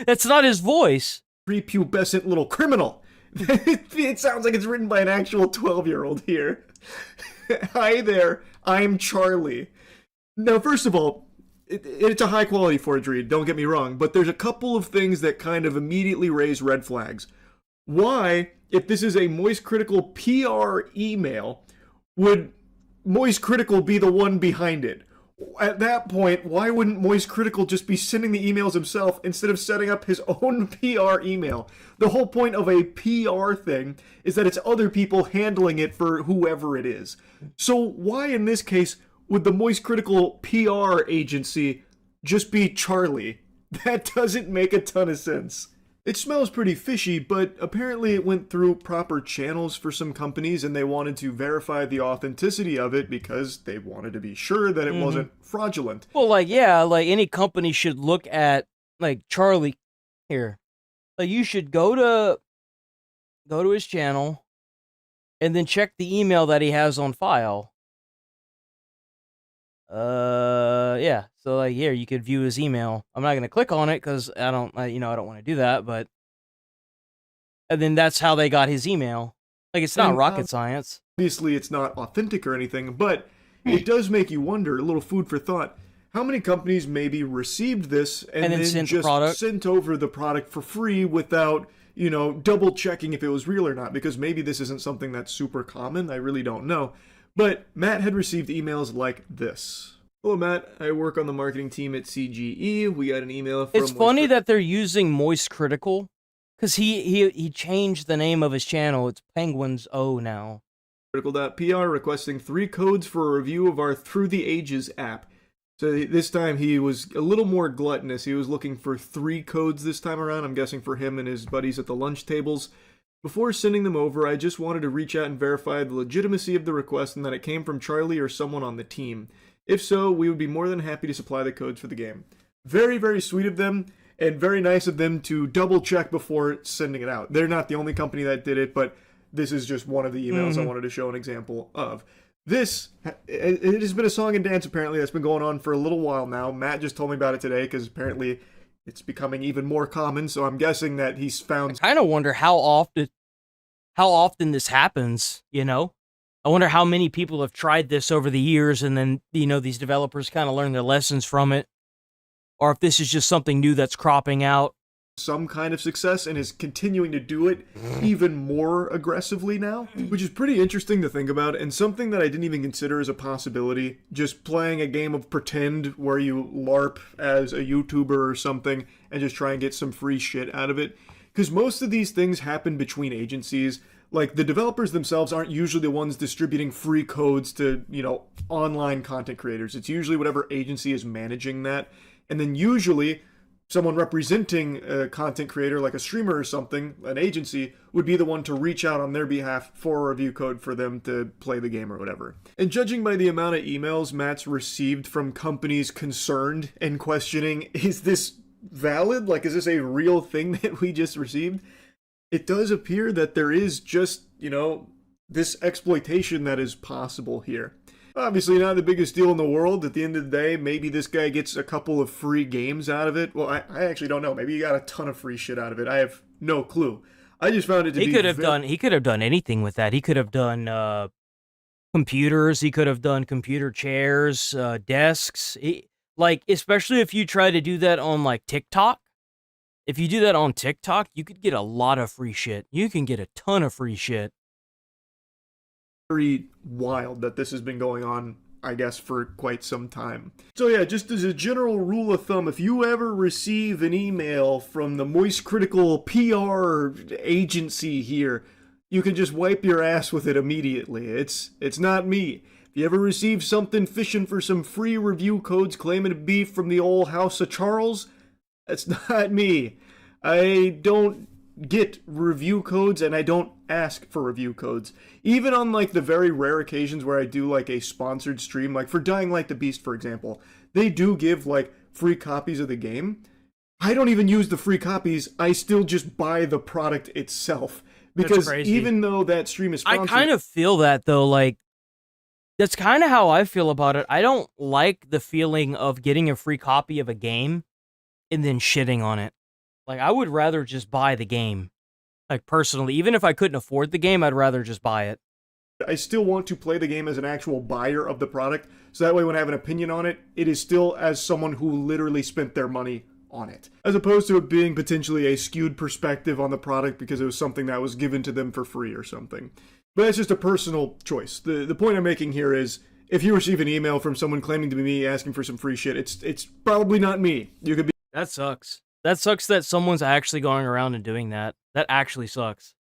That's not his voice. Prepubescent little criminal. It sounds like it's written by an actual 12-year-old here. Hi there, I'm Charlie. Now, first of all, it's a high-quality forge read, don't get me wrong, but there's a couple of things that kind of immediately raise red flags. Why, if this is a Moist Critical PR email, would Moist Critical be the one behind it? At that point, why wouldn't Moist Critical just be sending the emails himself instead of setting up his own PR email? The whole point of a PR thing is that it's other people handling it for whoever it is. So why, in this case, would the Moist Critical PR agency just be Charlie? That doesn't make a ton of sense. It smells pretty fishy, but apparently it went through proper channels for some companies and they wanted to verify the authenticity of it because they wanted to be sure that it wasn't fraudulent. Well, like, yeah, like any company should look at, like, Charlie here. Like, you should go to his channel and then check the email that he has on file. Yeah. So, like, here, you could view his email. I'm not going to click on it because I don't want to do that, but... And then that's how they got his email. Like, it's not rocket science. Obviously, it's not authentic or anything, but it does make you wonder, a little food for thought, how many companies maybe received this and then just sent over the product for free without, you know, double checking if it was real or not, because maybe this isn't something that's super common. I really don't know. But Matt had received emails like this. Hello, Matt. I work on the marketing team at CGE. We got an email from... It's funny that they're using Moist Critical, because he changed the name of his channel. It's Penguins O now. Critical.pr requesting 3 codes for a review of our Through the Ages app. So this time he was a little more gluttonous. He was looking for 3 codes this time around, I'm guessing for him and his buddies at the lunch tables. Before sending them over, I just wanted to reach out and verify the legitimacy of the request and that it came from Charlie or someone on the team. If so, we would be more than happy to supply the codes for the game. Very, very sweet of them, and very nice of them to double check before sending it out. They're not the only company that did it, but this is just one of the emails I wanted to show an example of. This, it has been a song and dance apparently that's been going on for a little while now. Matt just told me about it today because apparently it's becoming even more common, so I'm guessing that he's found... I kind of wonder how often this happens, you know? I wonder how many people have tried this over the years and then, you know, these developers kind of learn their lessons from it. Or if this is just something new that's cropping out. Some kind of success and is continuing to do it even more aggressively now, which is pretty interesting to think about and something that I didn't even consider as a possibility. Just playing a game of pretend where you LARP as a YouTuber or something and just try and get some free shit out of it. Because most of these things happen between agencies. Like, the developers themselves aren't usually the ones distributing free codes to, online content creators. It's usually whatever agency is managing that. And then usually someone representing a content creator, like a streamer or something, an agency, would be the one to reach out on their behalf for a review code for them to play the game or whatever. And judging by the amount of emails Matt's received from companies concerned and questioning, is this valid? Like, is this a real thing that we just received? It does appear that there is just, this exploitation that is possible here. Obviously not the biggest deal in the world. At the end of the day, maybe this guy gets a couple of free games out of it. Well, I actually don't know. Maybe he got a ton of free shit out of it. I have no clue. I just found it to be... He could have done anything with that. He could have done computers. He could have done computer chairs, desks. Especially if you try to do that on, TikTok. If you do that on TikTok, you could get a lot of free shit. You can get a ton of free shit. Very wild that this has been going on, I guess, for quite some time. So yeah, just as a general rule of thumb, if you ever receive an email from the Moist Critical PR agency here, you can just wipe your ass with it immediately. It's not me. If you ever receive something fishing for some free review codes claiming to be from the old House of Charles, that's not me. I don't get review codes and I don't ask for review codes. Even on the very rare occasions where I do a sponsored stream, like for Dying Light the Beast, for example, they do give free copies of the game. I don't even use the free copies. I still just buy the product itself. Because even though that stream is sponsored... I kind of feel that though, that's kind of how I feel about it. I don't like the feeling of getting a free copy of a game and then shitting on it. I would rather just buy the game. Personally, even if I couldn't afford the game, I'd rather just buy it. I still want to play the game as an actual buyer of the product, so that way when I have an opinion on it, it is still as someone who literally spent their money on it. As opposed to it being potentially a skewed perspective on the product because it was something that was given to them for free or something. But that's just a personal choice. The point I'm making here is, if you receive an email from someone claiming to be me asking for some free shit, it's probably not me. You could be... That sucks. That sucks that someone's actually going around and doing that. That actually sucks.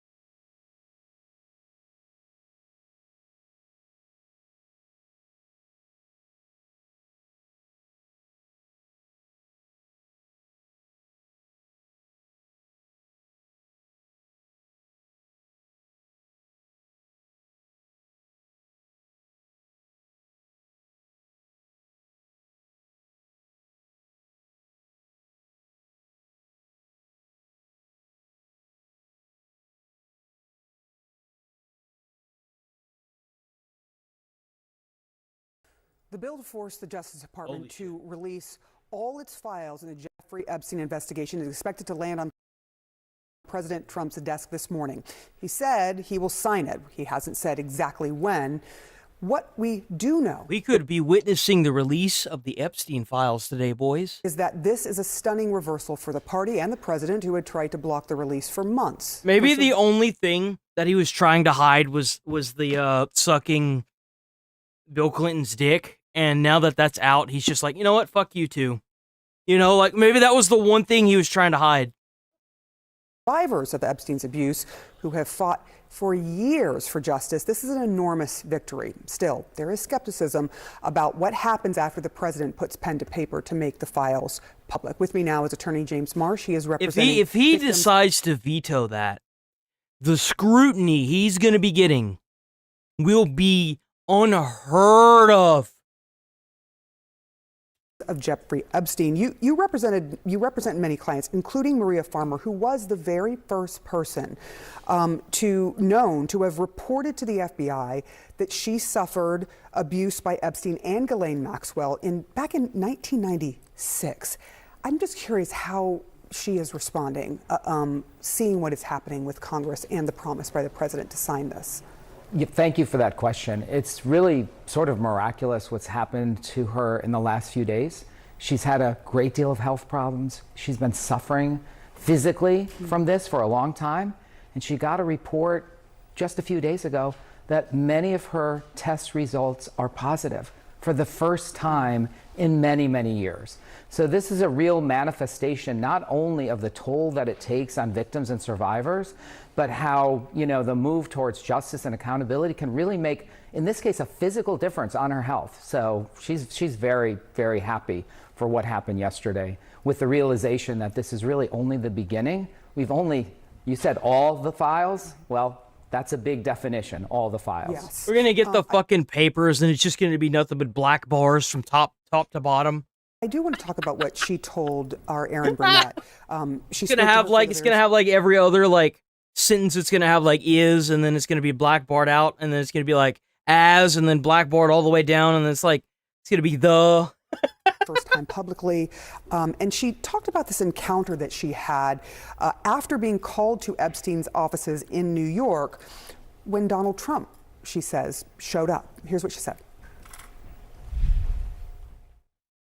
The bill to force the Justice Department to release all its files in the Jeffrey Epstein investigation is expected to land on President Trump's desk this morning. He said he will sign it. He hasn't said exactly when. What we do know... We could be witnessing the release of the Epstein files today, boys. ...is that this is a stunning reversal for the party and the president who had tried to block the release for months. Maybe the only thing that he was trying to hide was the sucking Bill Clinton's dick. And now that that's out, he's just like, you know what? Fuck you too. Maybe that was the one thing he was trying to hide. Survivors of Epstein's abuse who have fought for years for justice, this is an enormous victory. Still, there is skepticism about what happens after the president puts pen to paper to make the files public. With me now is attorney James Marsh. He is representing... If he decides to veto that, the scrutiny he's going to be getting will be unheard of. Jeffrey Epstein. You represent many clients, including Maria Farmer, who was the very first person to have reported to the FBI that she suffered abuse by Epstein and Ghislaine Maxwell back in 1996. I'm just curious how she is responding, seeing what is happening with Congress and the promise by the president to sign this. Yeah, thank you for that question. It's really sort of miraculous what's happened to her in the last few days. She's had a great deal of health problems. She's been suffering physically from this for a long time. And she got a report just a few days ago that many of her test results are positive for the first time in many, many years. So this is a real manifestation not only of the toll that it takes on victims and survivors, but how, you know, the move towards justice and accountability can really make, in this case, a physical difference on her health. So she's very, very happy for what happened yesterday, with the realization that this is really only the beginning. You said all the files? Well, that's a big definition, all the files. Yes. We're going to get the fucking papers, and it's just going to be nothing but black bars from top to bottom. I do want to talk about what she told our Aaron Burnett. It's going to have like every other like sentence. It's going to have like is, and then it's going to be black barred out, and then it's going to be like as, and then black barred all the way down, and then it's going to be the. First time publicly. And she talked about this encounter that she had after being called to Epstein's offices in New York when Donald Trump, she says, showed up. Here's what she said.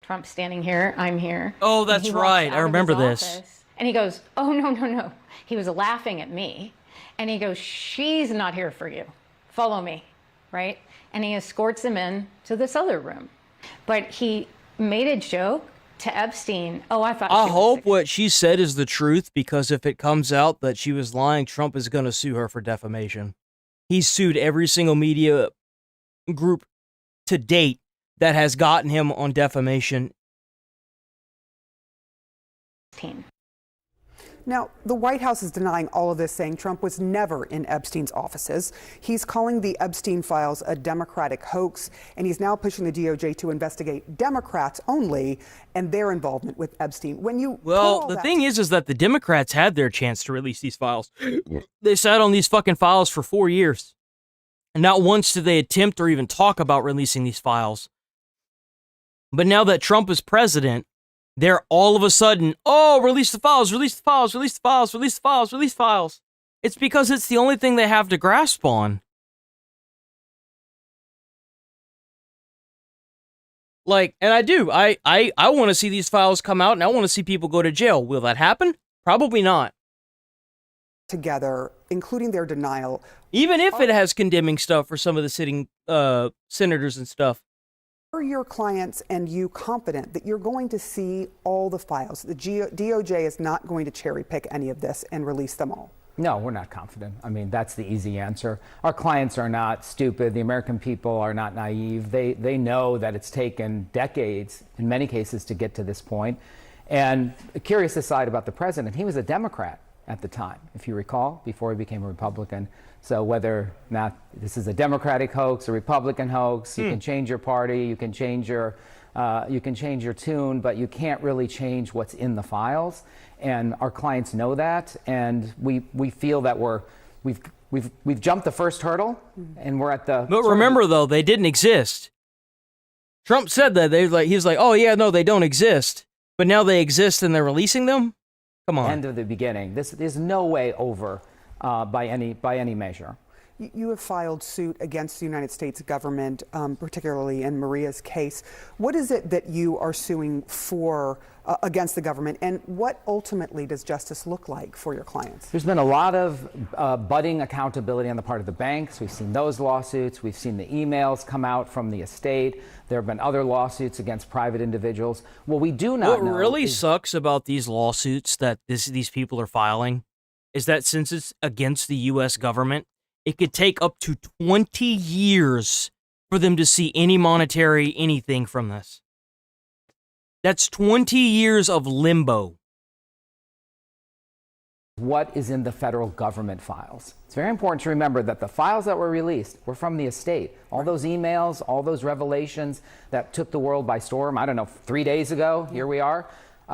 Trump's standing here, I'm here. Oh, that's right. I remember this. And he goes, oh, no. He was laughing at me. And he goes, she's not here for you. Follow me, right? And he escorts him in to this other room. But he made a joke to Epstein. Oh, I hope what she said is the truth, because if it comes out that she was lying, Trump is going to sue her for defamation. He's sued every single media group to date that has gotten him on defamation. Now, the White House is denying all of this, saying Trump was never in Epstein's offices. He's calling the Epstein files a Democratic hoax, and he's now pushing the DOJ to investigate Democrats only and their involvement with Epstein. The thing is that the Democrats had their chance to release these files. They sat on these fucking files for 4 years. And not once did they attempt or even talk about releasing these files. But now that Trump is president, they're all of a sudden, release the files, release the files, release the files, release the files, release the files. It's because it's the only thing they have to grasp on. Like, and I do. I want to see these files come out, and I want to see people go to jail. Will that happen? Probably not. Together, including their denial. Even if it has condemning stuff for some of the sitting senators and stuff. Are your clients and you confident that you're going to see all the files? The DOJ is not going to cherry pick any of this and release them all? No, we're not confident. I mean, that's the easy answer. Our clients are not stupid. The American people are not naive. They know that it's taken decades, in many cases, to get to this point. And a curious aside about the president, he was a Democrat at the time, if you recall, before he became a Republican. So whether or not this is a Democratic hoax, a Republican hoax, you can change your party, you can change your tune, but you can't really change what's in the files. And our clients know that, and we feel that we've jumped the first hurdle, and we're at the. But remember, though, they didn't exist. Trump said that he's like, oh yeah, no, they don't exist, but now they exist, and they're releasing them. Come on. End of the beginning. There's no way over. By any measure. You have filed suit against the United States government, particularly in Maria's case. What is it that you are suing for against the government, and what ultimately does justice look like for your clients? There's been a lot of budding accountability on the part of the banks. We've seen those lawsuits. We've seen the emails come out from the estate. There have been other lawsuits against private individuals. What we do not know. What really sucks about these lawsuits that these people are filing is that since it's against the U.S. government, it could take up to 20 years for them to see any monetary anything from this. That's 20 years of limbo. What is in the federal government files? It's very important to remember that the files that were released were from the estate. All those emails, all those revelations that took the world by storm, 3 days ago, here we are.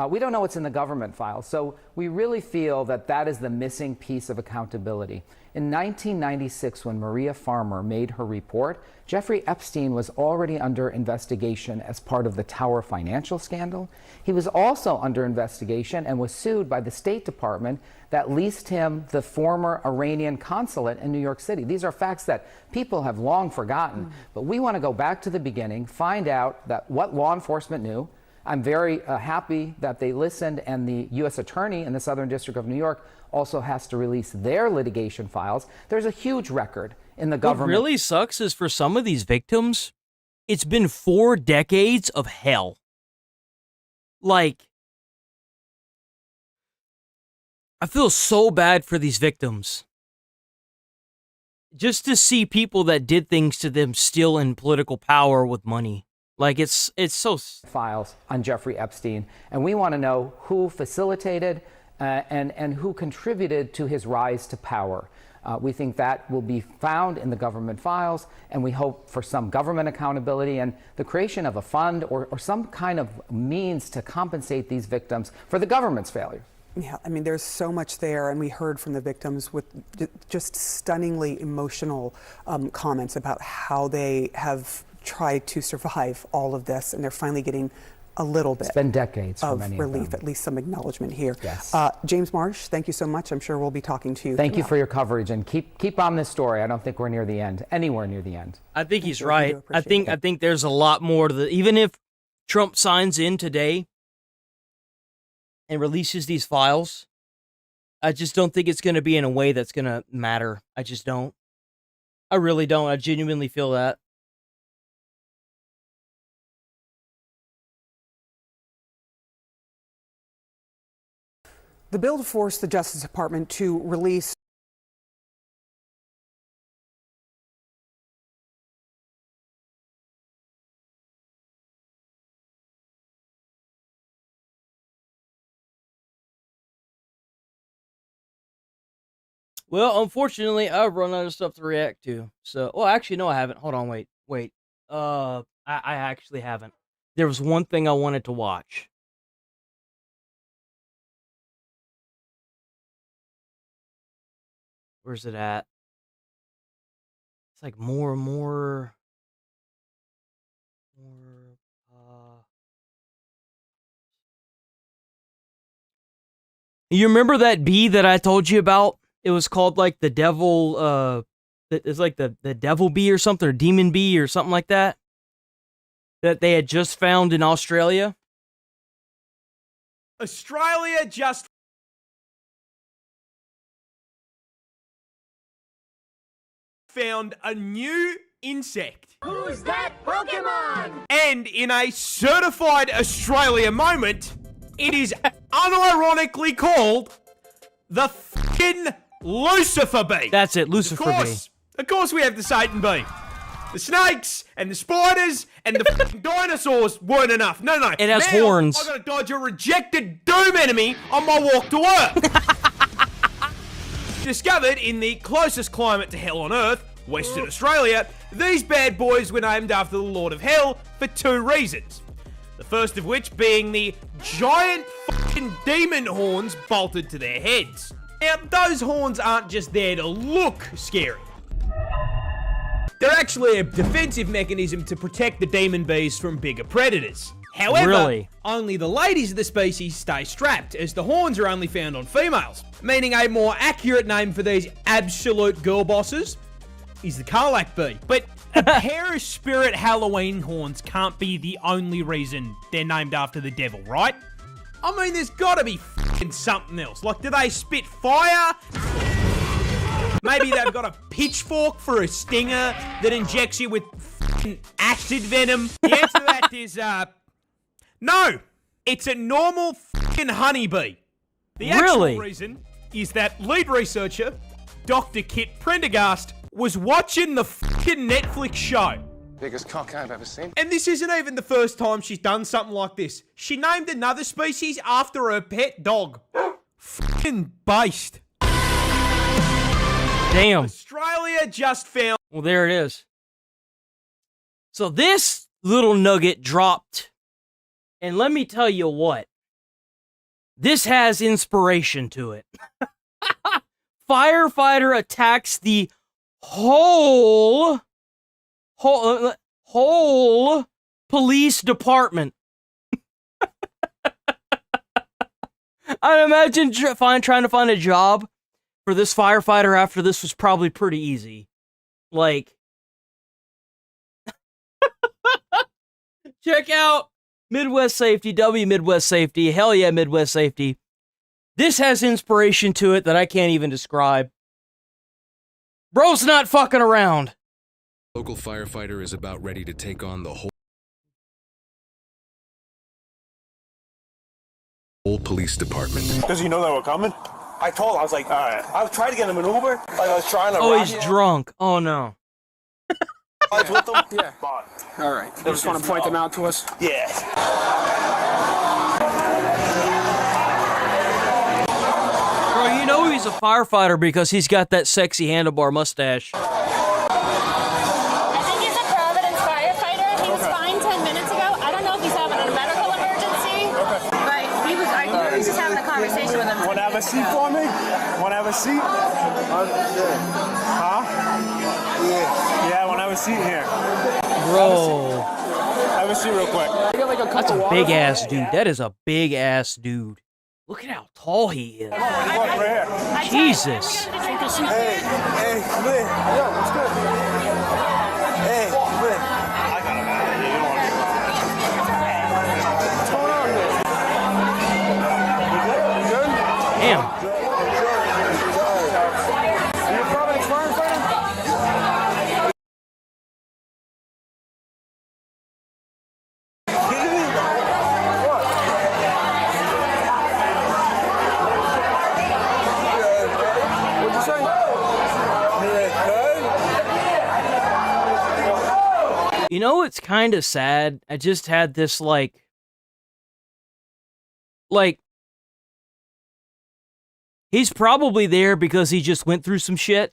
We don't know what's in the government files, so we really feel that is the missing piece of accountability. In 1996, when Maria Farmer made her report, Jeffrey Epstein was already under investigation as part of the Tower financial scandal. He was also under investigation and was sued by the State Department that leased him the former Iranian consulate in New York City. These are facts that people have long forgotten, but we want to go back to the beginning, find out what law enforcement knew. I'm very happy that they listened, and the U.S. Attorney in the Southern District of New York also has to release their litigation files. There's a huge record in the government. What really sucks is for some of these victims, It's been 4 decades of hell. Like, I feel so bad for these victims. Just to see people that did things to them still in political power with money. Like, it's so... Files on Jeffrey Epstein, and we want to know who facilitated and who contributed to his rise to power. We think that will be found in the government files, and we hope for some government accountability and the creation of a fund or some kind of means to compensate these victims for the government's failure. Yeah, I mean, there's so much there, and we heard from the victims with just stunningly emotional comments about how they have tried to survive all of this, and they're finally getting a little bit. It's been decades for of many relief, of them. at least some acknowledgement here. Yes. James Marsh, thank you so much. I'm sure we'll be talking to you. Thank you throughout. for your coverage, and keep on this story. I don't think we're near the end, anywhere near the end. I think he's Sure, we right. do appreciate I think there's a lot more to the... Even if Trump signs in today and releases these files, I just don't think it's going to be in a way that's going to matter. I just don't. I really don't. I genuinely feel that. The bill forced the Justice Department to release Well, unfortunately, I've run out of stuff to react to. So, well, actually, no, I haven't. Hold on, wait. I actually haven't. There was one thing I wanted to watch. Where's it at? It's like more and more. You remember that bee that I told you about? It was called like the devil, it's like the devil bee or something, or demon bee or something like that. That they had just found in Australia. Australia just found a new insect. Who's that Pokemon? And in a certified Australia moment, it is unironically called the f***ing Lucifer bee. That's it, Lucifer bee. Of course we have the Satan bee. The snakes and the spiders and the f***ing dinosaurs weren't enough. No. It has now, horns. I gotta dodge a rejected doom enemy on my walk to work. Discovered in the closest climate to hell on Earth, Western Australia, these bad boys were named after the Lord of Hell for 2 reasons. The first of which being the giant fucking demon horns bolted to their heads. Now, those horns aren't just there to look scary. They're actually a defensive mechanism to protect the demon bees from bigger predators. However, Really? only the ladies of the species stay strapped, as the horns are only found on females. Meaning a more accurate name for these absolute girl bosses is the Karlak bee. But a pair of spirit Halloween horns can't be the only reason they're named after the devil, right? I mean, there's gotta be f***ing something else. Like, do they spit fire? Maybe they've got a pitchfork for a stinger that injects you with f***ing acid venom. The answer to that is, no. It's a normal f***ing honeybee. The actual Really? reason is that lead researcher, Dr. Kit Prendergast, was watching the f***ing Netflix show. Biggest cock I've ever seen. And this isn't even the first time she's done something like this. She named another species after her pet dog. F***ing based. Damn. Australia just found... Well, there it is. So this little nugget dropped. And let me tell you what. This has inspiration to it. Firefighter attacks the whole police department. I imagine trying to find a job for this firefighter after this was probably pretty easy. Like, check out Midwest Safety, Midwest Safety. Hell yeah, Midwest Safety. This has inspiration to it that I can't even describe. Bro's not fucking around. Local firefighter is about ready to take on the whole police department. Because you know they were coming? I told him, I was like, all right. I was trying to get him an Uber. Like I was trying to. Oh, he's drunk. Oh no. I was with them. Yeah. All right. They just want to point them out to us? Yeah. Bro, you know he's a firefighter because he's got that sexy handlebar mustache. I think he's a Providence firefighter. He was fine 10 minutes ago. I don't know if he's having a medical emergency. Okay. But he was, I think he was just having a conversation with him. Want to have a seat for me? Want to have a seat? Huh? Yeah. Yeah, I want to have a seat here. Bro. Have a seat real quick. That's a big ass dude. That is a big ass dude. Look at how tall he is. Jesus. Hey, man. Yo, what's good? Hey, man. I got him out of here. You don't want to. What's going on here? You good? Damn. You a Providence firefighter? You know what's kind of sad? I just had this like he's probably there because he just went through some shit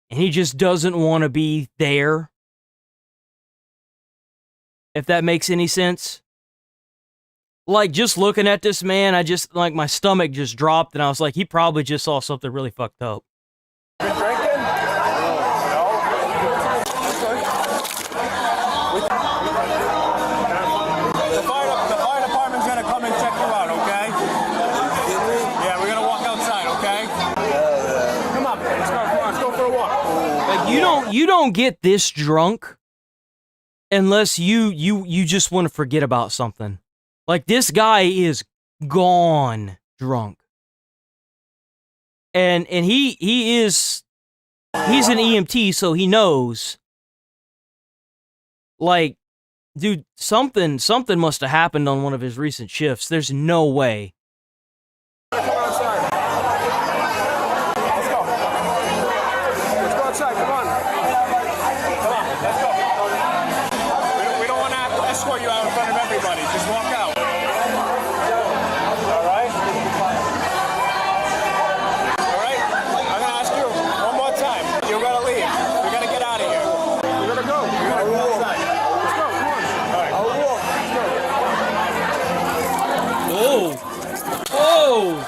and he just doesn't want to be there. If that makes any sense. Like just looking at this man, I just like my stomach just dropped and I was like, he probably just saw something really fucked up. Been drinking? The fire department's gonna come and check you out, okay? Yeah, we're gonna walk outside, okay? Come on, let's go. Come on, let's go for a walk. Like you don't get this drunk unless you just want to forget about something. Like this guy is gone drunk. And he's an EMT, so he knows. Like, dude, something must have happened on one of his recent shifts. There's no way. Come on outside. Let's go. Let's go outside. Come on. Come on. Let's go. We don't want to have to escort you out in front of everybody. Just walk out. All right? All right? I'm going to ask you one more time. You got to leave. We got to get out of here. We got to go. We got to go outside. Let's go. Come on. All right. I'll walk. Let's go. Whoa. Whoa.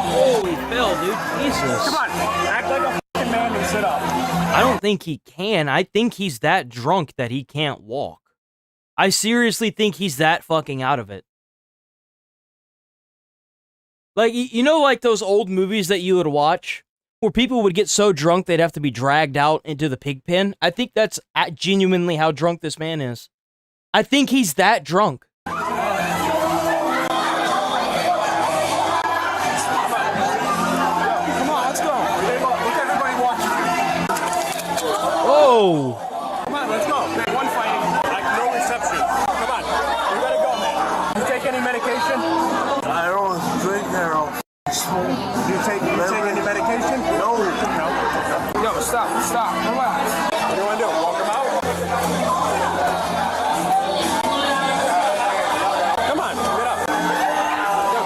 Holy fell, dude. Jesus. Come on. Act like a fucking man and sit up. I don't think he can. I think he's that drunk that he can't walk. I seriously think he's that fucking out of it. Like, you know, like those old movies that you would watch where people would get so drunk they'd have to be dragged out into the pig pen? I think that's genuinely how drunk this man is. I think he's that drunk. Come on, let's go. Look, everybody watching. Oh. Come on, let's go. Man, one fighting, like no reception. Come on, we gotta go, man. You take any medication? I don't drink now. You take any medication? No. Yo, stop, relax. What do you want to do? Walk him out? Come on, get up. Yo,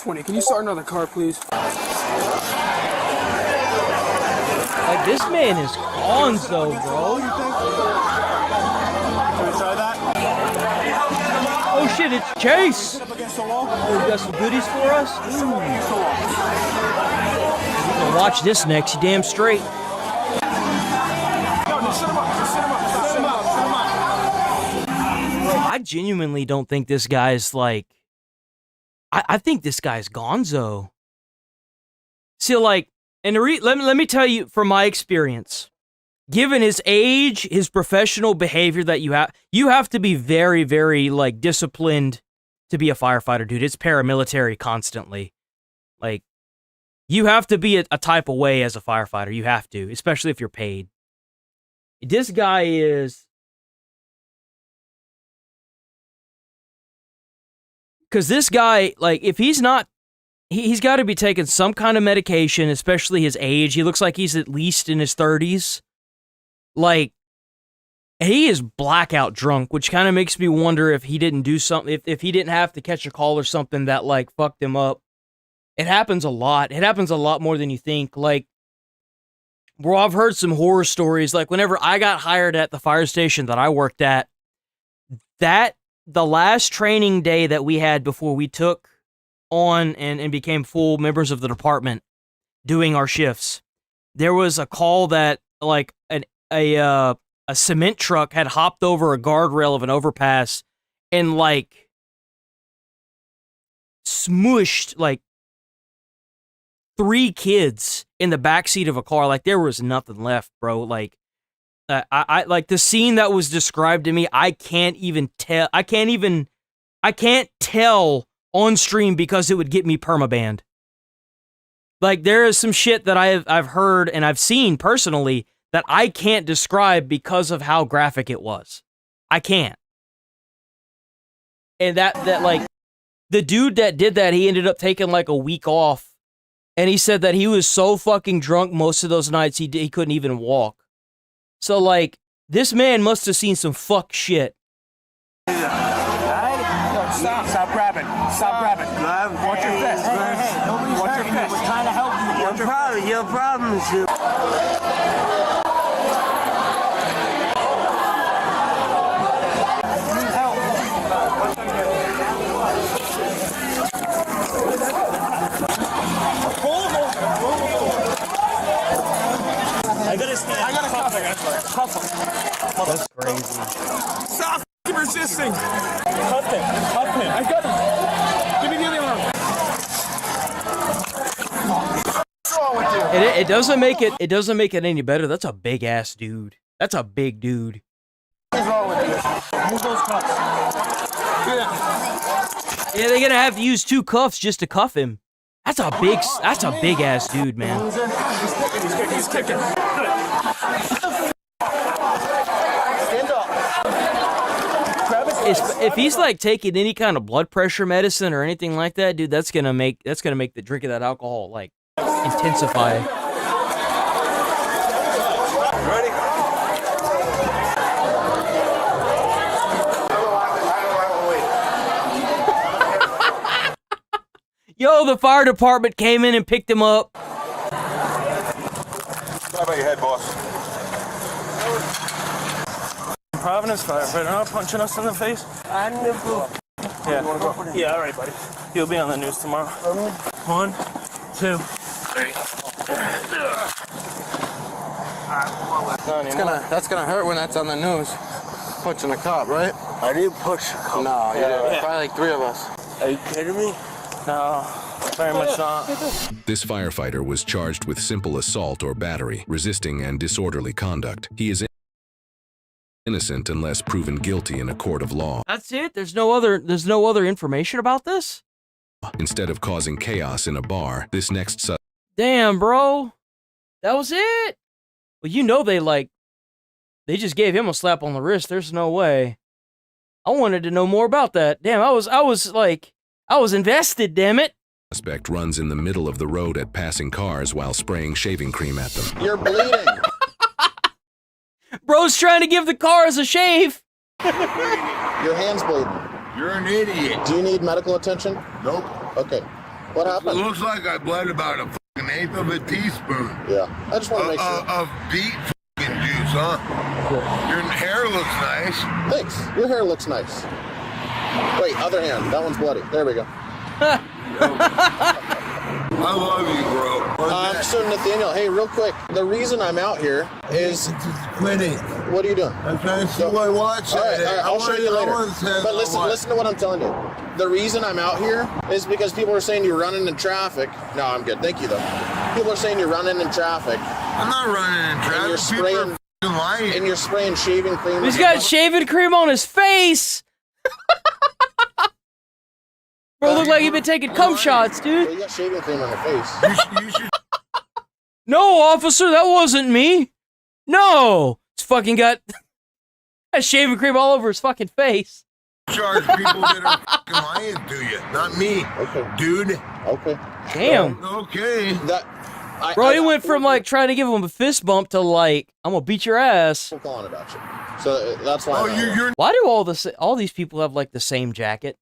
20. Can you start another car, please? Like, this man is gonzo, bro. Can we try that? Oh shit, it's Chase! Oh, you got some goodies for us? Ooh. We're gonna watch this next, you damn straight. Yo, just sit him up. I genuinely don't think this guy's like... I think this guy's gonzo. See, like, and let me tell you from my experience, given his age, his professional behavior that you have to be very, very, like, disciplined to be a firefighter, dude. It's paramilitary constantly. Like, you have to be a type of way as a firefighter. You have to, especially if you're paid. This guy is... Because this guy, like, if he's not... He's got to be taking some kind of medication, especially his age. He looks like he's at least in his 30s. Like, he is blackout drunk, which kind of makes me wonder if he didn't do something, if he didn't have to catch a call or something that, like, fucked him up. It happens a lot. It happens a lot more than you think. Like, bro, I've heard some horror stories. Like, whenever I got hired at the fire station that I worked at, the last training day that we had before we took on and became full members of the department doing our shifts, there was a call that, like, a cement truck had hopped over a guardrail of an overpass and, like, smushed, like, 3 kids in the backseat of a car. Like, there was nothing left, bro. Like, I like the scene that was described to me. I can't tell on stream because it would get me permabanned. Like, there is some shit that I've heard and I've seen personally that I can't describe because of how graphic it was. I can't. And that like, the dude that did that, he ended up taking like a week off. And he said that he was so fucking drunk most of those nights he couldn't even walk. So, like, this man must have seen some fuck shit. Stop grabbing. Stop grabbing. Watch your fist. Watch your fist. We're trying to help you. Your problem is you. I gotta cuff him. That's crazy. Stop resisting. Cuff him. I got him. Give me the other arm. What's wrong with you? It doesn't make it any better. That's a big ass dude. That's a big dude. What's wrong with you? Move those cuffs. Yeah, they're gonna have to use 2 cuffs just to cuff him. That's a big ass dude, man. He's kicking. If he's like taking any kind of blood pressure medicine or anything like that, dude, that's gonna make the drink of that alcohol like intensify. Ready? Yo, the fire department came in and picked him up. How about your head, boss? Providence firefighter, not punching us in the face. I never. Yeah. Yeah, all right, buddy. You'll be on the news tomorrow. 1, 2, 3. That's gonna hurt when that's on the news. Punching a cop, right? I didn't push a cop. No, you didn't. Probably like 3 of us. Are you kidding me? No, very much not. This firefighter was charged with simple assault or battery, resisting and disorderly conduct. He is innocent unless proven guilty in a court of law. That's it? There's no other information about this? Instead of causing chaos in a bar, this next Damn, bro. That was it? Well, you know they just gave him a slap on the wrist. There's no way. I wanted to know more about that. Damn, I was invested, damn it. Suspect runs in the middle of the road at passing cars while spraying shaving cream at them. You're bleeding. Bro's trying to give the cars a shave. Your hand's bleeding. You're an idiot. Do you need medical attention? Nope. Okay. What happened? It looks like I bled about a fucking eighth of a teaspoon. Yeah. I just want to make sure. Of beet fucking juice, huh? Your hair looks nice. Thanks. Your hair looks nice. Wait, other hand. That one's bloody. There we go. I love you, bro. So Nathaniel, hey, real quick. The reason I'm out here is quitting. What are you doing? I'm trying to see my watch. All right, I'll show you later. But listen to what I'm telling you. The reason I'm out here is because people are saying you're running in traffic. No, I'm good. Thank you, though. People are saying you're running in traffic. I'm not running in traffic. And you're spraying, people are lying. And you're spraying shaving cream. He's got shaving cream on his face. Bro, look like you've been taking cum shots, dude. You got shaving cream on your face. You should No, officer, that wasn't me. No, it's fucking got shaving cream all over his fucking face. charge people that are fucking lying to you, not me. Okay. Dude. Okay. Damn. Okay. Bro, he went from like trying to give him a fist bump to like, I'm gonna beat your ass. I'm calling about you. So that's why. Oh, you're. Why do all these people have like the same jacket?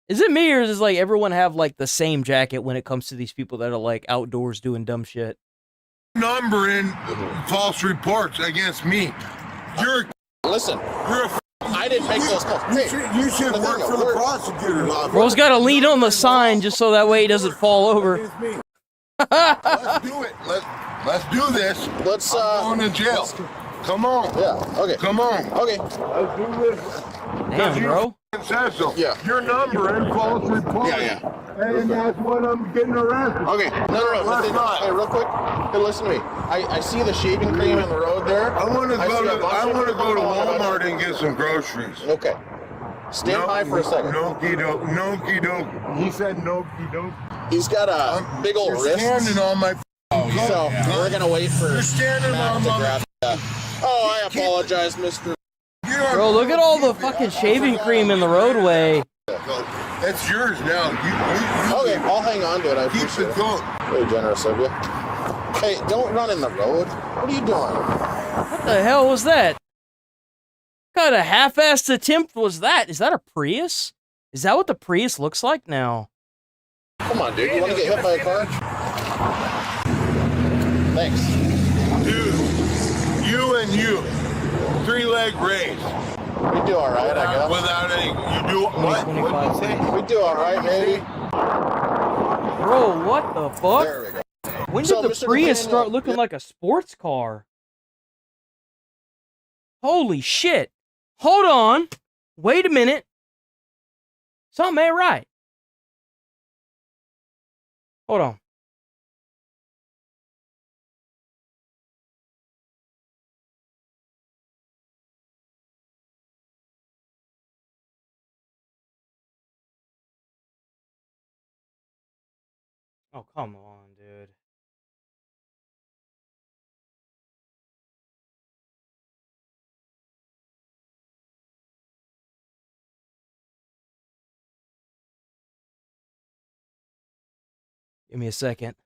Is it me or does like everyone have like the same jacket when it comes to these people that are like outdoors doing dumb shit? Number in false reports against me. Listen. You're I didn't make those calls. You should work for the prosecutor's office. Bro's got to lean on the sign just so that way he doesn't fall over. Let's do it. Let's do this. Let's I'm going to jail. Come on. Yeah. Okay. Come on. Okay. Let's do this. Damn, bro. Says so. Yeah. Your number in false report. Yeah. And that's what I'm getting arrested. Okay. No. Let's not. Hey, real quick. Hey, listen to me. I see the shaving cream in the road there. I want to go to Walmart and get some groceries. Okay. Stand by for a second. Noki doke. He said noki doke. He's got a big old wrist. Standing on my. So we're gonna wait for You're standing Matt on to my. grab that. Oh, I apologize, Mr. Bro, look at all the fucking shaving cream in the roadway. That's yours now. Okay, I'll hang on to it. I appreciate it. Going. Very generous of you. Hey, don't run in the road. What are you doing? What the hell was that? What kind of half-assed attempt was that? Is that a Prius? Is that what the Prius looks like now? Come on, dude. You want to get hit by a car? Thanks. Dude, you and you. 3-leg race. We do all right, I guess. Without any, you do what? What you say? We do all right, maybe. Bro, what the fuck? There we go. When So, did the Mr. Prius McDaniel- start looking like a sports car? Holy shit. Hold on. Wait a minute. Something ain't right. Hold on. Oh, come on, dude. Give me a second.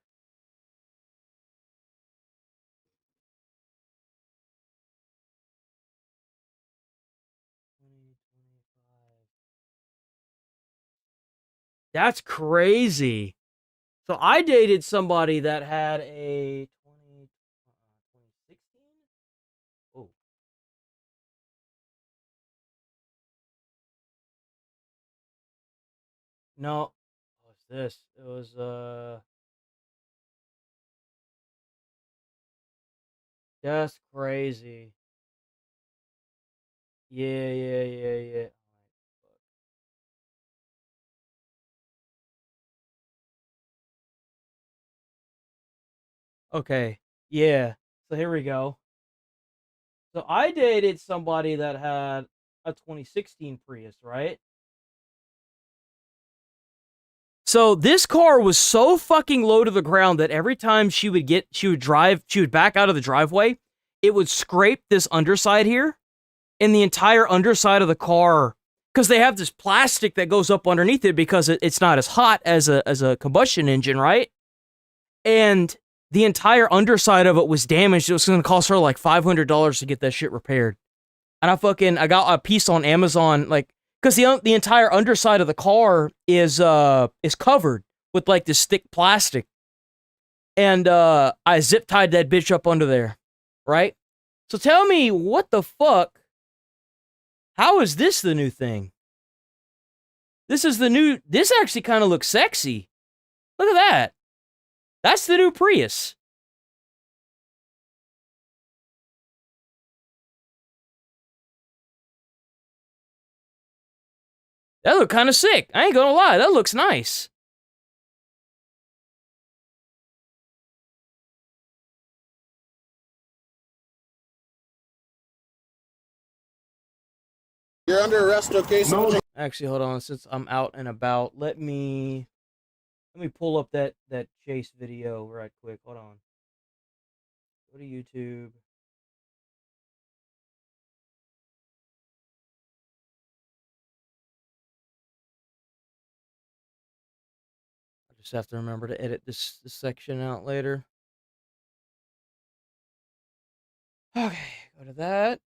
That's crazy. So I dated somebody that had a 2016? Oh. No. What's this? It was, that's crazy. Yeah. Okay. Yeah. So here we go. So I dated somebody that had a 2016 Prius, right? So this car was so fucking low to the ground that every time she would back out of the driveway, it would scrape this underside here and the entire underside of the car, because they have this plastic that goes up underneath it because it's not as hot as a combustion engine, right? And the entire underside of it was damaged. It was going to cost her like $500 to get that shit repaired. And I got a piece on Amazon, like, because the entire underside of the car is covered with like this thick plastic. And I zip tied that bitch up under there, right? So tell me, what the fuck? How is this the new thing? This actually kind of looks sexy. Look at that. That's the new Prius. That look kind of sick. I ain't gonna lie, that looks nice. You're under arrest, okay? So Actually, hold on. Since I'm out and about, let me pull up that chase video right quick. Hold on. Go to YouTube. I just have to remember to edit this section out later. Okay, go to that.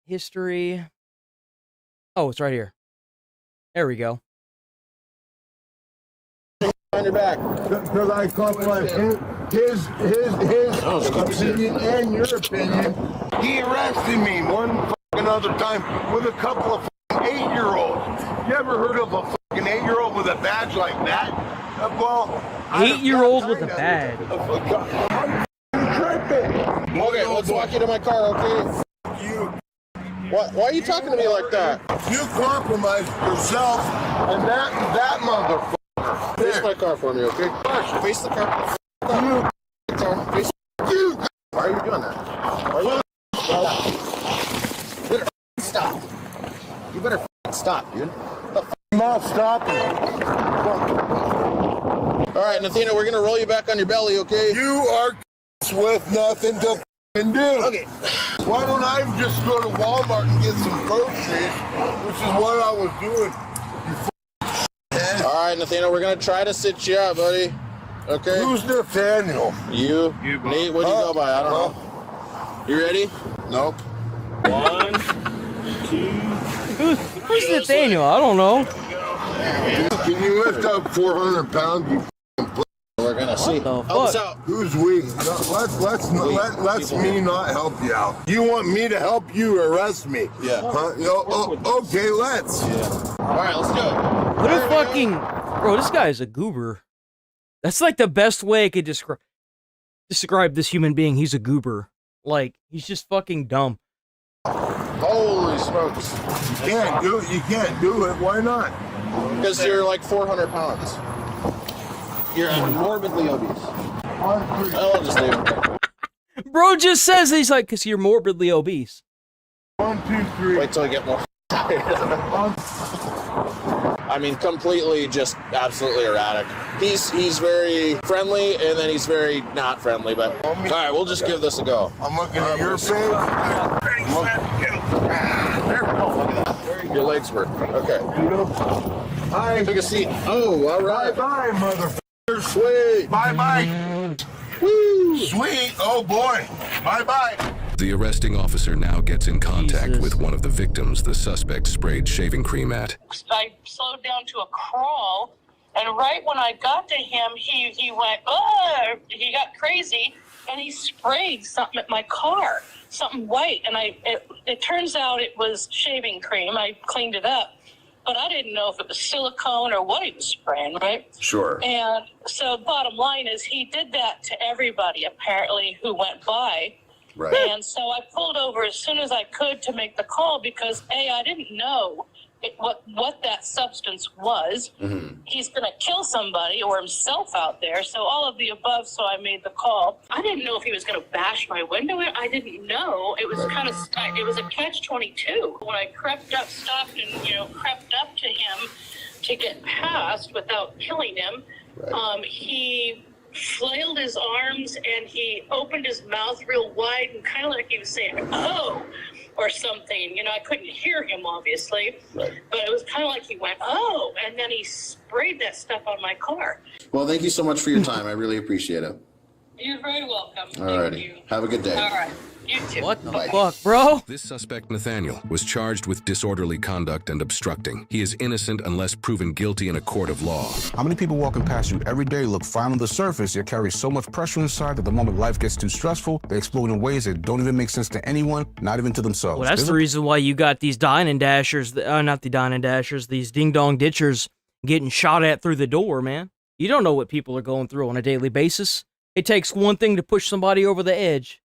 History. Oh, it's right here. There we go. On your back. Because I compromise his opinion and your opinion. He arrested me one fucking other time with a couple of fucking 8-year-olds. You ever heard of a fucking 8-year-old with a badge like that? Well, 8-year-old with a badge. Okay, let's walk you to my car, okay? You. Why are you talking to me like that? You compromised yourself and that motherfucker. Face my car for me, okay? Face the car. Face you. Why are you doing that? Why are you You better stop. You better stop, dude. I'm not stopping. All right, Nathina, we're gonna roll you back on your belly, okay? You are with nothing to do. Okay. Why don't I just go to Walmart and get some groceries, which is what I was doing. All right, Nathaniel, we're gonna try to sit you out, buddy. Okay. Who's Nathaniel? You. Nate, what do you go by? I don't know. You ready? Nope. 1, 2. Who's Nathaniel? I don't know. Can you lift up 400 pounds? You We're gonna see. What the fuck? out. Who's we? Let's me not help you out. You want me to help you arrest me? Yeah. Huh? Okay, let's. Yeah. All right, let's go. What a fucking bro! This guy is a goober. That's like the best way I could describe this human being. He's a goober. Like he's just fucking dumb. Holy smokes! You can't do it. You can't do it. Why not? Because you're like 400 pounds. You're morbidly obese. I'll just leave it. Bro just says he's like, because you're morbidly obese. 1, 2, 3. Wait till I get more. I mean, completely, just absolutely erratic. He's very friendly, and then he's very not friendly. But all right, we'll just give this a go. I'm looking at your face. Your legs work. Okay. Hi. Take a seat. Oh, all right. Bye, motherfucker. Sweet. Bye. Woo. Sweet. Oh boy. Bye. The arresting officer now gets in contact with one of the victims the suspect sprayed shaving cream at. I slowed down to a crawl, and right when I got to him, he went, oh, he got crazy, and he sprayed something at my car, something white, and it turns out it was shaving cream. I cleaned it up, but I didn't know if it was silicone or what he was spraying, right? Sure. And so the bottom line is he did that to everybody, apparently, who went by. Right. And so I pulled over as soon as I could to make the call because, A, I didn't know what that substance was. Mm-hmm. He's going to kill somebody or himself out there. So all of the above, so I made the call. I didn't know if he was going to bash my window in. I didn't know. It was kind of, it was a catch-22. When I stopped and, crept up to him to get past without killing him, he flailed his arms and he opened his mouth real wide and kind of like he was saying, oh, or something. I couldn't hear him, obviously, but it was kind of like he went, oh, and then he sprayed that stuff on my car. Well, thank you so much for your time. I really appreciate it. You're very welcome. Alrighty. Have a good day. All right. You too. What the fuck, bro? This suspect, Nathaniel, was charged with disorderly conduct and obstructing. He is innocent unless proven guilty in a court of law. How many people walking past you every day look fine on the surface, yet carry so much pressure inside that the moment life gets too stressful, they explode in ways that don't even make sense to anyone, not even to themselves. Well, that's the reason why you got these dine and dashers, not the dine and dashers, these ding-dong ditchers getting shot at through the door, man. You don't know what people are going through on a daily basis. It takes one thing to push somebody over the edge.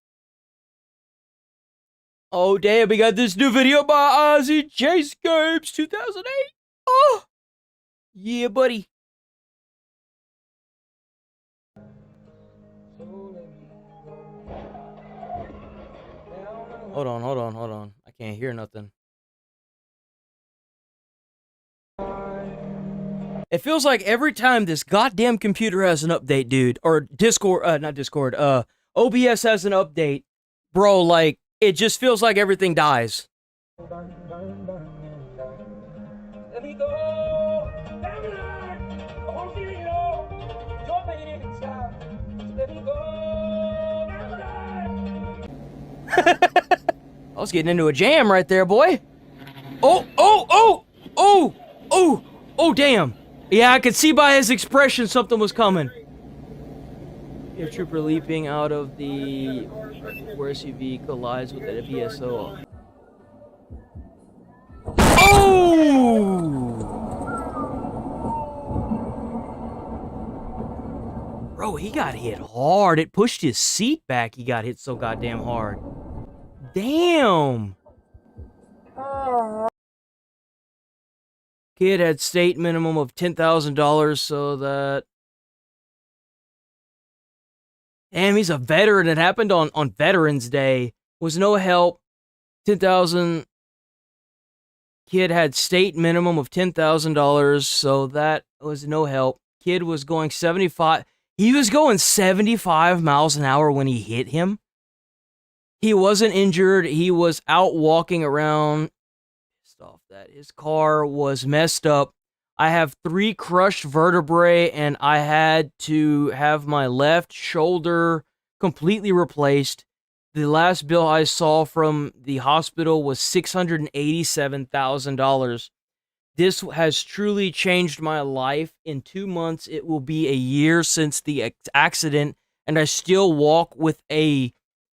Oh, damn, we got this new video by Ozzy Chase Games 2008. Oh, yeah, buddy. Hold on. I can't hear nothing. It feels like every time this goddamn computer has an update, dude, or Discord, not Discord, OBS has an update, bro, like, it just feels like everything dies. I was getting into a jam right there, boy. Oh, damn. Yeah, I could see by his expression something was coming. A trooper leaping out of the where SUV collides with the VSO. Oh! Bro, he got hit hard. It pushed his seat back. He got hit so goddamn hard. Damn. Kid had state minimum of $10,000 so that... Damn, he's a veteran. It happened on Veterans Day. Was no help. 10,000. Kid had state minimum of $10,000, so that was no help. Kid was going 75. He was going 75 miles an hour when he hit him. He wasn't injured. He was out walking around. Pissed off that his car was messed up. I have 3 crushed vertebrae, and I had to have my left shoulder completely replaced. The last bill I saw from the hospital was $687,000. This has truly changed my life. In 2 months, it will be a year since the accident, and I still walk with a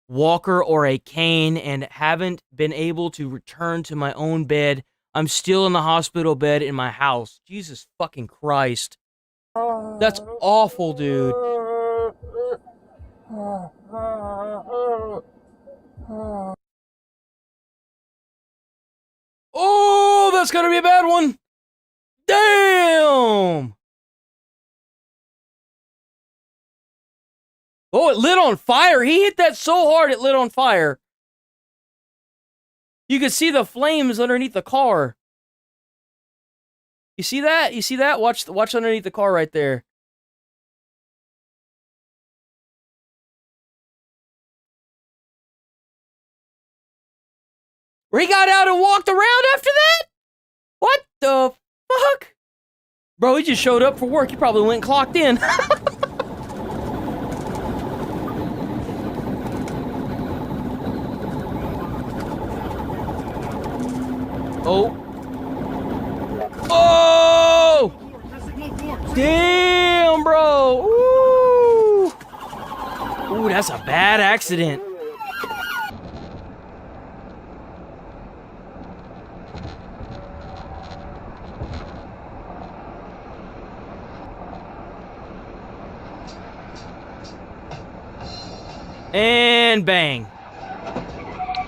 walker or a cane and haven't been able to return to my own bed. I'm still in the hospital bed in my house. Jesus fucking Christ. That's awful, dude. Oh, that's gonna be a bad one. Damn. Oh, it lit on fire. He hit that so hard it lit on fire. You could see the flames underneath the car. You see that? You see that? Watch underneath the car right there. He got out and walked around after that? What the fuck? Bro, he just showed up for work. He probably went and clocked in. Oh. Oh! Damn, bro. Ooh. Ooh, that's a bad accident. And bang.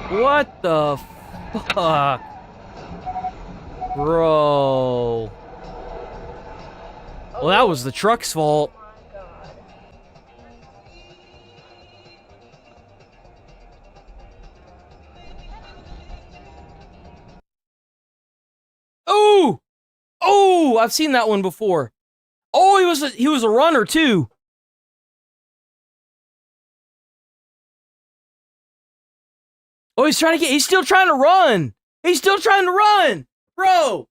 What the fuck? Bro. Well, that was the truck's fault. Oh! Oh, I've seen that one before. Oh, he was a runner too. Oh, he's still trying to run. He's still trying to run. Bro.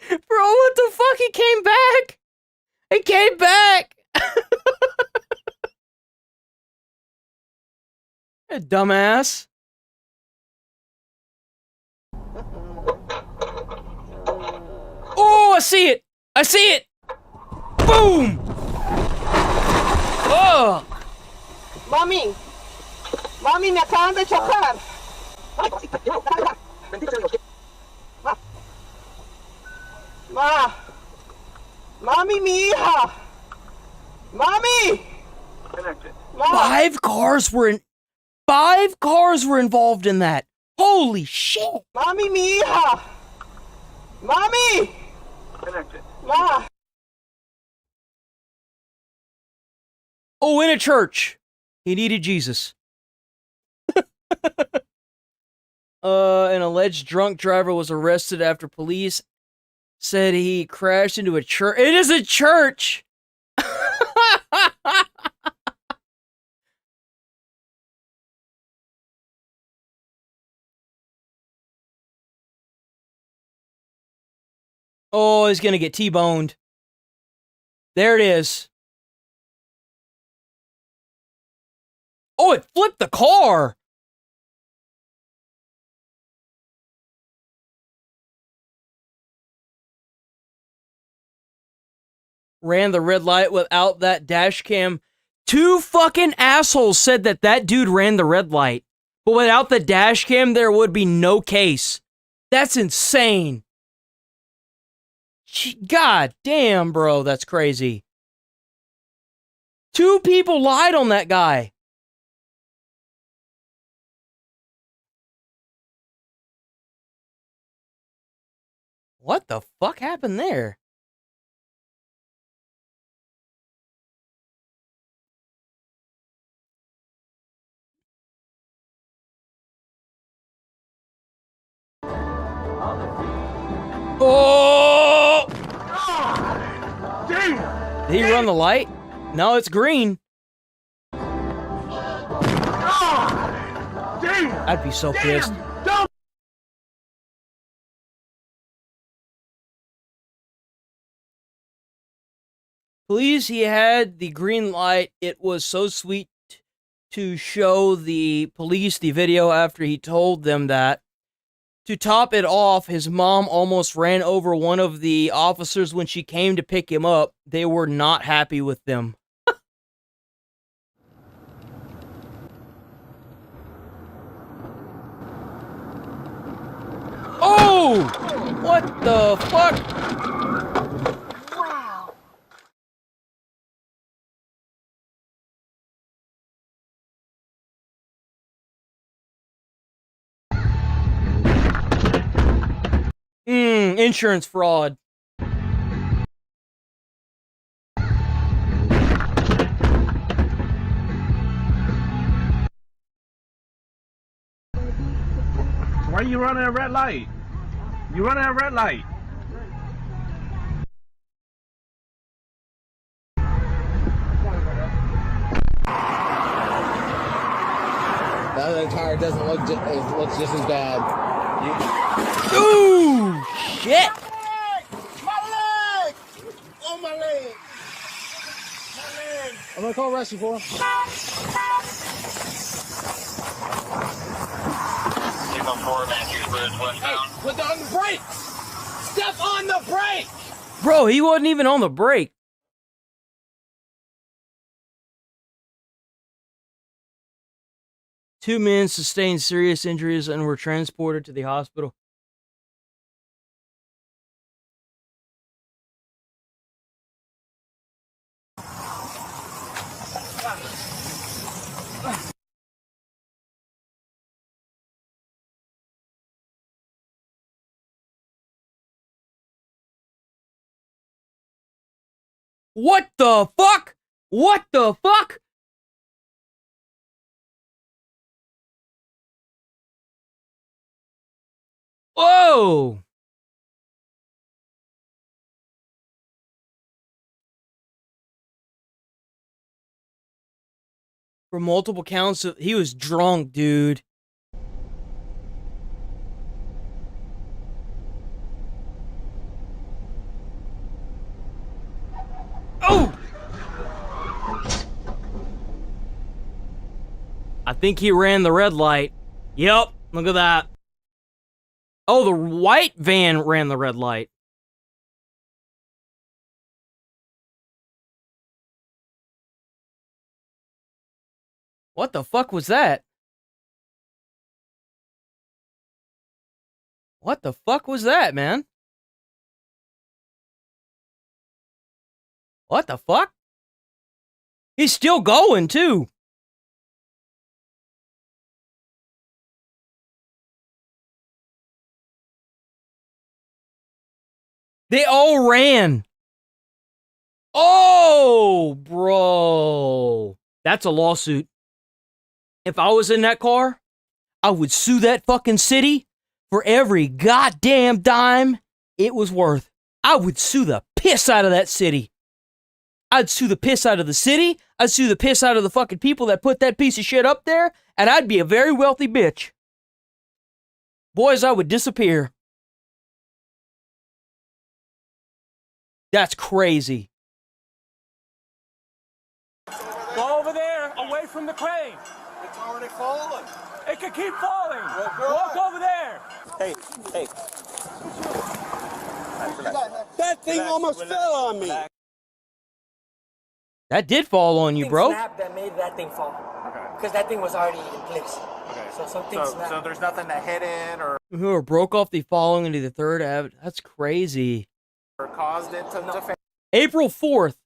Bro, what the fuck? He came back. He came back. Dumbass. Oh, I see it. I see it. Boom. Oh. Mami, me acaban de chocar. Mami, mi hija. Mami. Five cars were involved in that. Holy shit. Mami, mi hija. Mami. Ma. Oh, in a church. He needed Jesus. An alleged drunk driver was arrested after police said he crashed into a church. It is a church! Oh, he's gonna get T-boned. There it is. Oh, it flipped the car! Ran the red light without that dash cam. Two fucking assholes said that that dude ran the red light. But without the dash cam, there would be no case. That's insane. God damn, bro, that's crazy. Two people lied on that guy. What the fuck happened there? Oh! Damn! Did he run the light? No, it's green. Damn! I'd be so pissed. Please, he had the green light. It was so sweet to show the police the video after he told them that. To top it off, his mom almost ran over one of the officers when she came to pick him up. They were not happy with them. Oh! What the fuck? Wow. Insurance fraud. Why are you running a red light? You running a red light. The other tire doesn't look it looks just as bad. Ooh, shit! My leg! Oh, my leg! My leg! I'm gonna call rescue for him. Put on the brakes! Step on the brake! Bro, he wasn't even on the brake. Two men sustained serious injuries and were transported to the hospital. What the fuck? What the fuck? Whoa! For multiple counts of, he was drunk, dude. Oh! I think he ran the red light. Yep, look at that. Oh, the white van ran the red light. What the fuck was that? What the fuck was that, man? What the fuck? He's still going, too. They all ran. Oh, bro. That's a lawsuit. If I was in that car, I would sue that fucking city for every goddamn dime it was worth. I would sue the piss out of that city. I'd sue the piss out of the city. I'd sue the piss out of the fucking people that put that piece of shit up there, and I'd be a very wealthy bitch. Boys, I would disappear. That's crazy. Go over there, away from the crane. It's already falling. It could keep falling. Walk over there. Hey. That thing almost fell on me. That did fall on you, bro. Snap that made that thing fall. Okay. Because that thing was already in place. Okay. So something snapped. So there's nothing that hit it or Broke off the falling into the third avenue. That's crazy. caused it to fail. April 4th.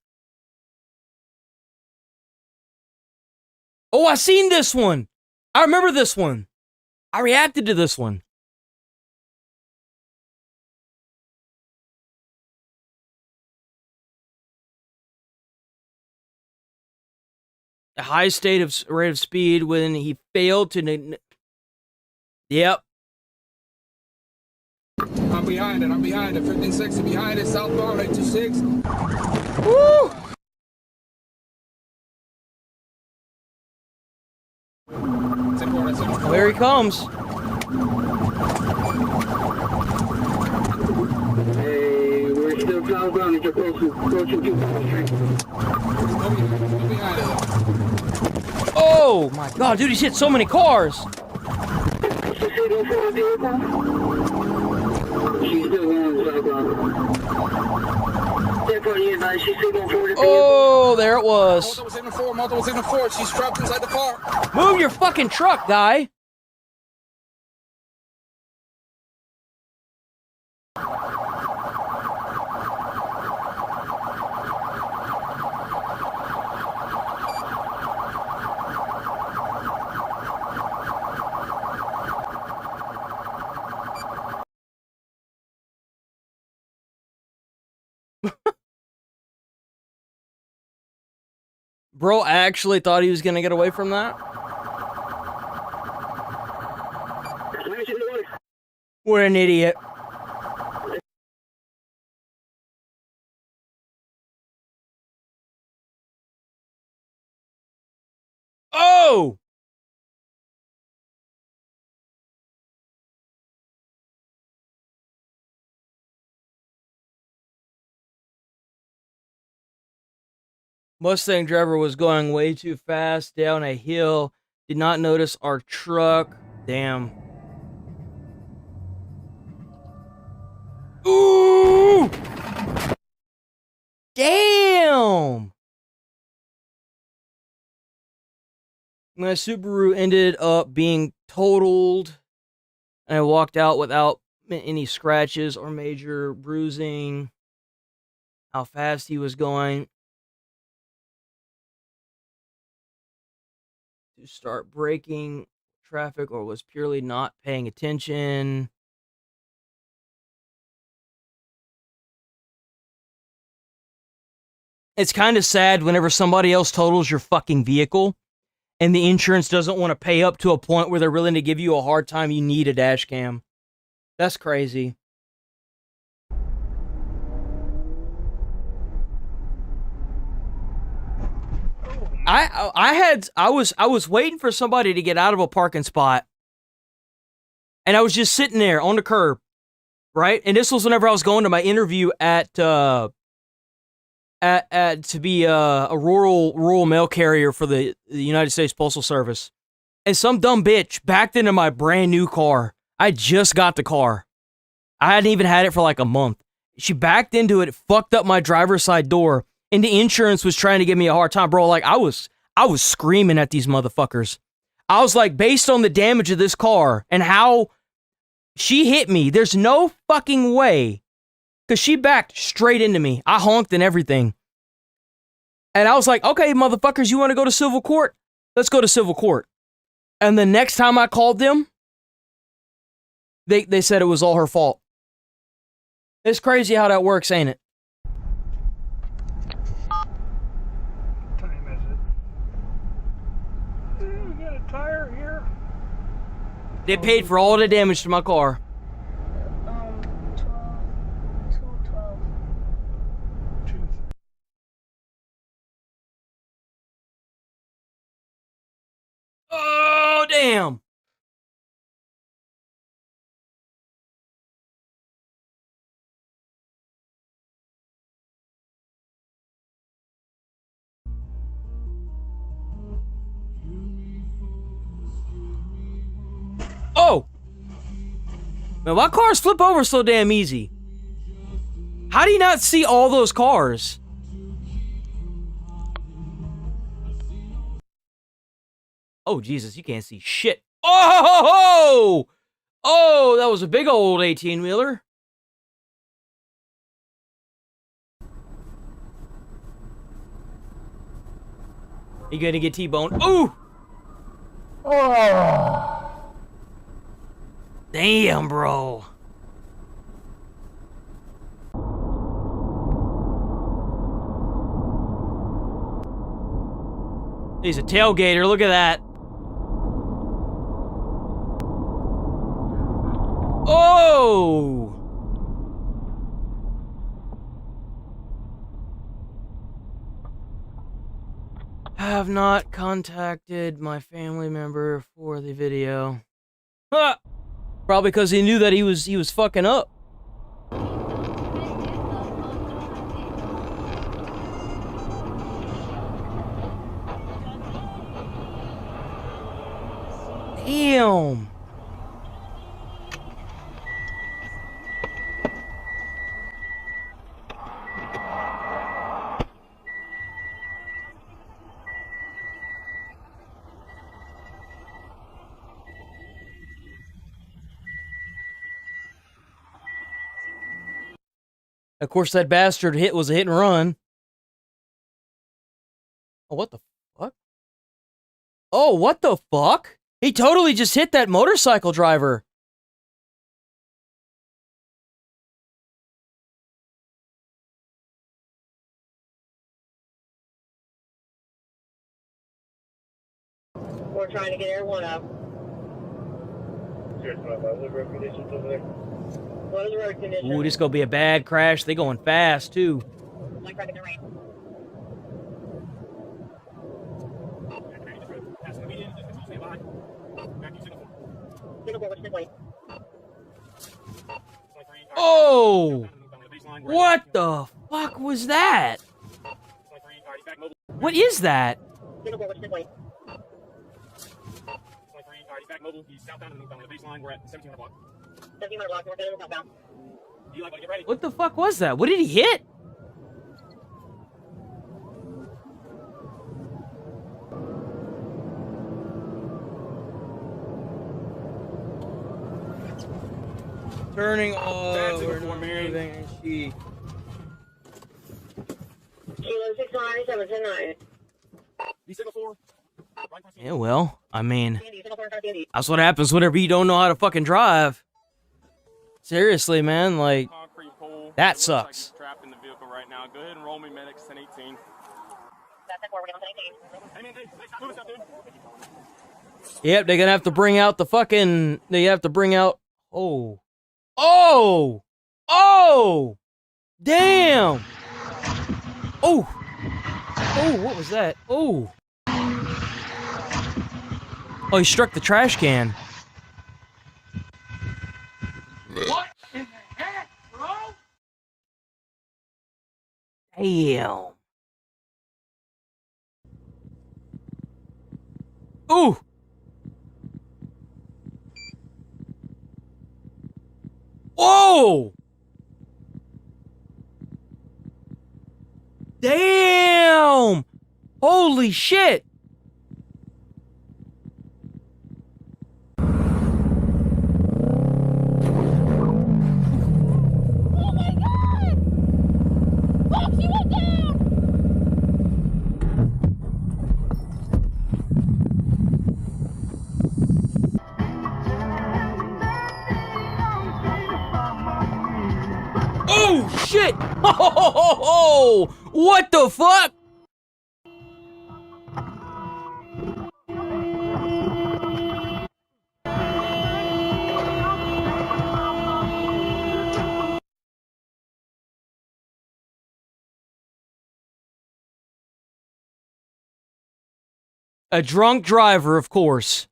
Oh, I seen this one. I remember this one. I reacted to this one. A high rate of speed when he failed to... Yep. I'm behind it. 1560 behind it. Southbound 826. Woo! There he comes. Hey, we're still southbound. It's approaching 2nd Street. Oh my god, dude, he's hit so many cars. Oh, there it was. Multiple signal 4. She's trapped inside the car. Move your fucking truck, guy. Bro actually thought he was gonna get away from that? What an idiot. Oh! Mustang driver was going way too fast down a hill. Did not notice our truck. Damn. Ooh! Damn! My Subaru ended up being totaled. And I walked out without any scratches or major bruising. How fast he was going. To start braking traffic or was purely not paying attention. It's kind of sad whenever somebody else totals your fucking vehicle and the insurance doesn't want to pay up to a point where they're willing to give you a hard time. You need a dash cam. That's crazy. I was waiting for somebody to get out of a parking spot, and I was just sitting there on the curb, right? And this was whenever I was going to my interview to be a rural mail carrier for the United States Postal Service, and some dumb bitch backed into my brand new car. I just got the car. I hadn't even had it for like a month. She backed into it, fucked up my driver's side door. And the insurance was trying to give me a hard time, bro. Like, I was screaming at these motherfuckers. I was like, based on the damage of this car and how she hit me, there's no fucking way. Because she backed straight into me. I honked and everything. And I was like, okay, motherfuckers, you want to go to civil court? Let's go to civil court. And the next time I called them, they said it was all her fault. It's crazy how that works, ain't it? Tire here. They paid for all the damage to my car. 12. Oh, damn. Oh! Man, why cars flip over so damn easy? How do you not see all those cars? Oh, Jesus, you can't see shit. Oh! Oh, that was a big old 18-wheeler. You gonna get T-boned? Ooh! Oh! Damn, bro. He's a tailgater, look at that. Oh! Have not contacted my family member for the video. Ha! Probably because he knew that he was fucking up. Damn. Of course, that bastard was a hit and run. Oh, what the fuck? Oh, what the fuck? He totally just hit that motorcycle driver. We're trying to get everyone up. What are the road conditions over there? What are the road conditions? Ooh, this gonna be a bad crash. They going fast, too. Like right in the rain. Oh! What the fuck was that? What is that? What the fuck was that? What did he hit? Turning over, moving, and she. Kilo 697 Yeah, well, I mean, that's what happens whenever you don't know how to fucking drive. Seriously, man, like, that sucks. Trapped in the vehicle right now. Go ahead and roll me medics 1018. Yep, they're gonna have to bring out the fucking. They have to bring out. Oh. Oh! Oh! Damn! Oh! Oh, what was that? Oh! Oh, he struck the trash can. What in the heck, bro? Damn. Ooh! Whoa! Damn! Holy shit! Oh shit! Oh, what the fuck? A drunk driver, of course.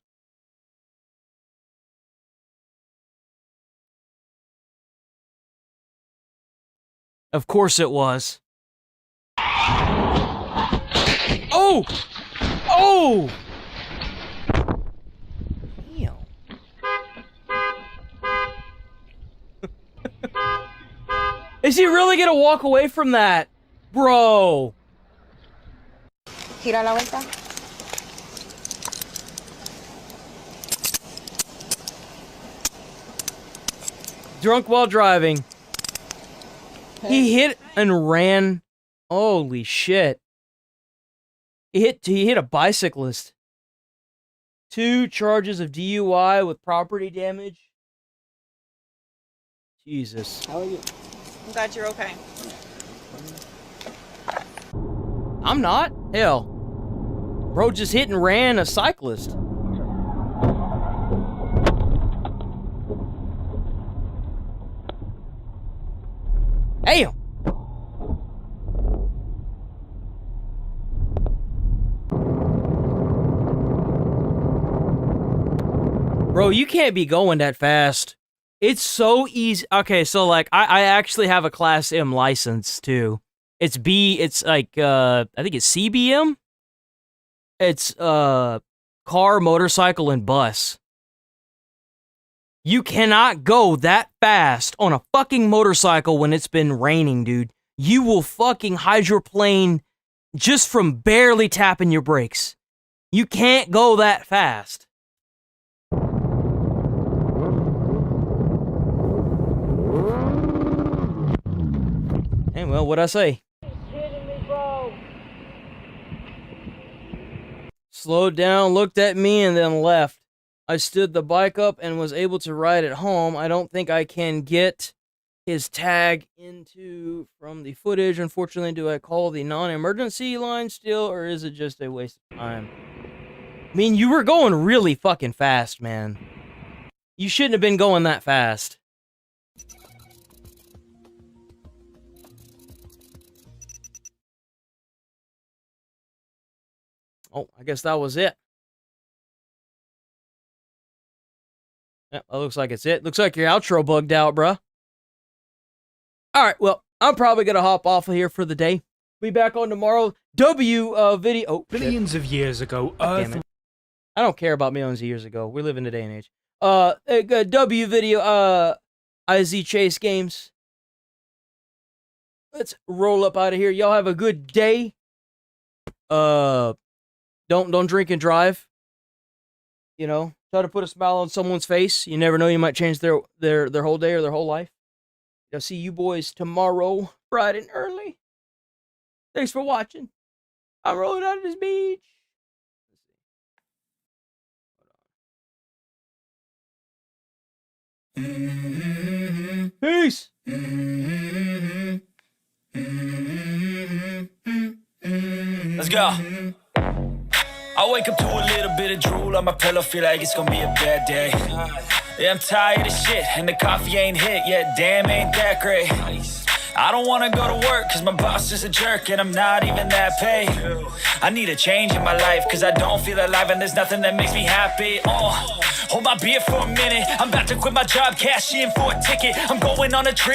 Of course it was. Oh! Oh! Damn. Is he really gonna walk away from that? Bro. Gira la vuelta. Drunk while driving. He hit and ran. Holy shit. He hit a bicyclist. 2 charges of DUI with property damage. Jesus. How are you? I'm glad you're okay. I'm not. Hell. Bro just hit and ran a cyclist. Damn. Bro, you can't be going that fast. It's so easy. Okay, so like I actually have a Class M license too. It's like I think it's CBM. It's car, motorcycle, and bus. You cannot go that fast on a fucking motorcycle when it's been raining, dude. You will fucking hydroplane just from barely tapping your brakes. You can't go that fast. Hey, well, what'd I say? Slowed down, looked at me, and then left. I stood the bike up and was able to ride it home. I don't think I can get his tag from the footage. Unfortunately, do I call the non-emergency line still, or is it just a waste of time? I mean, you were going really fucking fast, man. You shouldn't have been going that fast. Oh, I guess that was it. Yeah, that looks like it's it. Looks like your outro bugged out, bruh. Alright, well, I'm probably gonna hop off of here for the day. Be back on tomorrow. Video. Oh, billions of years ago, Earth. I don't care about millions of years ago. We live in a day and age. W video. IZ Chase Games. Let's roll up out of here. Y'all have a good day. Don't drink and drive. You know, try to put a smile on someone's face. You never know, you might change their whole day or their whole life. I'll see you boys tomorrow, bright and early. Thanks for watching. I'm rolling out of this beach. Peace. Let's go. I wake up to a little bit of drool on my pillow, feel like it's gonna be a bad day. Yeah, I'm tired of shit, and the coffee ain't hit yet, damn, ain't that great. I don't wanna go to work, cause my boss is a jerk, and I'm not even that paid. I need a change in my life, cause I don't feel alive, and there's nothing that makes me happy. Hold my beer for a minute, I'm about to quit my job, cash in for a ticket, I'm going on a trip.